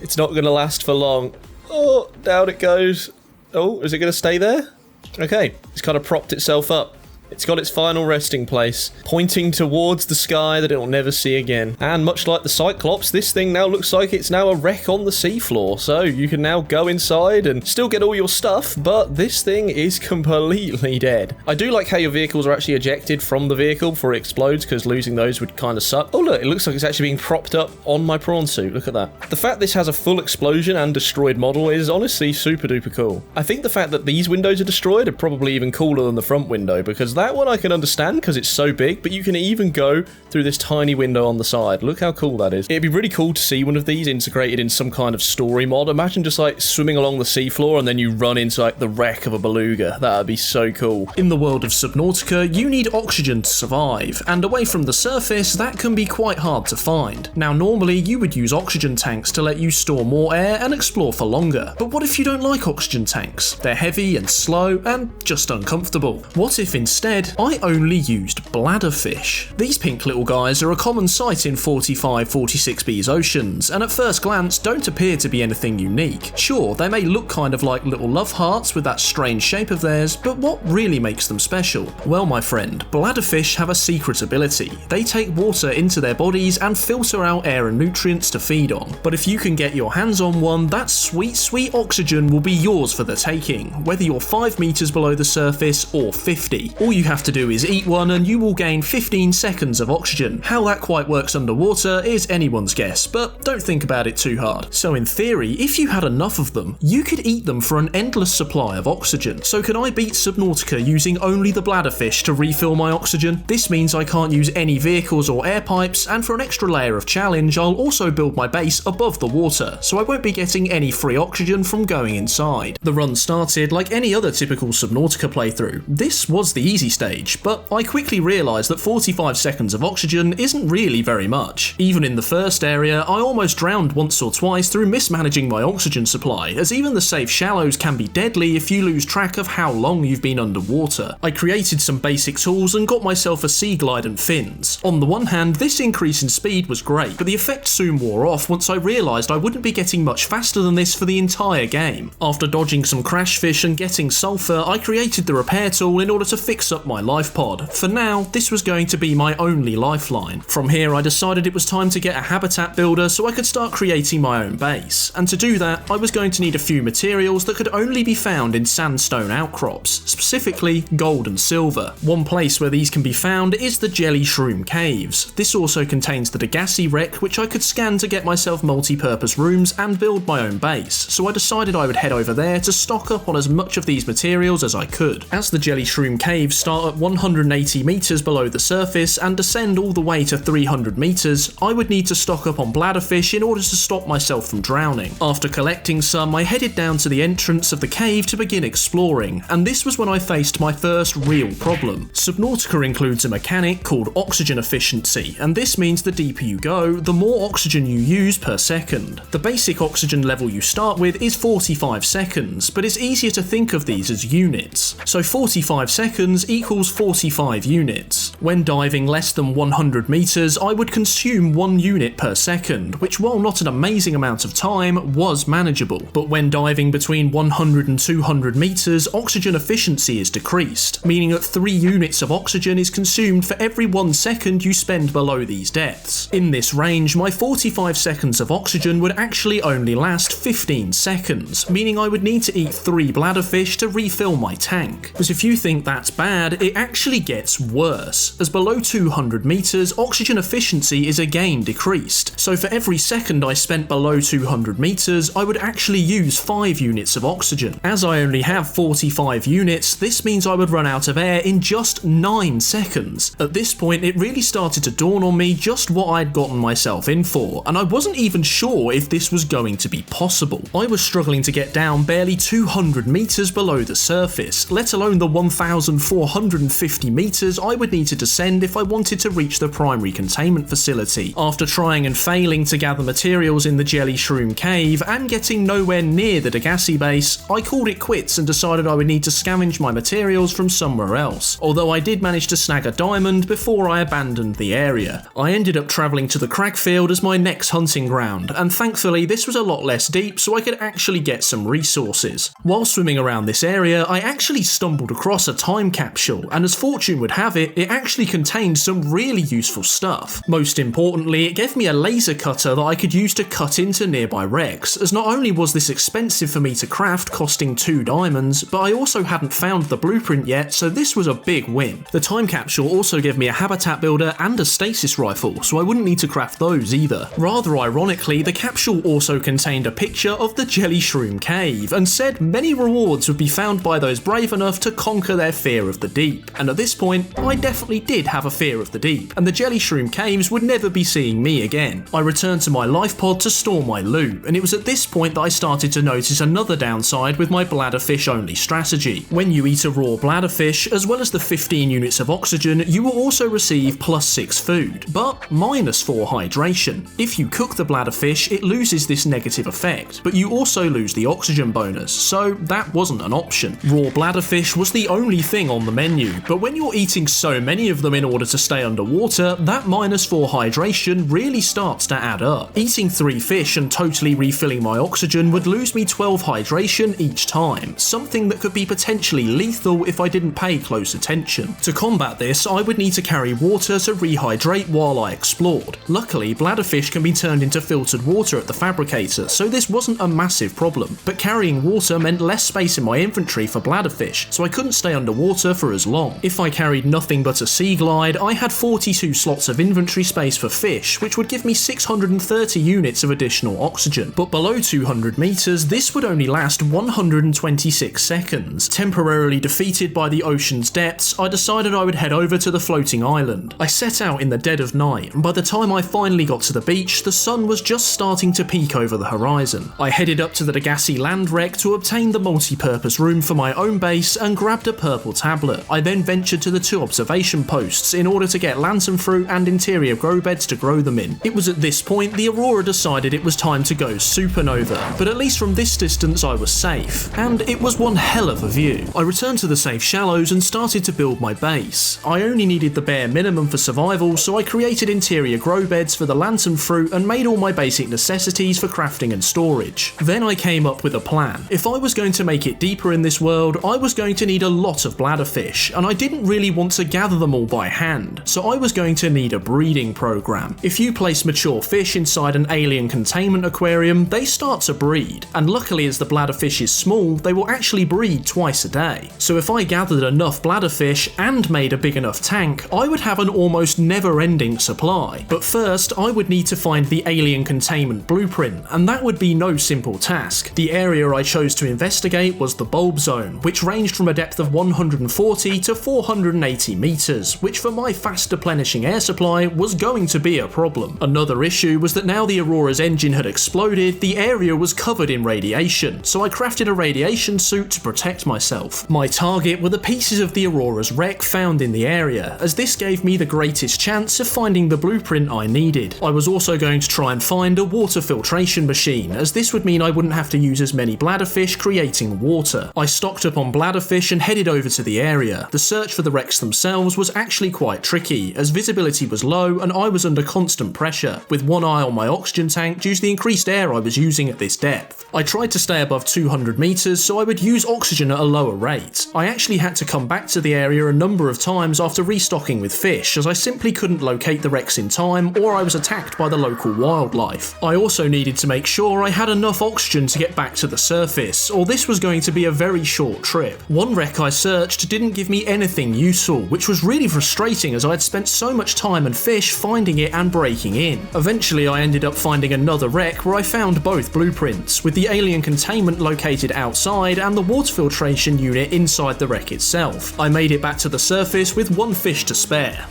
It's not going to last for long. Oh, down it goes. Oh, is it going to stay there? Okay, it's kind of propped itself up. It's got its final resting place, pointing towards the sky that it'll never see again. And much like the Cyclops, this thing now looks like it's now a wreck on the seafloor. So you can now go inside and still get all your stuff, but this thing is completely dead. I do like how your vehicles are actually ejected from the vehicle before it explodes, because losing those would kind of suck. Oh look, it looks like it's actually being propped up on my prawn suit. Look at that. The fact this has a full explosion and destroyed model is honestly super duper cool. I think the fact that these windows are destroyed are probably even cooler than the front window, because that one I can understand because it's so big, but you can even go through this tiny window on the side. Look how cool that is. It'd be really cool to see one of these integrated in some kind of story mod. Imagine just like swimming along the seafloor and then you run into like the wreck of a beluga. That would be so cool. In the world of Subnautica, you need oxygen to survive, and away from the surface, that can be quite hard to find. Now, normally you would use oxygen tanks to let you store more air and explore for longer. But what if you don't like oxygen tanks? They're heavy and slow and just uncomfortable. What if instead I only used bladderfish? These pink little guys are a common sight in 45-46B's oceans, and at first glance don't appear to be anything unique. Sure, they may look kind of like little love hearts with that strange shape of theirs, but what really makes them special? Well, my friend, bladderfish have a secret ability. They take water into their bodies and filter out air and nutrients to feed on. But if you can get your hands on one, that sweet, sweet oxygen will be yours for the taking, whether you're 5 meters below the surface or 50. All you have to do is eat one and you will gain 15 seconds of oxygen. How that quite works underwater is anyone's guess, but don't think about it too hard. So in theory, if you had enough of them, you could eat them for an endless supply of oxygen. So can I beat Subnautica using only the bladderfish to refill my oxygen? This means I can't use any vehicles or air pipes, and for an extra layer of challenge, I'll also build my base above the water, so I won't be getting any free oxygen from going inside. The run started like any other typical Subnautica playthrough. This was the easy stage, but I quickly realised that 45 seconds of oxygen isn't really very much. Even in the first area, I almost drowned once or twice through mismanaging my oxygen supply, as even the safe shallows can be deadly if you lose track of how long you've been underwater. I created some basic tools and got myself a sea glide and fins. On the one hand, this increase in speed was great, but the effect soon wore off once I realised I wouldn't be getting much faster than this for the entire game. After dodging some crash fish and getting sulphur, I created the repair tool in order to fix up my life pod. For now, this was going to be my only lifeline. From here, I decided it was time to get a habitat builder so I could start creating my own base. And to do that, I was going to need a few materials that could only be found in sandstone outcrops, specifically gold and silver. One place where these can be found is the Jelly Shroom Caves. This also contains the Degassi wreck, which I could scan to get myself multi-purpose rooms and build my own base, so I decided I would head over there to stock up on as much of these materials as I could. As the Jelly Shroom Caves start at 180 meters below the surface and descend all the way to 300 meters, I would need to stock up on bladderfish in order to stop myself from drowning. After collecting some, I headed down to the entrance of the cave to begin exploring, and this was when I faced my first real problem. Subnautica includes a mechanic called oxygen efficiency, and this means the deeper you go, the more oxygen you use per second. The basic oxygen level you start with is 45 seconds, but it's easier to think of these as units. So 45 seconds equals 45 units. When diving less than 100 meters, I would consume 1 unit per second, which while not an amazing amount of time, was manageable. But when diving between 100 and 200 meters, oxygen efficiency is decreased, meaning that 3 units of oxygen is consumed for every 1 second you spend below these depths. In this range, my 45 seconds of oxygen would actually only last 15 seconds, meaning I would need to eat 3 bladderfish to refill my tank. But if you think that's bad, it actually gets worse, as below 200 meters, oxygen efficiency is again decreased. So for every second I spent below 200 meters, I would actually use 5 units of oxygen. As I only have 45 units, this means I would run out of air in just 9 seconds. At this point, it really started to dawn on me just what I'd gotten myself in for, and I wasn't even sure if this was going to be possible. I was struggling to get down barely 200 meters below the surface, let alone the 1,450 meters I would need to descend if I wanted to reach the primary containment facility. After trying and failing to gather materials in the Jelly Shroom Cave and getting nowhere near the Degassi base, I called it quits and decided I would need to scavenge my materials from somewhere else, although I did manage to snag a diamond before I abandoned the area. I ended up travelling to the Crackfield as my next hunting ground, and thankfully this was a lot less deep so I could actually get some resources. While swimming around this area, I actually stumbled across a time capsule, and as fortune would have it, it actually contained some really useful stuff. Most importantly, it gave me a laser cutter that I could use to cut into nearby wrecks, as not only was this expensive for me to craft, costing 2 diamonds, but I also hadn't found the blueprint yet, so this was a big win. The time capsule also gave me a habitat builder and a stasis rifle, so I wouldn't need to craft those either. Rather ironically, the capsule also contained a picture of the Jelly Shroom Cave, and said many rewards would be found by those brave enough to conquer their fear of the the deep. And at this point, I definitely did have a fear of the deep, and the jelly shroom caves would never be seeing me again. I returned to my life pod to store my loot, and it was at this point that I started to notice another downside with my bladderfish only strategy. When you eat a raw bladderfish, as well as the 15 units of oxygen, you will also receive +6 food, but -4 hydration. If you cook the bladderfish, it loses this negative effect, but you also lose the oxygen bonus, so that wasn't an option. Raw bladderfish was the only thing on the menu, but when you're eating so many of them in order to stay underwater, that -4 hydration really starts to add up. Eating 3 fish and totally refilling my oxygen would lose me 12 hydration each time, something that could be potentially lethal if I didn't pay close attention. To combat this, I would need to carry water to rehydrate while I explored. Luckily, bladderfish can be turned into filtered water at the fabricator, so this wasn't a massive problem, but carrying water meant less space in my inventory for bladderfish, so I couldn't stay underwater for as long. If I carried nothing but a sea glide, I had 42 slots of inventory space for fish, which would give me 630 units of additional oxygen, but below 200 meters, this would only last 126 seconds. Temporarily defeated by the ocean's depths, I decided I would head over to the floating island. I set out in the dead of night, and by the time I finally got to the beach, the sun was just starting to peek over the horizon. I headed up to the Degassi land wreck to obtain the multi-purpose room for my own base and grabbed a purple tablet. I then ventured to the 2 observation posts in order to get lantern fruit and interior grow beds to grow them in. It was at this point the Aurora decided it was time to go supernova, but at least from this distance I was safe, and it was one hell of a view. I returned to the safe shallows and started to build my base. I only needed the bare minimum for survival, so I created interior grow beds for the lantern fruit and made all my basic necessities for crafting and storage. Then I came up with a plan. If I was going to make it deeper in this world, I was going to need a lot of bladderfish, and I didn't really want to gather them all by hand, so I was going to need a breeding program. If you place mature fish inside an alien containment aquarium, they start to breed, and luckily as the bladderfish is small, they will actually breed twice a day. So if I gathered enough bladderfish and made a big enough tank, I would have an almost never-ending supply. But first, I would need to find the alien containment blueprint, and that would be no simple task. The area I chose to investigate was the bulb zone, which ranged from a depth of 140 to 480 meters, which for my fast replenishing air supply was going to be a problem. Another issue was that now the Aurora's engine had exploded, the area was covered in radiation, so I crafted a radiation suit to protect myself. My target were the pieces of the Aurora's wreck found in the area, as this gave me the greatest chance of finding the blueprint I needed. I was also going to try and find a water filtration machine, as this would mean I wouldn't have to use as many bladderfish creating water. I stocked up on bladderfish and headed over to the area. The search for the wrecks themselves was actually quite tricky, as visibility was low and I was under constant pressure, with one eye on my oxygen tank due to the increased air I was using at this depth. I tried to stay above 200 meters so I would use oxygen at a lower rate. I actually had to come back to the area a number of times after restocking with fish, as I simply couldn't locate the wrecks in time or I was attacked by the local wildlife. I also needed to make sure I had enough oxygen to get back to the surface, or this was going to be a very short trip. One wreck I searched didn't give me anything useful, which was really frustrating as I had spent so much time and fish finding it and breaking in. Eventually I ended up finding another wreck where I found both blueprints, with the alien containment located outside and the water filtration unit inside the wreck itself. I made it back to the surface with 1 fish to spare.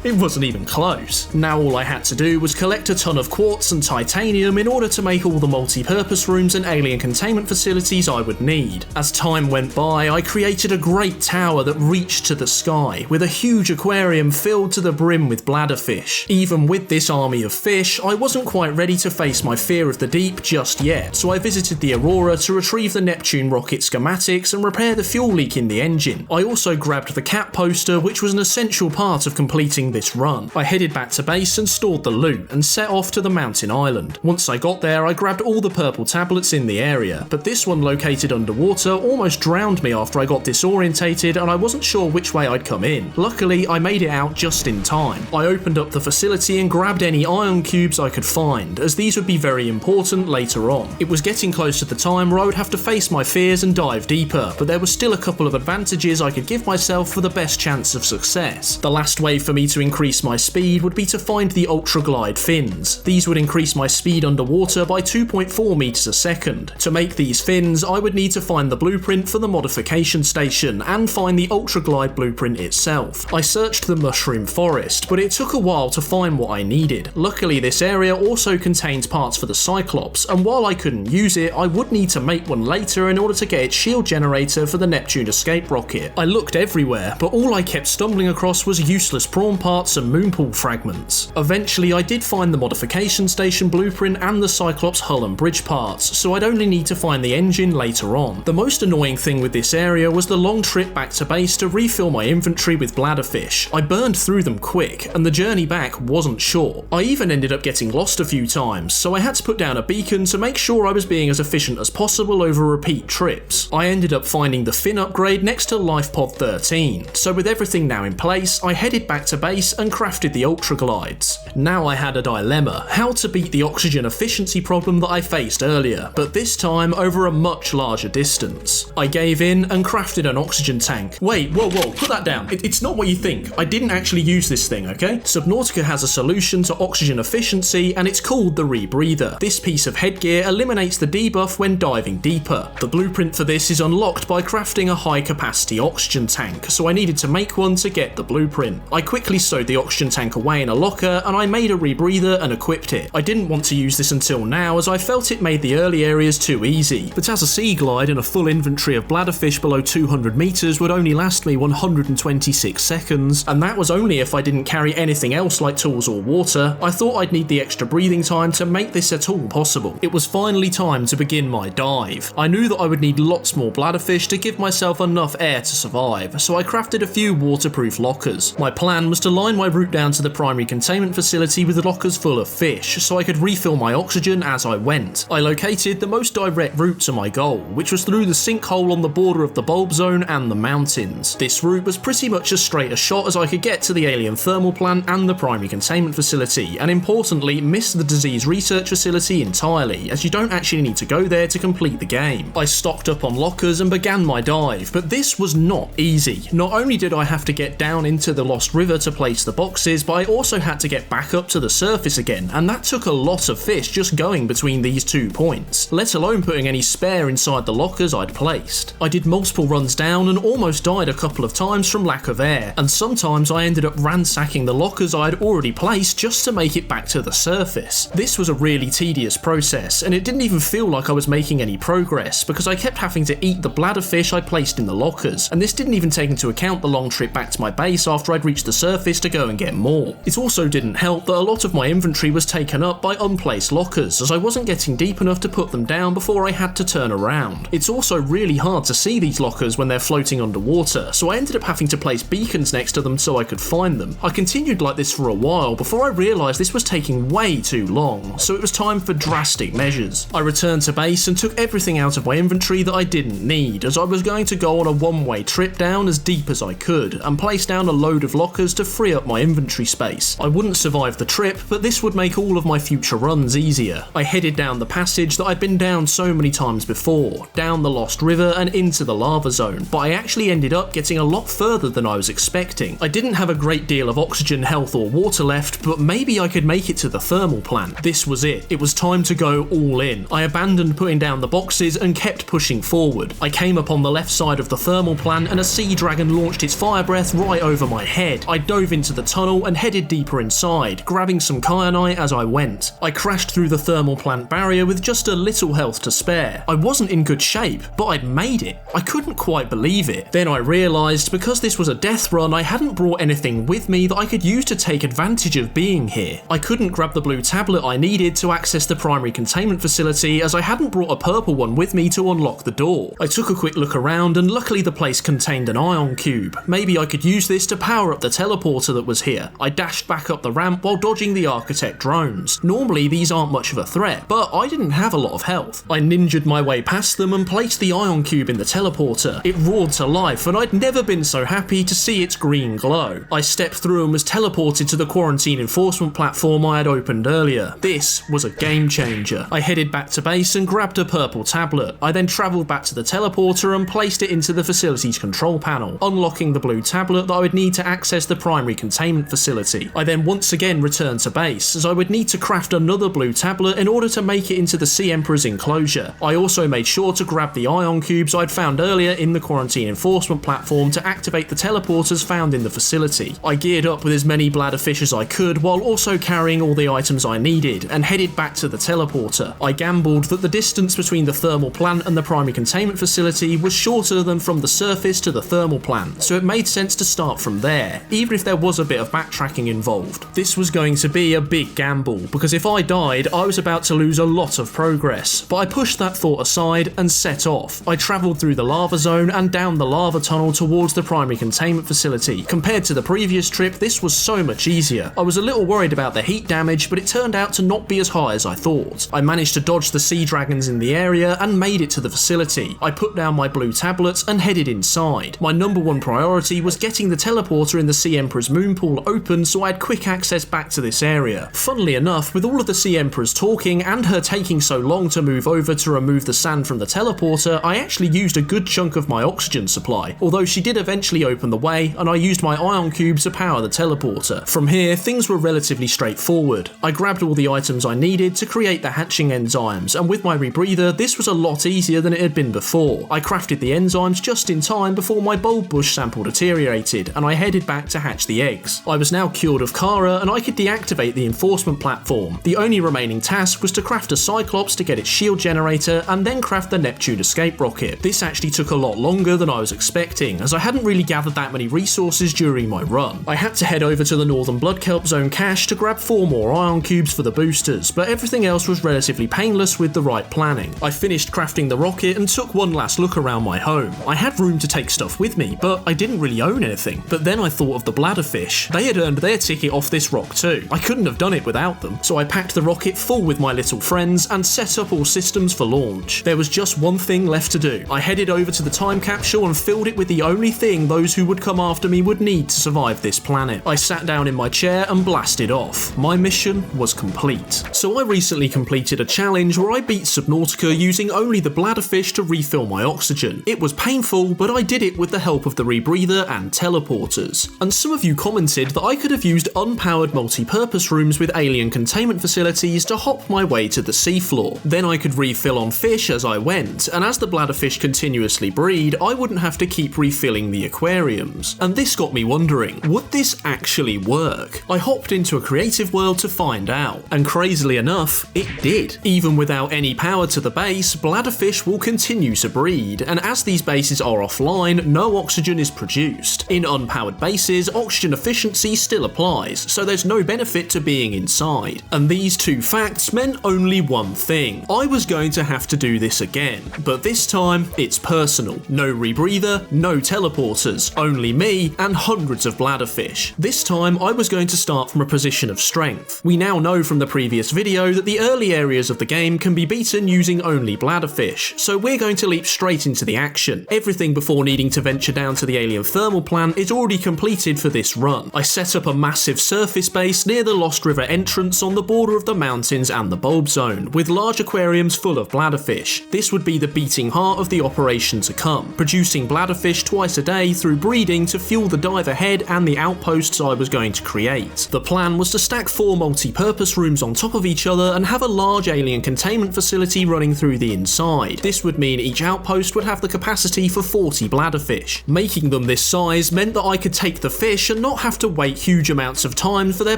It wasn't even close. Now all I had to do was collect a ton of quartz and titanium in order to make all the multi-purpose rooms and alien containment facilities I would need. As time went by, I created a great tower that reached to the sky, with a huge aquarium filled to the brim with bladderfish. Even with this army of fish, I wasn't quite ready to face my fear of the deep just yet, so I visited the Aurora to retrieve the Neptune rocket schematics and repair the fuel leak in the engine. I also grabbed the cat poster, which was an essential part of completing this run. I headed back to base and stored the loot, and set off to the mountain island. Once I got there, I grabbed all the purple tablets in the area, but this one located underwater almost drowned me after I got disorientated and I wasn't sure which way I'd come in. Luckily, I made it out just in time. I opened up the facility and grabbed any ion cubes I could find, as these would be very important later on. It was getting close to the time where I would have to face my fears and dive deeper, but there were still a couple of advantages I could give myself for the best chance of success. The last way for me to increase my speed would be to find the Ultra Glide fins. These would increase my speed underwater by 2.4 meters a second. To make these fins, I would need to find the blueprint for the modification station and find find the Ultra Glide blueprint itself. I searched the Mushroom Forest, but it took a while to find what I needed. Luckily, this area also contains parts for the Cyclops, and while I couldn't use it, I would need to make one later in order to get its shield generator for the Neptune escape rocket. I looked everywhere, but all I kept stumbling across was useless prawn parts and moonpool fragments. Eventually, I did find the modification station blueprint and the Cyclops hull and bridge parts, so I'd only need to find the engine later on. The most annoying thing with this area was the long trip back to base to refill my inventory with Bladderfish. I burned through them quick, and the journey back wasn't short. I even ended up getting lost a few times, so I had to put down a beacon to make sure I was being as efficient as possible over repeat trips. I ended up finding the fin upgrade next to Life Pod 13, so with everything now in place, I headed back to base and crafted the Ultra Glides. Now I had a dilemma, how to beat the oxygen efficiency problem that I faced earlier, but this time over a much larger distance. I gave in and crafted an oxygen tank. Wait, whoa, put that down. It's not what you think. I didn't actually use this thing, okay? Subnautica has a solution to oxygen efficiency, and it's called the Rebreather. This piece of headgear eliminates the debuff when diving deeper. The blueprint for this is unlocked by crafting a high capacity oxygen tank, so I needed to make one to get the blueprint. I quickly stowed the oxygen tank away in a locker, and I made a rebreather and equipped it. I didn't want to use this until now, as I felt it made the early areas too easy, but as a sea glide and a full inventory of bladderfish below 200 meters would only last me 126 seconds, and that was only if I didn't carry anything else like tools or water, I thought I'd need the extra breathing time to make this at all possible. It was finally time to begin my dive. I knew that I would need lots more bladderfish to give myself enough air to survive, so I crafted a few waterproof lockers. My plan was to line my route down to the primary containment facility with lockers full of fish, so I could refill my oxygen as I went. I located the most direct route to my goal, which was through the sinkhole on the border of the bulb zone and the mountains. This route was pretty much as straight a shot as I could get to the alien thermal plant and the primary containment facility, and importantly missed the disease research facility entirely, as you don't actually need to go there to complete the game. I stocked up on lockers and began my dive, but this was not easy. Not only did I have to get down into the Lost River to place the boxes, but I also had to get back up to the surface again, and that took a lot of fish just going between these 2 points, let alone putting any spare inside the lockers I'd placed. I did multiple runs down and almost died a couple of times from lack of air, and sometimes I ended up ransacking the lockers I had already placed just to make it back to the surface. This was a really tedious process, and it didn't even feel like I was making any progress, because I kept having to eat the bladderfish I placed in the lockers, and this didn't even take into account the long trip back to my base after I'd reached the surface to go and get more. It also didn't help that a lot of my inventory was taken up by unplaced lockers, as I wasn't getting deep enough to put them down before I had to turn around. It's also really hard to see these lockers when they're floating underwater, so I ended up having to place beacons next to them so I could find them. I continued like this for a while before I realised this was taking way too long, so it was time for drastic measures. I returned to base and took everything out of my inventory that I didn't need, as I was going to go on a one-way trip down as deep as I could, and place down a load of lockers to free up my inventory space. I wouldn't survive the trip, but this would make all of my future runs easier. I headed down the passage that I'd been down so many times before, down the Lost River and into the lava zone, but I actually ended up getting a lot further than I was expecting. I didn't have a great deal of oxygen, health or water left, but maybe I could make it to the thermal plant. This was it. It was time to go all in. I abandoned putting down the boxes and kept pushing forward. I came up on the left side of the thermal plant and a sea dragon launched its fire breath right over my head. I dove into the tunnel and headed deeper inside, grabbing some kyanite as I went. I crashed through the thermal plant barrier with just a little health to spare. I wasn't in good shape, but I'd made it. I couldn't quite believe it. Then I realised because this was a death run, I hadn't brought anything with me that I could use to take advantage of being here. I couldn't grab the blue tablet I needed to access the primary containment facility, as I hadn't brought a purple one with me to unlock the door. I took a quick look around and luckily the place contained an ion cube. Maybe I could use this to power up the teleporter that was here. I dashed back up the ramp while dodging the architect drones. Normally these aren't much of a threat, but I didn't have a lot of health. I ninja'd my way past them and placed the ion cube in the teleporter. It roared to life and I'd never been so happy to see its green glow. I stepped through and was teleported to the quarantine enforcement platform I had opened earlier. This was a game changer. I headed back to base and grabbed a purple tablet. I then travelled back to the teleporter and placed it into the facility's control panel, unlocking the blue tablet that I would need to access the primary containment facility. I then once again returned to base, as I would need to craft another blue tablet in order to make it into the Sea Emperor's enclosure. I also made sure to grab the ion cubes I'd found earlier in the quarantine enforcement reinforcement platform to activate the teleporters found in the facility. I geared up with as many bladderfish as I could while also carrying all the items I needed and headed back to the teleporter. I gambled that the distance between the thermal plant and the primary containment facility was shorter than from the surface to the thermal plant, so it made sense to start from there, even if there was a bit of backtracking involved. This was going to be a big gamble, because if I died, I was about to lose a lot of progress, but I pushed that thought aside and set off. I travelled through the lava zone and down the lava tunnel towards the primary containment facility. Compared to the previous trip, this was so much easier. I was a little worried about the heat damage, but it turned out to not be as high as I thought. I managed to dodge the sea dragons in the area and made it to the facility. I put down my blue tablets and headed inside. My number one priority was getting the teleporter in the Sea Emperor's moon pool open so I had quick access back to this area. Funnily enough, with all of the Sea Emperors talking and her taking so long to move over to remove the sand from the teleporter, I actually used a good chunk of my oxygen supply, although she did eventually open the way and I used my ion cubes to power the teleporter. From here, things were relatively straightforward. I grabbed all the items I needed to create the hatching enzymes, and with my rebreather, this was a lot easier than it had been before. I crafted the enzymes just in time before my bulb bush sample deteriorated, and I headed back to hatch the eggs. I was now cured of Kharaa, and I could deactivate the enforcement platform. The only remaining task was to craft a Cyclops to get its shield generator, and then craft the Neptune escape rocket. This actually took a lot longer than I was expecting, as I hadn't really gathered that many resources during my run. I had to head over to the Northern Blood Kelp Zone cache to grab 4 more ion cubes for the boosters, but everything else was relatively painless with the right planning. I finished crafting the rocket and took one last look around my home. I had room to take stuff with me, but I didn't really own anything. But then I thought of the bladderfish. They had earned their ticket off this rock too. I couldn't have done it without them, so I packed the rocket full with my little friends and set up all systems for launch. There was just one thing left to do. I headed over to the time capsule and filled it with the only thing those who would come after me would need to survive this planet. I sat down in my chair and blasted off. My mission was complete. So I recently completed a challenge where I beat Subnautica using only the bladderfish to refill my oxygen. It was painful, but I did it with the help of the rebreather and teleporters. And some of you commented that I could have used unpowered multi-purpose rooms with alien containment facilities to hop my way to the seafloor. Then I could refill on fish as I went, and as the bladderfish continuously breed, I wouldn't have to keep refilling the aquariums. And this got me wondering, would this actually work? I hopped into a creative world to find out, and crazily enough, it did. Even without any power to the base, bladderfish will continue to breed, and as these bases are offline, no oxygen is produced. In unpowered bases, oxygen efficiency still applies, so there's no benefit to being inside. And these two facts meant only one thing. I was going to have to do this again, but this time, it's personal. No rebreather, no teleporters, only me and hundreds of bladderfish. This time, I was going to start from a position of strength. We now know from the previous video that the early areas of the game can be beaten using only bladderfish, so we're going to leap straight into the action. Everything before needing to venture down to the alien thermal plant is already completed for this run. I set up a massive surface base near the Lost River entrance on the border of the mountains and the bulb zone, with large aquariums full of bladderfish. This would be the beating heart of the operation to come, producing bladderfish twice a day through breeding to fuel the dive ahead and the outposts I was going to create. The plan was to stack 4 multi-purpose rooms on top of each other and have a large alien containment facility running through the inside. This would mean each outpost would have the capacity for 40 bladderfish. Making them this size meant that I could take the fish and not have to wait huge amounts of time for their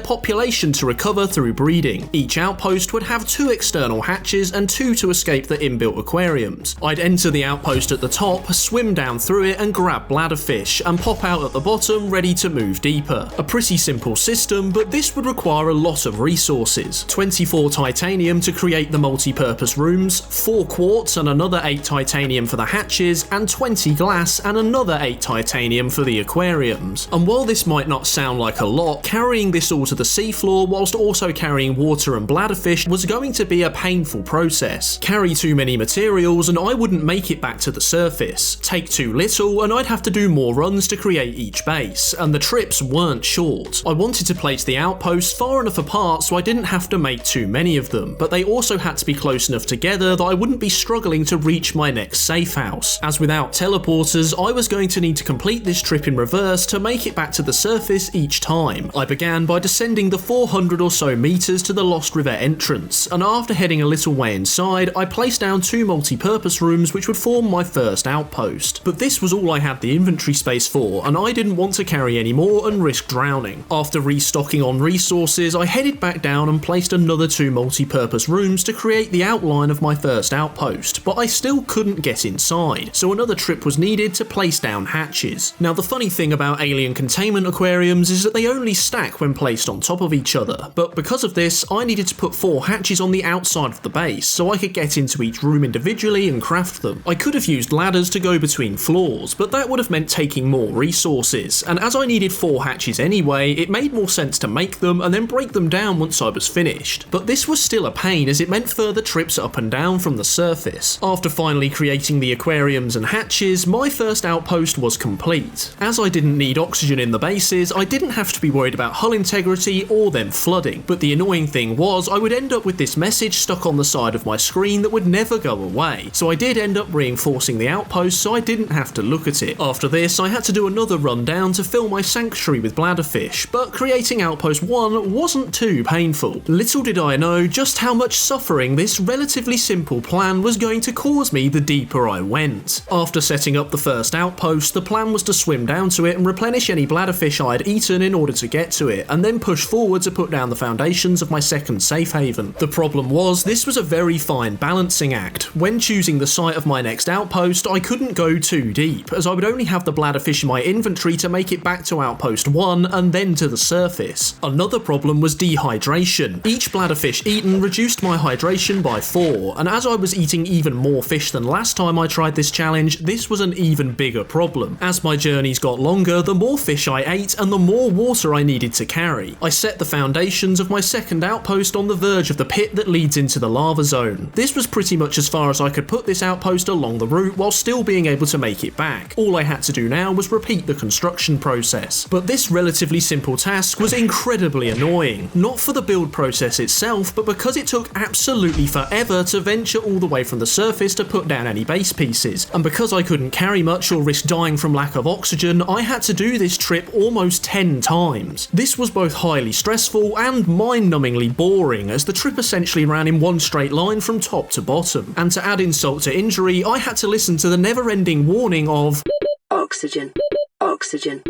population to recover through breeding. Each outpost would have 2 external hatches and 2 to escape the inbuilt aquariums. I'd enter the outpost at the top, swim down through it and grab bladderfish, and pop out at the bottom ready to move deeper. A pretty simple system, but this would require a lot of resources. 24 titanium to create the multi-purpose rooms, 4 quartz and another 8 titanium for the hatches, and 20 glass and another 8 titanium for the aquariums. And while this might not sound like a lot, carrying this all to the seafloor whilst also carrying water and bladderfish was going to be a painful process. Carry too many materials and I wouldn't make it back to the surface. Take too little and I'd have to do more runs to create each base, and the trips weren't short. I wanted to place the outposts far enough apart so I didn't have to make too many of them, but they also had to be close enough together that I wouldn't be struggling to reach my next safe house, as without teleporters I was going to need to complete this trip in reverse to make it back to the surface each time. I began by descending the 400 or so meters to the Lost River entrance, and after heading a little way inside I placed down 2 multi-purpose rooms which would form my first outpost. But this this was all I had the inventory space for, and I didn't want to carry any more and risk drowning. After restocking on resources, I headed back down and placed another 2 multi-purpose rooms to create the outline of my first outpost, but I still couldn't get inside, so another trip was needed to place down hatches. Now the funny thing about alien containment aquariums is that they only stack when placed on top of each other, but because of this I needed to put 4 hatches on the outside of the base so I could get into each room individually and craft them. I could have used ladders to go between floors, but that would have meant taking more resources, and as I needed 4 hatches anyway, it made more sense to make them and then break them down once I was finished. But this was still a pain as it meant further trips up and down from the surface. After finally creating the aquariums and hatches, my first outpost was complete. As I didn't need oxygen in the bases, I didn't have to be worried about hull integrity or them flooding, but the annoying thing was I would end up with this message stuck on the side of my screen that would never go away, so I did end up reinforcing the outpost so I didn't have to look at it. After this I had to do another run down to fill my sanctuary with bladderfish, but creating outpost 1 wasn't too painful. Little did I know just how much suffering this relatively simple plan was going to cause me the deeper I went. After setting up the first outpost, the plan was to swim down to it and replenish any bladderfish I had eaten in order to get to it, and then push forward to put down the foundations of my second safe haven. The problem was, this was a very fine balancing act. When choosing the site of my next outpost, I couldn't go too deep, as I would only have the bladderfish in my inventory to make it back to outpost 1 and then to the surface. Another problem was dehydration. Each bladderfish eaten reduced my hydration by 4, and as I was eating even more fish than last time I tried this challenge, this was an even bigger problem. As my journeys got longer, the more fish I ate and the more water I needed to carry. I set the foundations of my second outpost on the verge of the pit that leads into the lava zone. This was pretty much as far as I could put this outpost along the route while still being able to make it back. All I had to do now was repeat the construction process. But this relatively simple task was incredibly annoying, not for the build process itself, but because it took absolutely forever to venture all the way from the surface to put down any base pieces, and because I couldn't carry much or risk dying from lack of oxygen, I had to do this trip almost 10 times. This was both highly stressful and mind-numbingly boring, as the trip essentially ran in one straight line from top to bottom, and to add insult to injury, I had to listen to the never-ending warning of oxygen, oxygen,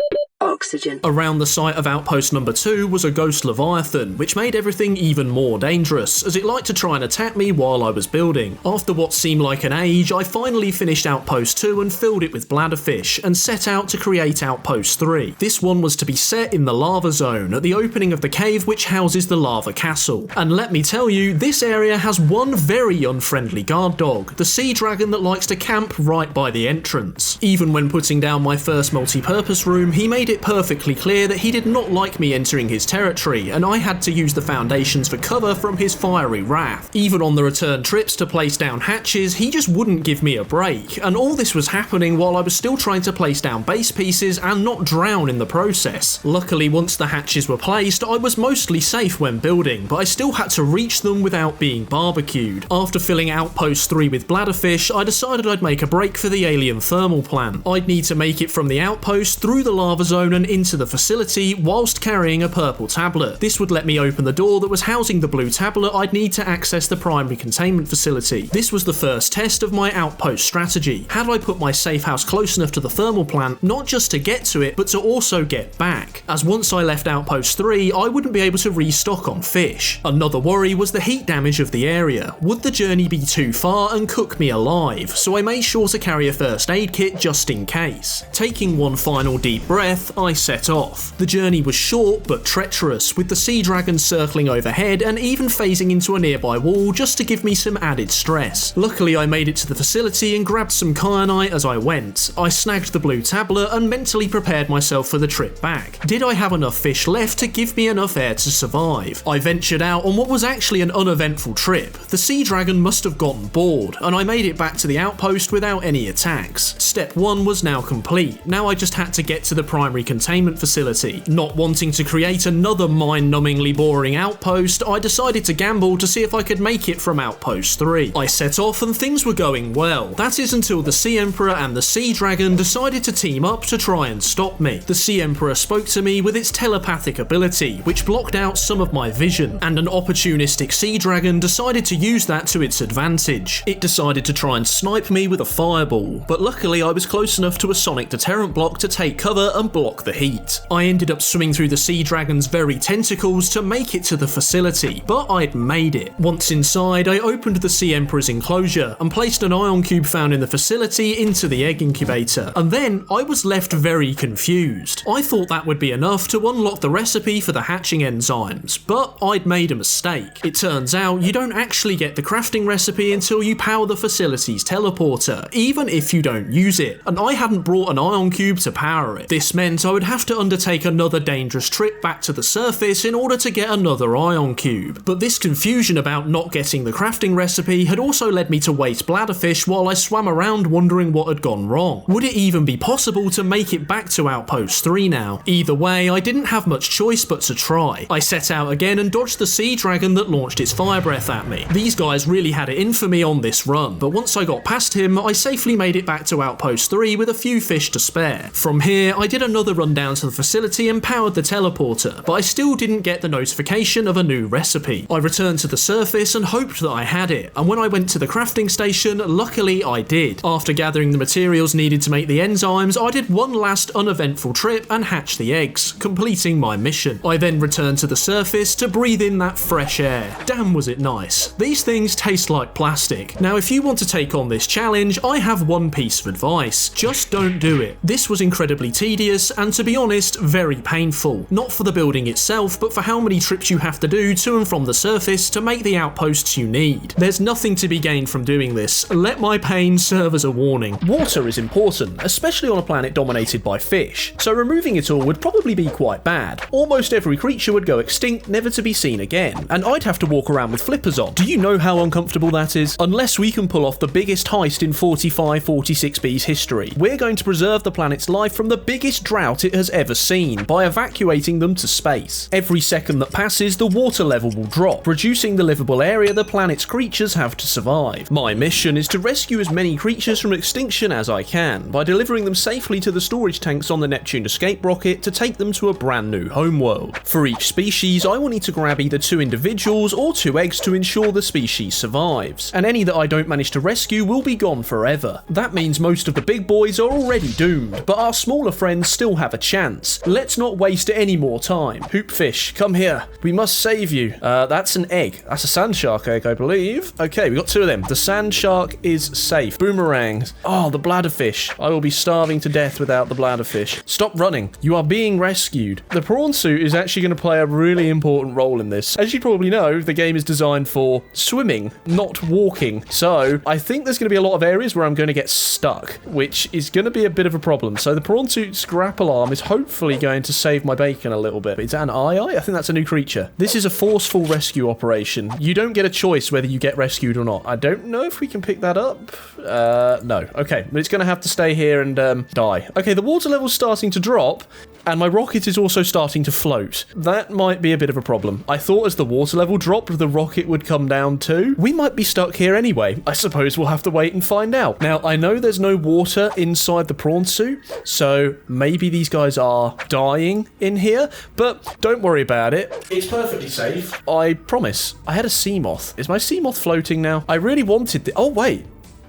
oxygen. Around the site of outpost number 2 was a ghost Leviathan, which made everything even more dangerous, as it liked to try and attack me while I was building. After what seemed like an age, I finally finished outpost 2 and filled it with bladderfish, and set out to create outpost 3. This one was to be set in the lava zone, at the opening of the cave which houses the lava castle. And let me tell you, this area has one very unfriendly guard dog, the sea dragon that likes to camp right by the entrance. Even when putting down my first multi-purpose room, he made it perfectly clear that he did not like me entering his territory, and I had to use the foundations for cover from his fiery wrath. Even on the return trips to place down hatches, he just wouldn't give me a break, and all this was happening while I was still trying to place down base pieces and not drown in the process. Luckily, once the hatches were placed, I was mostly safe when building, but I still had to reach them without being barbecued. After filling outpost 3 with bladderfish, I decided I'd make a break for the alien thermal plant. I'd need to make it from the outpost through the lava zone and into the facility whilst carrying a purple tablet. This would let me open the door that was housing the blue tablet I'd need to access the primary containment facility. This was the first test of my outpost strategy. Had I put my safe house close enough to the thermal plant, not just to get to it, but to also get back, as once I left outpost 3, I wouldn't be able to restock on fish. Another worry was the heat damage of the area. Would the journey be too far and cook me alive? So I made sure to carry a first aid kit just in case. Taking one final deep breath, I set off. The journey was short but treacherous, with the sea dragon circling overhead and even phasing into a nearby wall just to give me some added stress. Luckily I made it to the facility and grabbed some kyanite as I went. I snagged the blue tablet and mentally prepared myself for the trip back. Did I have enough fish left to give me enough air to survive? I ventured out on what was actually an uneventful trip. The sea dragon must have gotten bored, and I made it back to the outpost without any attacks. Step 1 was now complete. Now I just had to get to the primary containment containment facility. Not wanting to create another mind-numbingly boring outpost, I decided to gamble to see if I could make it from Outpost 3. I set off and things were going well. That is until the Sea Emperor and the Sea Dragon decided to team up to try and stop me. The Sea Emperor spoke to me with its telepathic ability, which blocked out some of my vision, and an opportunistic Sea Dragon decided to use that to its advantage. It decided to try and snipe me with a fireball, but luckily I was close enough to a sonic deterrent block to take cover and block the heat. I ended up swimming through the Sea Dragon's very tentacles to make it to the facility, but I'd made it. Once inside, I opened the Sea Emperor's enclosure and placed an ion cube found in the facility into the egg incubator, and then I was left very confused. I thought that would be enough to unlock the recipe for the hatching enzymes, but I'd made a mistake. It turns out you don't actually get the crafting recipe until you power the facility's teleporter, even if you don't use it, and I hadn't brought an ion cube to power it. This meant I would have to undertake another dangerous trip back to the surface in order to get another ion cube. But this confusion about not getting the crafting recipe had also led me to waste Bladderfish while I swam around wondering what had gone wrong. Would it even be possible to make it back to Outpost 3 now? Either way, I didn't have much choice but to try. I set out again and dodged the Sea Dragon that launched its fire breath at me. These guys really had it in for me on this run, but once I got past him, I safely made it back to Outpost 3 with a few fish to spare. From here, I did another run down to the facility and powered the teleporter, but I still didn't get the notification of a new recipe. I returned to the surface and hoped that I had it, and when I went to the crafting station, luckily I did. After gathering the materials needed to make the enzymes, I did one last uneventful trip and hatched the eggs, completing my mission. I then returned to the surface to breathe in that fresh air. Damn, was it nice. These things taste like plastic. Now, if you want to take on this challenge, I have one piece of advice. Just don't do it. This was incredibly tedious and, to be honest, very painful. Not for the building itself, but for how many trips you have to do to and from the surface to make the outposts you need. There's nothing to be gained from doing this. Let my pain serve as a warning. Water is important, especially on a planet dominated by fish, so removing it all would probably be quite bad. Almost every creature would go extinct, never to be seen again, and I'd have to walk around with flippers on. Do you know how uncomfortable that is? Unless we can pull off the biggest heist in 45-46B's history, we're going to preserve the planet's life from the biggest drought it has ever seen by evacuating them to space. Every second that passes, the water level will drop, reducing the livable area the planet's creatures have to survive. My mission is to rescue as many creatures from extinction as I can by delivering them safely to the storage tanks on the Neptune escape rocket to take them to a brand new homeworld. For each species, I will need to grab either 2 individuals or 2 eggs to ensure the species survives, and any that I don't manage to rescue will be gone forever. That means most of the big boys are already doomed, but our smaller friends still have a chance. Let's not waste any more time. Hoopfish, come here. We must save you. That's an egg. That's a sand shark egg, I believe. Okay, we got 2 of them. The sand shark is safe. Boomerangs. Oh, the bladderfish. I will be starving to death without the bladderfish. Stop running. You are being rescued. The prawn suit is actually going to play a really important role in this. As you probably know, the game is designed for swimming, not walking. So I think there's going to be a lot of areas where I'm going to get stuck, which is going to be a bit of a problem. So the prawn suit's grapple arm is hopefully going to save my bacon a little bit. Is that an eye? I think that's a new creature. This is a forceful rescue operation. You don't get a choice whether you get rescued or not. I don't know if we can pick that up. No. Okay, but it's going to have to stay here and die. Okay, the water level's starting to drop, and my rocket is also starting to float. That might be a bit of a problem. I thought as the water level dropped, the rocket would come down too. We might be stuck here anyway. I suppose we'll have to wait and find out. Now, I know there's no water inside the prawn suit, so maybe these guys are dying in here, but don't worry about it. It's perfectly safe. I promise. I had a sea moth. Is my sea moth floating now? I really wanted the... Oh, wait.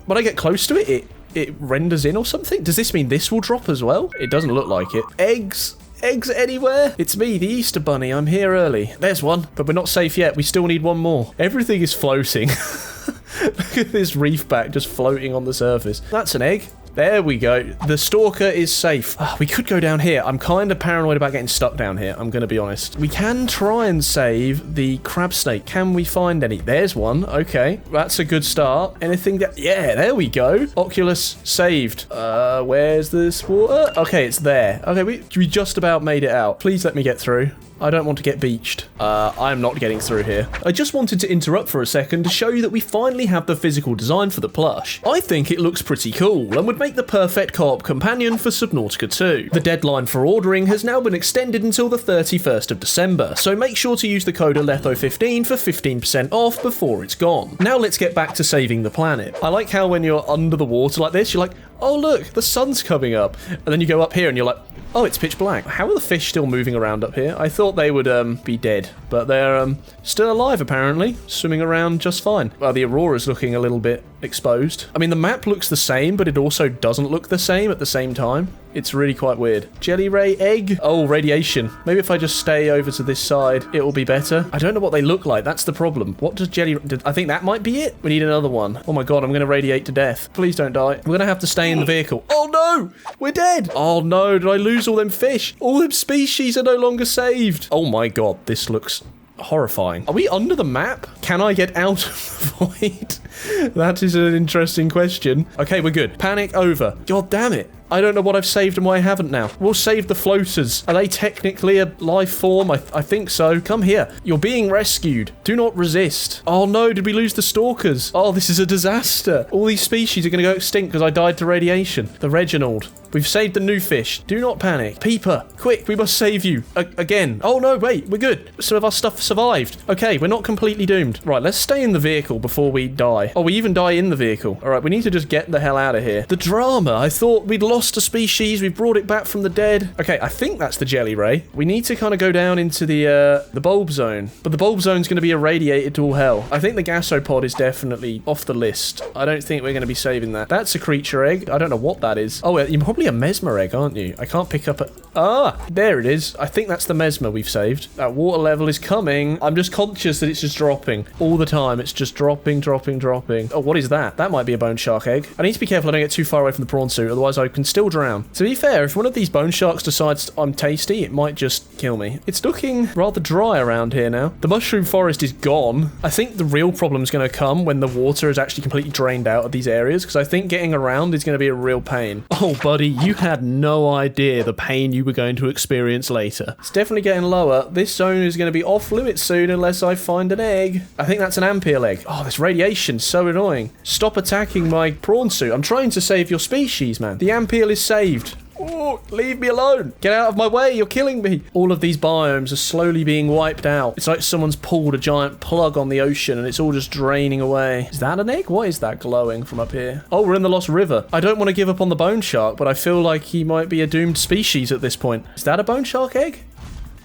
When I get close to it, it renders in or something? Does this mean this will drop as well? It doesn't look like it. Eggs anywhere? It's me, the Easter Bunny. I'm here early. There's one, but we're not safe yet. We still need one more. Everything is floating. Look at this reef back just floating on the surface. That's an egg. There we go. The Stalker is safe. We could go down here. I'm kind of paranoid about getting stuck down here, I'm going to be honest. We can try and save the crab snake. Can we find any? There's one. Okay. That's a good start. Anything that... Yeah, there we go. Oculus saved. Where's this water? Okay, it's there. Okay, we just about made it out. Please let me get through. I don't want to get beached. I'm not getting through here. I just wanted to interrupt for a second to show you that we finally have the physical design for the plush. I think it looks pretty cool and would make the perfect co-op companion for Subnautica 2. The deadline for ordering has now been extended until the 31st of December, so make sure to use the code Aletho15 for 15% off before it's gone. Now let's get back to saving the planet. I like how when you're under the water like this, you're like, oh look, the sun's coming up. And then you go up here and you're like, oh, it's pitch black. How are the fish still moving around up here? I thought they would be dead, but they're still alive apparently, swimming around just fine. Well, the Aurora's looking a little bit exposed. I mean, the map looks the same, but it also doesn't look the same at the same time. It's really quite weird. Jelly ray egg? Oh, radiation. Maybe if I just stay over to this side, it will be better. I don't know what they look like. That's the problem. What does jelly... I think that might be it. We need another one. Oh my god, I'm going to radiate to death. Please don't die. We're going to have to stay in the vehicle. Oh no! We're dead! Oh no, did I lose all them fish? All them species are no longer saved. Oh my god, this looks... horrifying. Are we under the map? Can I get out of the void? That is an interesting question. Okay, we're good. Panic over. God damn it. I don't know what I've saved and why I haven't now. We'll save the floaters. Are they technically a life form? I think so. Come here. You're being rescued. Do not resist. Oh no, did we lose the stalkers? Oh, this is a disaster. All these species are going to go extinct because I died to radiation. The Reginald. We've saved the new fish. Do not panic. Peeper, quick, we must save you. Again. Oh no, wait, we're good. Some of our stuff survived. Okay, we're not completely doomed. Right, let's stay in the vehicle before we die. Oh, we even die in the vehicle. All right, we need to just get the hell out of here. The drama. I thought we'd lost a species. We've brought it back from the dead. Okay, I think that's the jelly ray. We need to kind of go down into the bulb zone. But the bulb zone's going to be irradiated to all hell. I think the gasopod is definitely off the list. I don't think we're going to be saving that. That's a creature egg. I don't know what that is. Oh, you're probably a mesmer egg, aren't you? I can't pick up a... Ah, there it is. I think that's the mesmer we've saved. That water level is coming. I'm just conscious that it's just dropping all the time. It's just dropping, dropping, dropping. Oh, what is that? That might be a bone shark egg. I need to be careful I don't get too far away from the prawn suit, otherwise I can still drown. To be fair, if one of these bone sharks decides I'm tasty, it might just kill me. It's looking rather dry around here now. The mushroom forest is gone. I think the real problem is going to come when the water is actually completely drained out of these areas, because I think getting around is going to be a real pain. Oh, buddy, you had no idea the pain you were going to experience later. It's definitely getting lower. This zone is going to be off limits soon unless I find an egg. I think that's an ampeel egg. Oh, this radiation's so annoying. Stop attacking my prawn suit. I'm trying to save your species, man. The ampeel is saved. Oh, leave me alone. Get out of my way. You're killing me. All of these biomes are slowly being wiped out. It's like someone's pulled a giant plug on the ocean and it's all just draining away. Is that an egg? What is that glowing from up here? Oh, we're in the Lost River. I don't want to give up on the bone shark, but I feel like he might be a doomed species at this point. Is that a bone shark egg?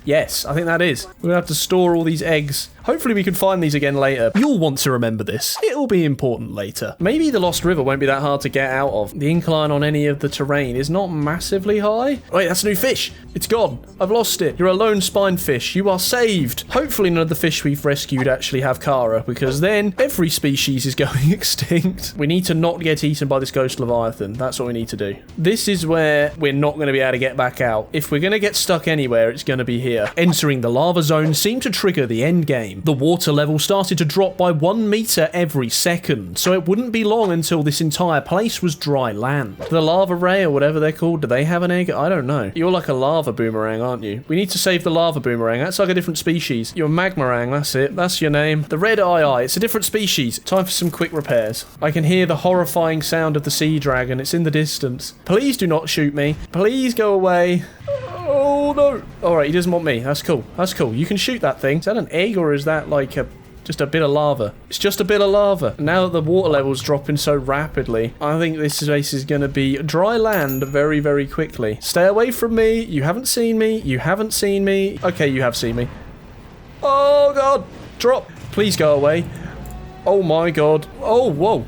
Yes, I think that is. We're going to have to store all these eggs. Hopefully we can find these again later. You'll want to remember this. It'll be important later. Maybe the Lost River won't be that hard to get out of. The incline on any of the terrain is not massively high. Wait, that's a new fish. It's gone. I've lost it. You're a lone spine fish. You are saved. Hopefully none of the fish we've rescued actually have Kharaa, because then every species is going extinct. We need to not get eaten by this ghost Leviathan. That's what we need to do. This is where we're not going to be able to get back out. If we're going to get stuck anywhere, it's going to be here. Entering the lava zone seemed to trigger the end game. The water level started to drop by 1 meter every second, so it wouldn't be long until this entire place was dry land. The lava ray, or whatever they're called, do they have an egg? I don't know. You're like a lava boomerang, aren't you? We need to save the lava boomerang. That's like a different species. You're a magmarang, that's it. That's your name. The red eye, it's a different species. Time for some quick repairs. I can hear the horrifying sound of the sea dragon. It's in the distance. Please do not shoot me. Please go away. Oh no. Alright, he doesn't want me. That's cool. That's cool. You can shoot that thing. Is that an egg or is that like just a bit of lava? It's just a bit of lava. Now that the water level's dropping so rapidly, I think this place is going to be dry land very, very quickly. Stay away from me. You haven't seen me. You haven't seen me. Okay, you have seen me. Oh god. Drop. Please go away. Oh my god. Oh, whoa.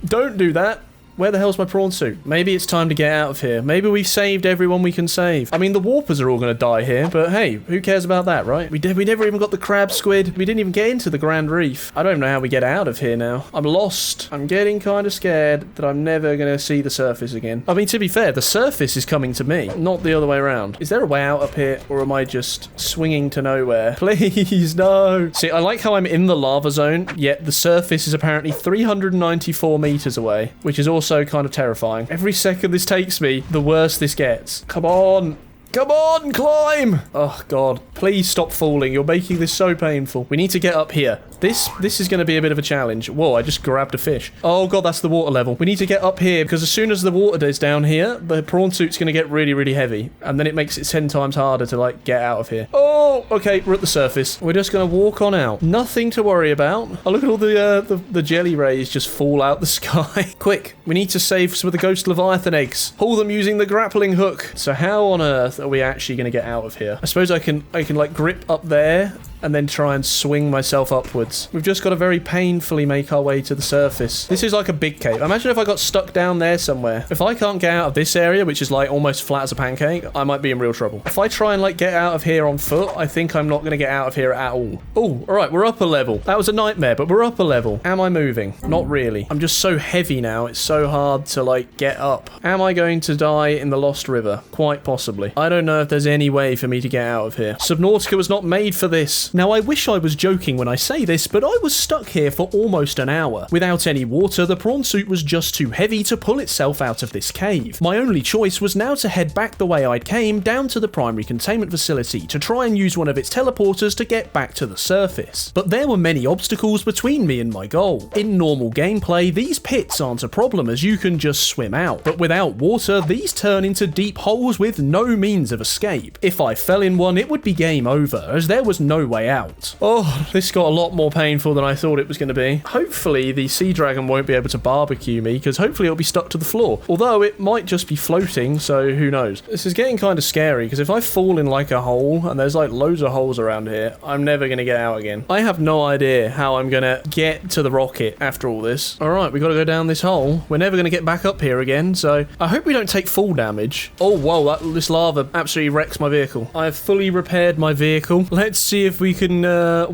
Don't do that. Where the hell's my prawn suit? Maybe it's time to get out of here. Maybe we've saved everyone we can save. I mean, the warpers are all going to die here, but hey, who cares about that, right? We never even got the crab squid. We didn't even get into the Grand Reef. I don't know how we get out of here now. I'm lost. I'm getting kind of scared that I'm never going to see the surface again. I mean, to be fair, the surface is coming to me, not the other way around. Is there a way out up here, or am I just swinging to nowhere? Please, no. See, I like how I'm in the lava zone, yet the surface is apparently 394 meters away, which is also kind of terrifying. Every second this takes me, the worse this gets. Come on. Come on, climb! Oh, God. Please stop falling. You're making this so painful. We need to get up here. This is going to be a bit of a challenge. Whoa, I just grabbed a fish. Oh, God, that's the water level. We need to get up here, because as soon as the water is down here, the prawn suit's going to get really, really heavy. And then it makes it 10 times harder to, like, get out of here. Oh, okay, we're at the surface. We're just going to walk on out. Nothing to worry about. Oh, look at all the jelly rays just fall out the sky. Quick, we need to save some of the ghost Leviathan eggs. Pull them using the grappling hook. So how on earth are we actually going to get out of here? I suppose I can like grip up there and then try and swing myself upwards. We've just got to very painfully make our way to the surface. This is like a big cave. Imagine if I got stuck down there somewhere. If I can't get out of this area, which is like almost flat as a pancake, I might be in real trouble. If I try and like get out of here on foot, I think I'm not going to get out of here at all. Oh, all right, we're up a level. That was a nightmare, but we're up a level. Am I moving? Not really. I'm just so heavy now. It's so hard to like get up. Am I going to die in the Lost River? Quite possibly. I don't know if there's any way for me to get out of here. Subnautica was not made for this. Now, I wish I was joking when I say this, but I was stuck here for almost an hour. Without any water, the prawn suit was just too heavy to pull itself out of this cave. My only choice was now to head back the way I'd came, down to the primary containment facility, to try and use one of its teleporters to get back to the surface. But there were many obstacles between me and my goal. In normal gameplay, these pits aren't a problem as you can just swim out, but without water, these turn into deep holes with no means of escape. If I fell in one, it would be game over, as there was no way out. Oh, this got a lot more painful than I thought it was going to be. Hopefully the sea dragon won't be able to barbecue me, because hopefully it'll be stuck to the floor. Although it might just be floating, so who knows. This is getting kind of scary, because if I fall in like a hole, and there's like loads of holes around here, I'm never going to get out again. I have no idea how I'm going to get to the rocket after all this. Alright, we got to go down this hole. We're never going to get back up here again, so I hope we don't take full damage. Oh, whoa, this lava absolutely wrecks my vehicle. I've fully repaired my vehicle. Let's see if we can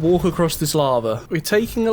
walk across this lava. We're taking a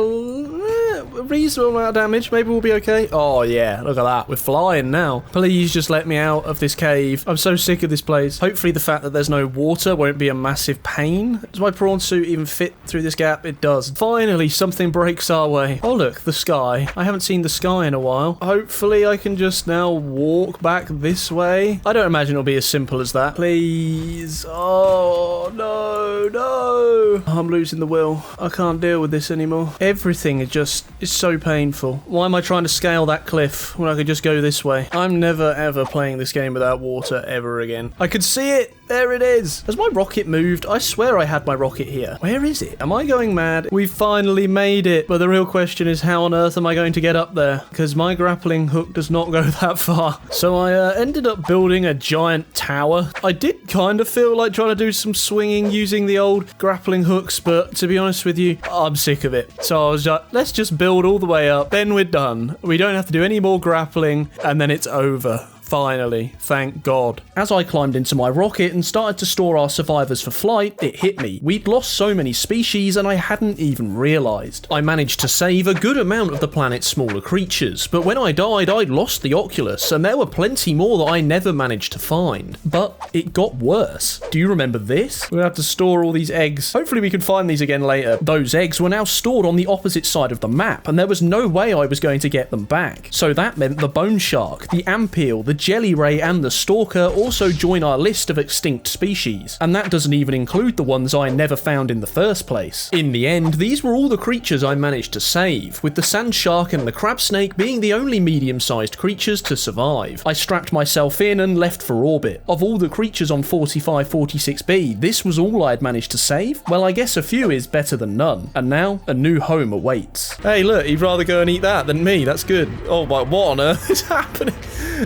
reasonable amount of damage. Maybe we'll be okay. Oh, yeah, look at that. We're flying now. Please just let me out of this cave. I'm so sick of this place. Hopefully the fact that there's no water won't be a massive pain. Does my prawn suit even fit through this gap? It does. Finally, something breaks our way. Oh, look, the sky. I haven't seen the sky in a while. Hopefully I can just now walk back this way. I don't imagine it'll be as simple as that. Please. Oh, no, no. I'm losing the will. I can't deal with this anymore. Everything is so painful. Why am I trying to scale that cliff when I could just go this way? I'm never ever playing this game without water ever again. I could see it. There it is. Has my rocket moved? I swear I had my rocket here. Where is it? Am I going mad? We finally made it. But the real question is, how on earth am I going to get up there? Because my grappling hook does not go that far. So I ended up building a giant tower. I did kind of feel like trying to do some swinging using the old grappling hooks, but to be honest with you, I'm sick of it. So I was like, let's just build all the way up. Then we're done. We don't have to do any more grappling, and then it's over. Finally, thank God. As I climbed into my rocket and started to store our survivors for flight, it hit me. We'd lost so many species and I hadn't even realised. I managed to save a good amount of the planet's smaller creatures, but when I died, I'd lost the Oculus, and there were plenty more that I never managed to find. But it got worse. Do you remember this? We'll have to store all these eggs. Hopefully we can find these again later. Those eggs were now stored on the opposite side of the map, and there was no way I was going to get them back. So that meant the Boneshark, the Ampeel, the Jelly Ray and the Stalker also join our list of extinct species, and that doesn't even include the ones I never found in the first place. In the end, these were all the creatures I managed to save, with the sand shark and the crab snake being the only medium-sized creatures to survive. I strapped myself in and left for orbit. Of all the creatures on 4546b, this was all I had managed to save? Well, I guess a few is better than none, and now a new home awaits. Hey look, he'd rather go and eat that than me, that's good. Oh my, what on earth is happening?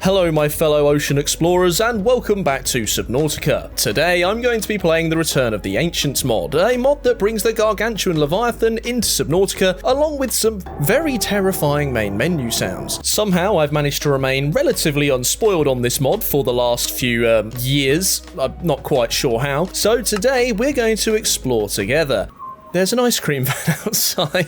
Hello my fellow ocean explorers, and welcome back to Subnautica. Today I'm going to be playing the Return of the Ancients mod, a mod that brings the Gargantuan Leviathan into Subnautica, along with some very terrifying main menu sounds. Somehow I've managed to remain relatively unspoiled on this mod for the last few years. I'm not quite sure how. So today we're going to explore together. There's an ice cream van outside.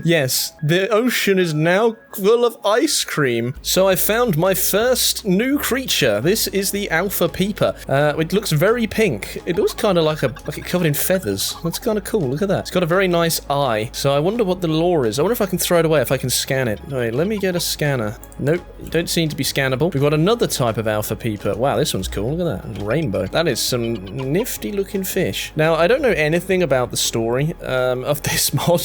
Yes, the ocean is now full of ice cream. So I found my first new creature. This is the alpha peeper. It looks very pink. It looks kind of like it's covered in feathers. That's kind of cool. Look at that. It's got a very nice eye. So I wonder what the lore is. I wonder if I can throw it away, if I can scan it. Wait, let me get a scanner. Nope, don't seem to be scannable. We've got another type of alpha peeper. Wow, this one's cool. Look at that. Rainbow. That is some nifty looking fish. Now, I don't know anything about the story of this mod.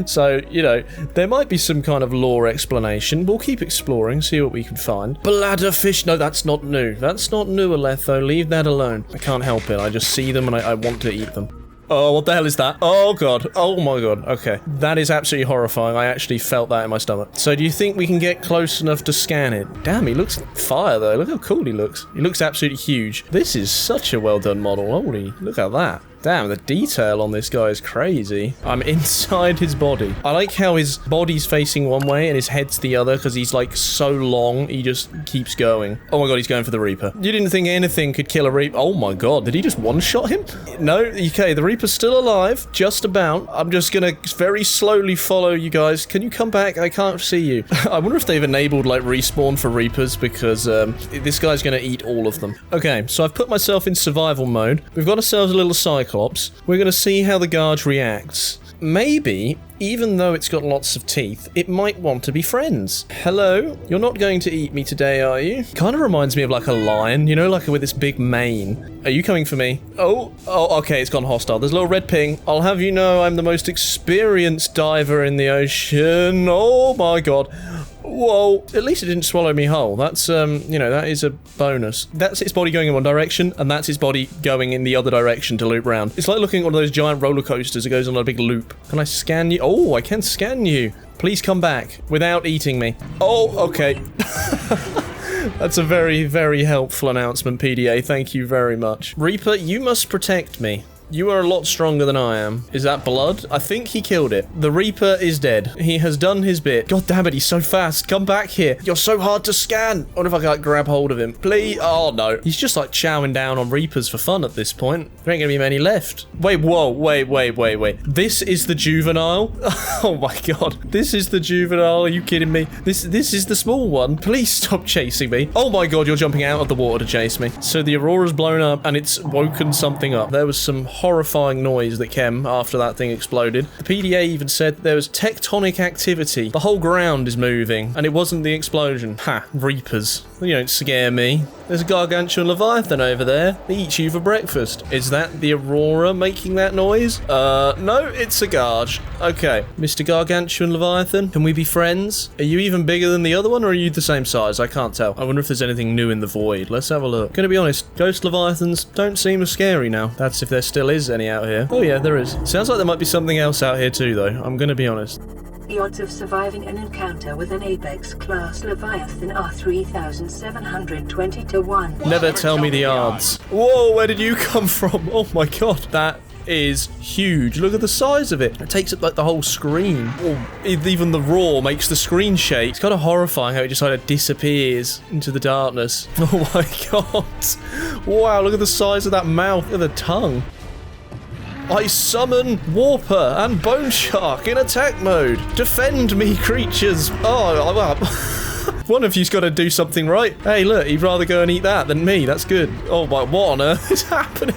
So, you know, there might be some kind of lore explanation. We'll keep exploring, see what we can find. Bladderfish. No, that's not new. That's not new, Aletho. Leave that alone. I can't help it. I just see them and I want to eat them. Oh, what the hell is that? Oh, God. Oh, my God. Okay. That is absolutely horrifying. I actually felt that in my stomach. So do you think we can get close enough to scan it? Damn, he looks like fire, though. Look how cool he looks. He looks absolutely huge. This is such a well-done model. Holy, look at that. Damn, the detail on this guy is crazy. I'm inside his body. I like how his body's facing one way and his head's the other because he's like so long, he just keeps going. Oh my God, he's going for the Reaper. You didn't think anything could kill a Reaper? Oh my God, did he just one-shot him? No, okay, the Reaper's still alive, just about. I'm just gonna very slowly follow you guys. Can you come back? I can't see you. I wonder if they've enabled like respawn for Reapers because this guy's gonna eat all of them. Okay, so I've put myself in survival mode. We've got ourselves a little cycle. We're going to see how the guard reacts. Maybe, even though it's got lots of teeth, it might want to be friends. Hello? You're not going to eat me today, are you? Kind of reminds me of like a lion, you know, like with this big mane. Are you coming for me? Oh, okay, it's gone hostile. There's a little red ping. I'll have you know I'm the most experienced diver in the ocean. Oh my God. Whoa, at least it didn't swallow me whole. That's, you know, that is a bonus. That's its body going in one direction, and that's its body going in the other direction to loop round. It's like looking at one of those giant roller coasters. It goes on a big loop. Can I scan you? Oh, I can scan you. Please come back without eating me. Oh, okay. That's a very, very helpful announcement, PDA. Thank you very much. Reaper, you must protect me. You are a lot stronger than I am. Is that blood? I think he killed it. The Reaper is dead. He has done his bit. God damn it, he's so fast. Come back here. You're so hard to scan. I wonder if I can like, grab hold of him. Please. Oh, no. He's just like chowing down on Reapers for fun at this point. There ain't gonna be many left. Wait, whoa. Wait. This is the juvenile? Oh my God. This is the juvenile. Are you kidding me? This is the small one. Please stop chasing me. Oh my God, you're jumping out of the water to chase me. So the Aurora's blown up and it's woken something up. There was some horrifying noise that came after that thing exploded. The PDA even said there was tectonic activity. The whole ground is moving, and it wasn't the explosion. Ha, Reapers. You don't scare me. There's a Gargantuan Leviathan over there. They eat you for breakfast. Is that the Aurora making that noise? No, it's a Garge. Okay, Mr. Gargantuan Leviathan, can we be friends? Are you even bigger than the other one, or are you the same size? I can't tell. I wonder if there's anything new in the void. Let's have a look. Gonna be honest, ghost Leviathans don't seem as scary now. That's if there still is any out here. Oh yeah, there is. Sounds like there might be something else out here too, though. I'm gonna be honest. The odds of surviving an encounter with an Apex-class Leviathan are 3,720 to 1. Never tell me the odds. Whoa, where did you come from? Oh my God, that is huge. Look at the size of it. It takes up like the whole screen. Oh, even the roar makes the screen shake. It's kind of horrifying how it just kind of disappears into the darkness. Oh my God. Wow, look at the size of that mouth. Look at the tongue. I summon Warper and Boneshark in attack mode. Defend me, creatures. Oh, I'm up. One of you's got to do something right. Hey, look, he'd rather go and eat that than me. That's good. Oh my, what on earth is happening?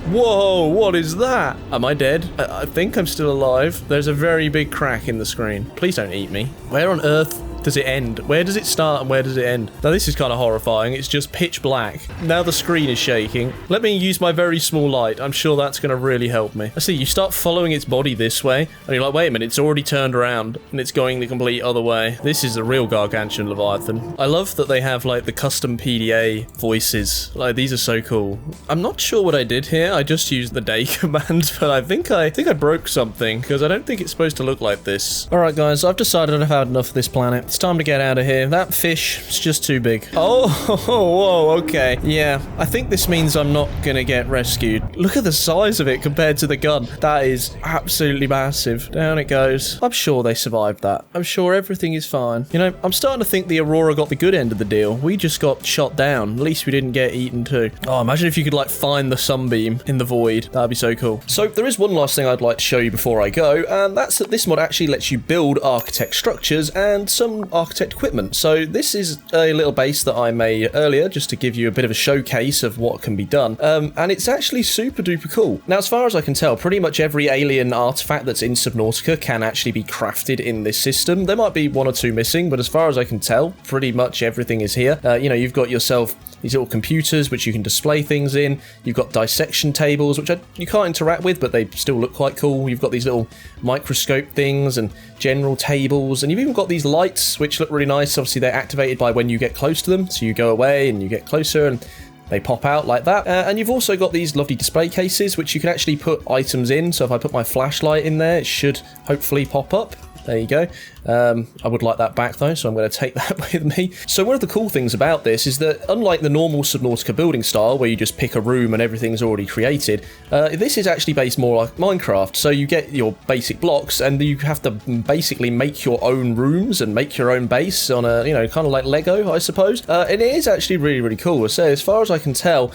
Whoa, what is that? Am I dead? I think I'm still alive. There's a very big crack in the screen. Please don't eat me. Where on earth does it end? Where does it start and where does it end? Now this is kind of horrifying. It's just pitch black. Now the screen is shaking. Let me use my very small light. I'm sure that's going to really help me. I see, you start following its body this way and you're like, wait a minute, it's already turned around and it's going the complete other way. This is a real Gargantuan Leviathan. I love that they have like the custom PDA voices. Like these are so cool. I'm not sure what I did here. I just used the day command, but I think I broke something because I don't think it's supposed to look like this. All right, guys, I've decided I've had enough of this planet. it's time to get out of here. That fish is just too big. Oh, whoa, okay. Yeah, I think this means I'm not gonna get rescued. Look at the size of it compared to the gun. That is absolutely massive. Down it goes. I'm sure they survived that. I'm sure everything is fine. You know, I'm starting to think the Aurora got the good end of the deal. We just got shot down. At least we didn't get eaten too. Oh, imagine if you could, like, find the sunbeam in the void. That'd be so cool. So there is one last thing I'd like to show you before I go, and that's that this mod actually lets you build architect structures and some architect equipment. So this is a little base that I made earlier just to give you a bit of a showcase of what can be done, and it's actually super duper cool. Now, as far as I can tell, pretty much every alien artifact that's in Subnautica can actually be crafted in this system. There might be one or two missing, but as far as I can tell, pretty much everything is here. You know, you've got yourself these little computers which you can display things in. You've got dissection tables, which you can't interact with, but they still look quite cool. You've got these little microscope things and general tables, and you've even got these lights which look really nice. Obviously, they're activated by when you get close to them, so you go away and you get closer and they pop out like that. And you've also got these lovely display cases which you can actually put items in. So if I put my flashlight in there, it should hopefully pop up. There you go. I would like that back though, so I'm going to take that with me. So one of the cool things about this is that unlike the normal Subnautica building style where you just pick a room and everything's already created, this is actually based more like Minecraft. So you get your basic blocks and you have to basically make your own rooms and make your own base on a, you know, kind of like Lego, I suppose. And it is actually really, really cool. So as far as I can tell,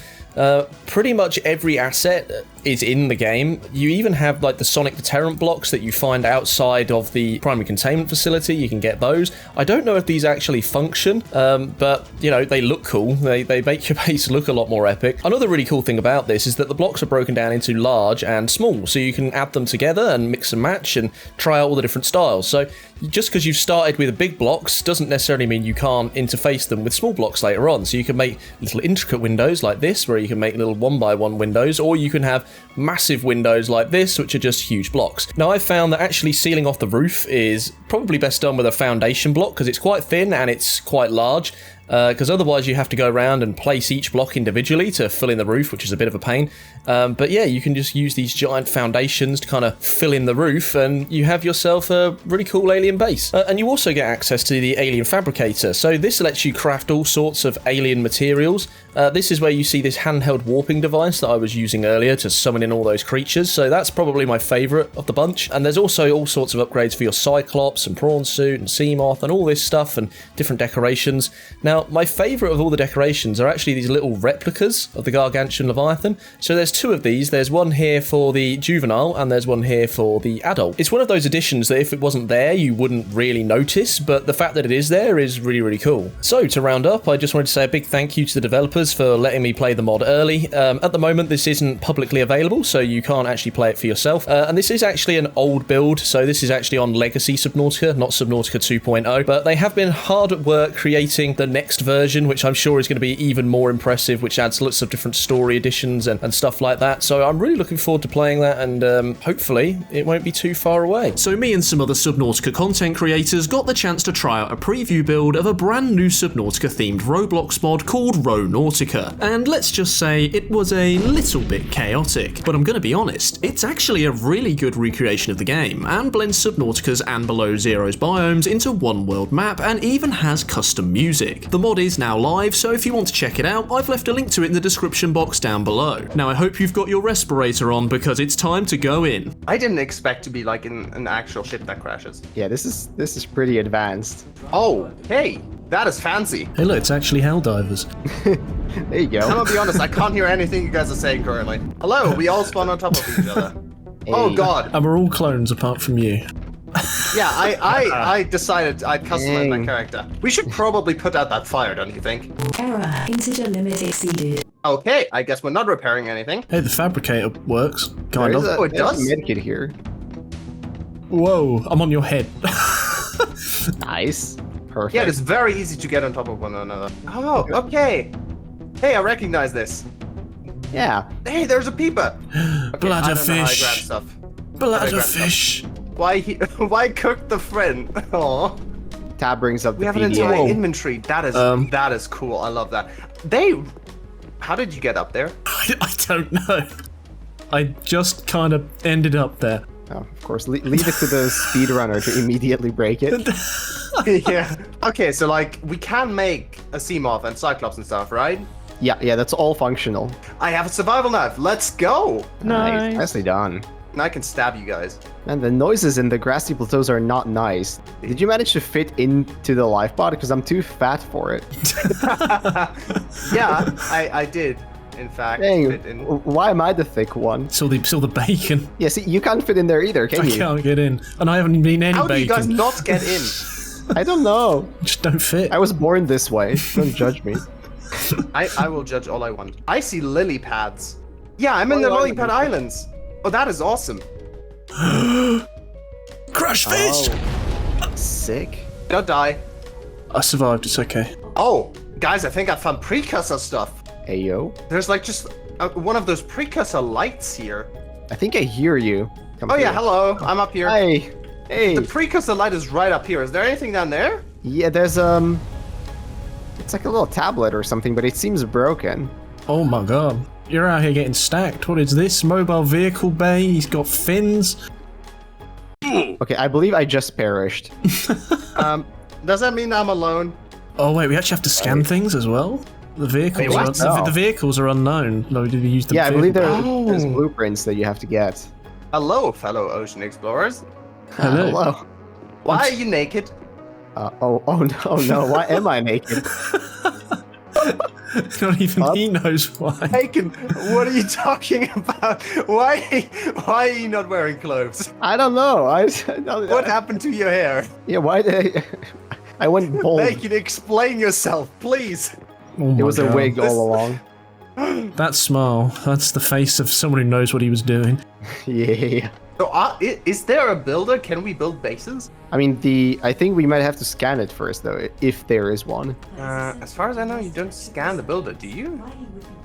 pretty much every asset is in the game. You even have like the sonic deterrent blocks that you find outside of the primary containment facility. You can get those. I don't know if these actually function, but you know, they look cool. They make your base look a lot more epic. Another really cool thing about this is that the blocks are broken down into large and small, so you can add them together and mix and match and try out all the different styles. So just because you've started with big blocks doesn't necessarily mean you can't interface them with small blocks later on. So you can make little intricate windows like this, where you can make little 1x1 windows, or you can have massive windows like this, which are just huge blocks. Now, I've found that actually sealing off the roof is probably best done with a foundation block because it's quite thin and it's quite large. Because otherwise you have to go around and place each block individually to fill in the roof, which is a bit of a pain. But yeah, you can just use these giant foundations to kind of fill in the roof, and you have yourself a really cool alien base. And you also get access to the alien fabricator. So this lets you craft all sorts of alien materials. This is where you see this handheld warping device that I was using earlier to summon in all those creatures. So that's probably my favourite of the bunch. And there's also all sorts of upgrades for your Cyclops and Prawn Suit and Seamoth and all this stuff and different decorations. Now, my favourite of all the decorations are actually these little replicas of the Gargantuan Leviathan. So there's two of these. There's one here for the juvenile and there's one here for the adult. It's one of those additions that if it wasn't there, you wouldn't really notice, but the fact that it is there is really, really cool. So to round up, I just wanted to say a big thank you to the developers for letting me play the mod early. At the moment, this isn't publicly available, so you can't actually play it for yourself. And this is actually an old build, so this is actually on Legacy Subnautica, not Subnautica 2.0, but they have been hard at work creating the next version, which I'm sure is going to be even more impressive, which adds lots of different story additions and stuff like that. So I'm really looking forward to playing that, and hopefully it won't be too far away. So me and some other Subnautica content creators got the chance to try out a preview build of a brand new Subnautica themed Roblox mod called Nautica, and let's just say it was a little bit chaotic, but I'm gonna be honest, it's actually a really good recreation of the game, and blends Subnautica's and Below Zero's biomes into one world map, and even has custom music. The mod is now live, so if you want to check it out, I've left a link to it in the description box down below. Now I hope you've got your respirator on because it's time to go in. I didn't expect to be like in an actual ship that crashes. Yeah, this is pretty advanced. Oh, hey, that is fancy. Hey look, it's actually Helldivers. There you go. I'm gonna be honest, I can't hear anything you guys are saying currently. Hello, we all spawn on top of each other. Hey. Oh god. And we're all clones apart from you. Yeah, I decided I'd customize my character. We should probably put out that fire, don't you think? Error. Integer limit exceeded. Okay, I guess we're not repairing anything. Hey, the fabricator works. Kind of. Oh, it does? There's a medkit here. Whoa, I'm on your head. Nice. Perfect. Yeah, it's very easy to get on top of one another. Oh, okay. Hey, I recognize this. Yeah. Hey, there's a peeper. Okay, I don't know how I grab stuff. Bladderfish. Why cook the friend? Oh, Tab brings up the we have an PDA. entire inventory. That is cool. I love that. How did you get up there? I don't know. I just kind of ended up there. Oh, of course, leave it to the speedrunner to immediately break it. Yeah. Okay, so like we can make a Seamoth and Cyclops and stuff, right? Yeah, that's all functional. I have a survival knife. Let's go. Nice. Nicely done. And I can stab you guys. And the noises in the grassy plateaus are not nice. Did you manage to fit into the life pod? Because I'm too fat for it. Yeah, I did. In fact, Dang, fit in. why am I the thick one? Saw the bacon. Yeah, see, you can't fit in there either, can I you? can't get in, and I haven't even eaten any How do you guys bacon. not get in? I don't know. Just don't fit. I was born this way. Don't judge me. I will judge all I want. I see lily pads. Yeah, I'm in the lily pad islands. Oh, that is awesome. Crush fish! Sick. Don't die. I survived, it's okay. Oh, guys, I think I found precursor stuff. Hey, yo. There's like just one of those precursor lights here. I think I hear you. Come Oh yeah, through. hello. I'm up here. Hey. Hey. The precursor light is right up here. Is there anything down there? Yeah, there's, it's like a little tablet or something, but it seems broken. Oh my god. You're out here getting stacked. What is this? Mobile vehicle bay? He's got fins. Okay, I believe I just perished. Does that mean I'm alone? Oh wait, we actually have to scan things as well? The vehicles, Wait, what? the vehicles are unknown. No, did we use the Yeah, I believe vehicle- there's blueprints that you have to get. Hello, fellow ocean explorers. Hello. Hello. Why are you naked? Oh no, why am I naked? Not even he knows why. Aiken, what are you talking about? Why are you not wearing clothes? I don't know. What happened to your hair? Yeah, why did I went bald. Aiken, explain yourself, please. Oh It my was a God. wig all along. That smile, that's the face of someone who knows what he was doing. Yeah. So, is there a builder? Can we build bases? I mean, I think we might have to scan it first, though, if there is one. As far as I know, you don't scan the builder, do you?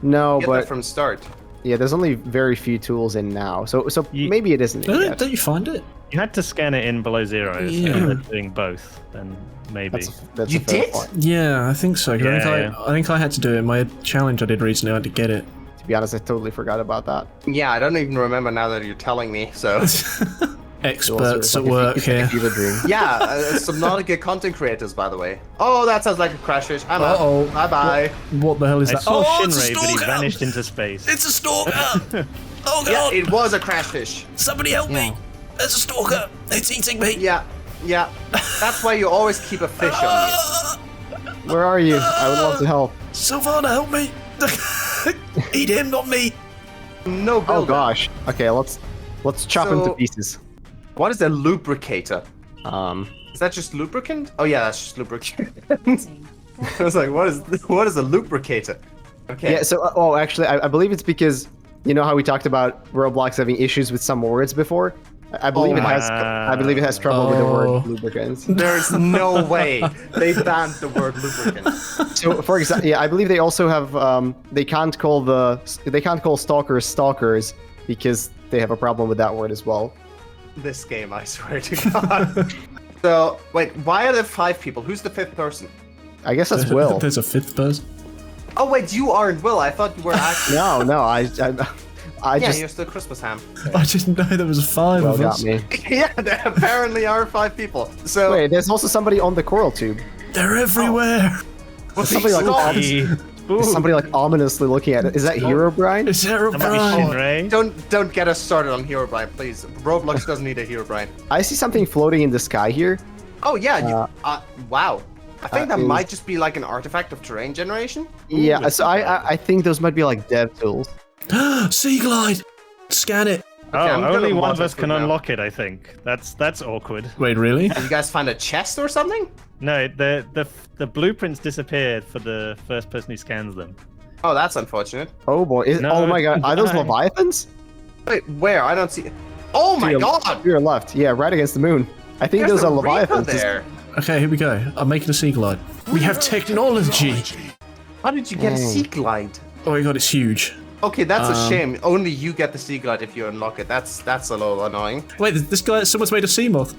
No, Get but that from start. yeah, there's only very few tools in now, so You- maybe it isn't in yet. Don't you find it? You had to scan it in below zero, so Yeah. they're doing both, then maybe. That's You a fair did? point. Yeah, I think so. 'Cause Yeah. I think I had to do it. My challenge I did recently, I had to get it. To be honest, I totally forgot about that. Yeah, I don't even remember now that you're telling me, so... Experts Also, at it's work it's like a here. fever dream. Yeah, Subnautica content creators, by the way. Oh, that sounds like a crash fish. I'm out. Uh-oh. Bye-bye. What the hell is I that? saw it's a Shinray, but he stalker! vanished into space. It's a stalker! Oh Yeah, god! it was a crash fish. Somebody help me! There's a stalker! It's eating me! Yeah. That's why you always keep a fish on Where are you? I would love to help. Sylvana, help me! Eat him, not me! you. No builder. Oh gosh. Okay, let's chop him to So- pieces. What is a lubricator? Um, Is that just lubricant? Oh yeah, that's just lubricant. I was like, what is a lubricator? Okay. yeah. So, actually, I believe it's because you know how we talked about Roblox having issues with some words before. I believe Oh it my- has. I believe it has trouble with the word lubricants. There's no way they banned the word lubricant. So, for example, yeah, I believe they also have. They can't call stalkers stalkers because they have a problem with that word as well. This game, I swear to God. So, wait, why are there 5 people? Who's the 5th person? I guess that's Will. There's a 5th person. Oh wait, you aren't Will. I thought you were actually. No, I Yeah, just you're still Christmas ham. I didn't know there was 5 Will of got us. me. Yeah, there apparently are 5 people. So Wait, there's also somebody on the coral tube. They're everywhere! what's somebody like Stop. There's somebody like ominously looking at it. Is that Herobrine? Is there a That might be Brian? Shinray. Don't get us started on Herobrine, please. Roblox doesn't need a Herobrine. I see something floating in the sky here. Oh yeah, wow. I think that it was- might just be like an artifact of terrain generation. Yeah, so I think those might be like dev tools. Sea glide! Scan it! Oh, I'm gonna only one of mod us it can for now. unlock it, I think. That's awkward. Wait, really? Did you guys find a chest or something? No, the blueprints disappeared for the first person who scans them. Oh, that's unfortunate. Oh boy! No, oh my god! Are those no. Leviathans? Wait, where? I don't see. Oh my To your- God! To your left. Yeah, right against the moon. I think There's those are a Reaper Leviathans. there. Okay, here we go. I'm making a sea glide. We have technology! How did you get a Dang. sea glide? Oh my god, it's huge. Okay, that's a shame. Only you get the sea glide if you unlock it. That's a little annoying. Wait, this guy, someone's made a sea moth.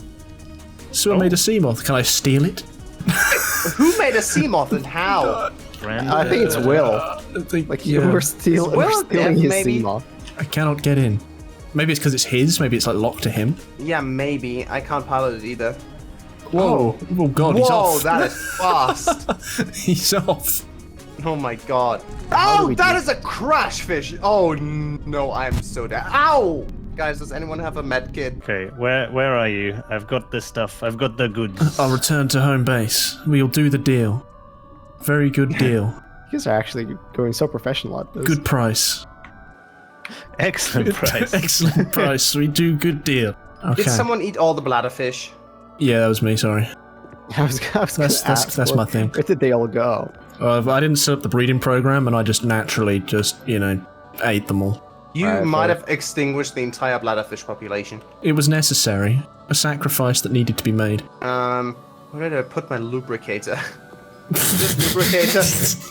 Someone made a sea moth. Can I steal it? Who made a sea moth and how? Friend. I think it's Will. I think, Like yeah. we're Is stealing Will dead, his maybe? Seamoth. I cannot get in. Maybe it's because it's his. Maybe it's like locked to him. Yeah, maybe. I can't pilot it either. Whoa. Oh god, he's Whoa, off. that is fast. He's off. Oh my god. How do Oh, we that do- is a crash fish. Oh no, I'm so dead. Ow! Guys, does anyone have a med kit? Okay, where are you? I've got the stuff. I've got the goods. I'll return to home base. We'll do the deal. Very good deal. You guys are actually going so professional at this. Good price. Excellent price. Excellent price. We do good deal. Okay. Did someone eat all the bladderfish? Yeah, that was me, sorry. I was gonna That's ask, my thing. Where did they all go? I didn't set up the breeding program, and I just naturally ate them all. You Alright, might fair. have extinguished the entire bladderfish population. It was necessary. A sacrifice that needed to be made. Where did I put my lubricator? This lubricator?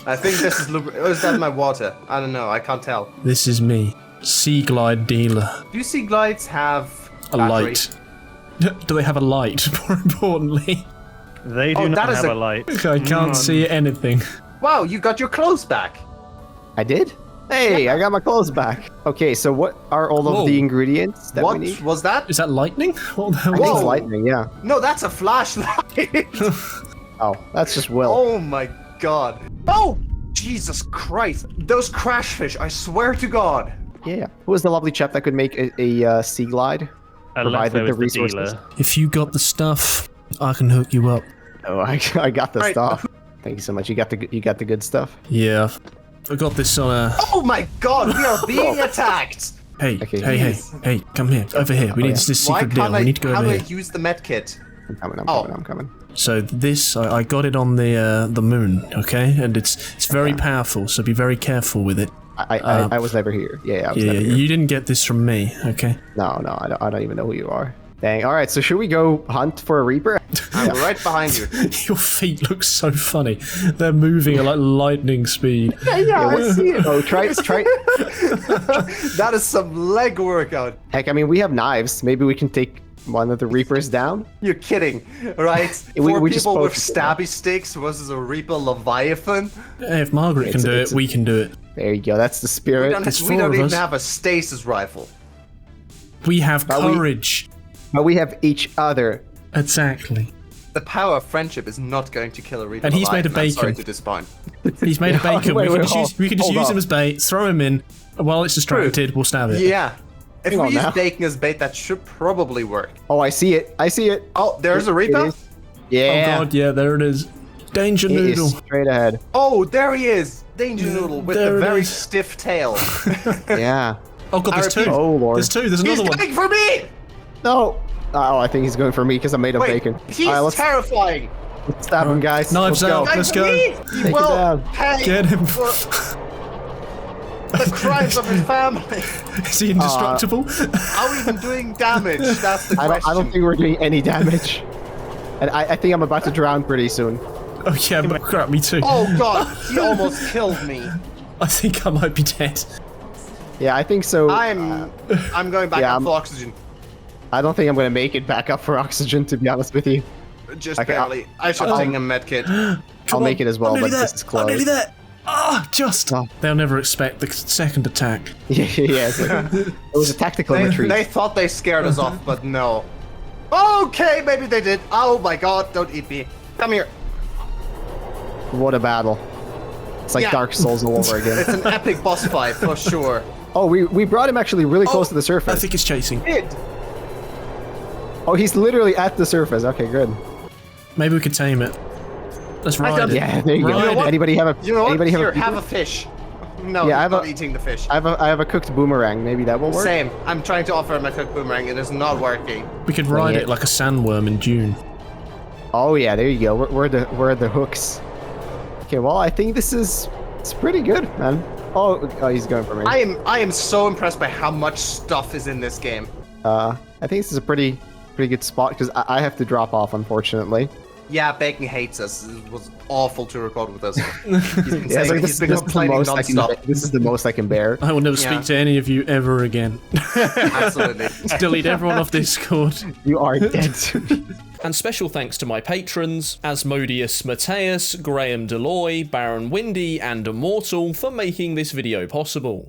I think this is lubricator. Oh, is that my water? I don't know, I can't tell. This is me, Sea Glide dealer. Do sea glides have A battery? light. Do they have a light, more importantly? They do Oh, not that is have a- a light. I can't see anything. Wow, you got your clothes back. I did? Hey, I got my clothes back. Okay, so what are all Whoa. of the ingredients that What we need? was that? Is that lightning? What the hell? I think Whoa. it's lightning, yeah. No, that's a flashlight. Oh, that's just Will. Oh my god. Oh! Jesus Christ. Those crash fish, I swear to God. Yeah. Who was the lovely chap that could make a sea glide? Provided Aletho the is the resources. dealer. If you got the stuff, I can hook you up. Oh, I got the Right. stuff. Thank you so much. You got the good stuff. Yeah, I got this on a. Oh my god, we are being attacked! Hey, Okay. hey, come here, over here. We need yeah. this Why secret deal. can't We I, need to go how over do I here. use the med kit? I'm coming. Oh. I'm coming. So this, I got it on the moon, okay, and it's very powerful. So be very careful with it. I was never here. Yeah, I was Yeah, never here. you didn't get this from me, okay? No, I don't even know who you are. Dang. All right, so should we go hunt for a Reaper? I'm right behind you. Your feet look so funny. They're moving at like lightning speed. Yeah, I see it. Oh, try. That is some leg workout. Heck, I mean, we have knives. Maybe we can take one of the Reapers down. You're kidding, right? We Four just people with spoke to stabby sticks versus a Reaper Leviathan. Hey, if Margaret can do it's- it, we can do it. There you go. That's the spirit. There's We four don't of even us. have a stasis rifle. We have But we- courage. But we have each other. Exactly. The power of friendship is not going to kill a Reaper. And he's made of Leviathan, I'm sorry bacon. to disappoint. He's made a bacon. Wait, we can wait, just use hold him on. as bait, throw him in. While it's distracted, we'll stab it. Yeah. If Hang we on use now. bacon as bait, that should probably work. Oh, I see it. Oh, there's a It Reaper? is. Yeah. Oh god, yeah, there it is. Danger It is noodle. straight ahead. Oh, there he is! Danger Noodle with There the it very is. stiff tail. Yeah. Oh god, I there's repeat- two. Oh, Lord. There's two. There's He's another one. coming for me! No. Oh, I think he's going for me because I'm made of Wait, bacon. he's All right, let's terrifying! stab him, guys. Knives Let's out. go. Let's Like go. me! Take it Well, down. hey, Get him. for the crimes of his family. Is he indestructible? Are we even doing damage? That's the I question. don't think we're doing any damage. And I think I'm about to drown pretty soon. Oh yeah, but crap, me too. Oh god, he almost killed me. I think I might be dead. Yeah, I think so. I'm going back yeah, up I'm- for oxygen. I don't think I'm going to make it back up for oxygen, to be honest with you. Just Okay, barely. I should take a med kit. I'll make it as well, I'm but nearly this there. is I'm close. nearly there. Ah, just. Oh. They'll never expect the second attack. Yeah, it was a tactical retreat. They thought they scared us off, but no. Okay, maybe they did. Oh my god, don't eat me. Come here. What a battle. It's like Yeah. Dark Souls all over again. It's an epic boss fight for sure. Oh, we brought him actually really close to the surface. I think it's chasing. Oh, he's literally at the surface. Okay, good. Maybe we could tame it. Let's ride done- it. Yeah, there you Ride go. it. Anybody have a? You know what? Anybody Here, have a? have a fish. No, Yeah, I I'm have not a- eating the fish. I have a cooked boomerang. Maybe that will work. Same. I'm trying to offer him a cooked boomerang. It is not working. We could ride it. it like a sandworm in June. Oh yeah, there you go. Where are the hooks? Okay, well I think it's pretty good, man. Oh, he's going for me. I am so impressed by how much stuff is in this game. I think this is a pretty good spot because I have to drop off, unfortunately. Yeah, Bacon hates us. It was awful to record with us. He's been, Yeah, saying, so he's been complaining non-stop. this is the most I can bear. I will never Yeah. speak to any of you ever again. Absolutely. Delete everyone off Discord. You are dead to me. And special thanks to my patrons, Asmodeus Mateus, Graham DeLoye, Baron Windy, and Immortal for making this video possible.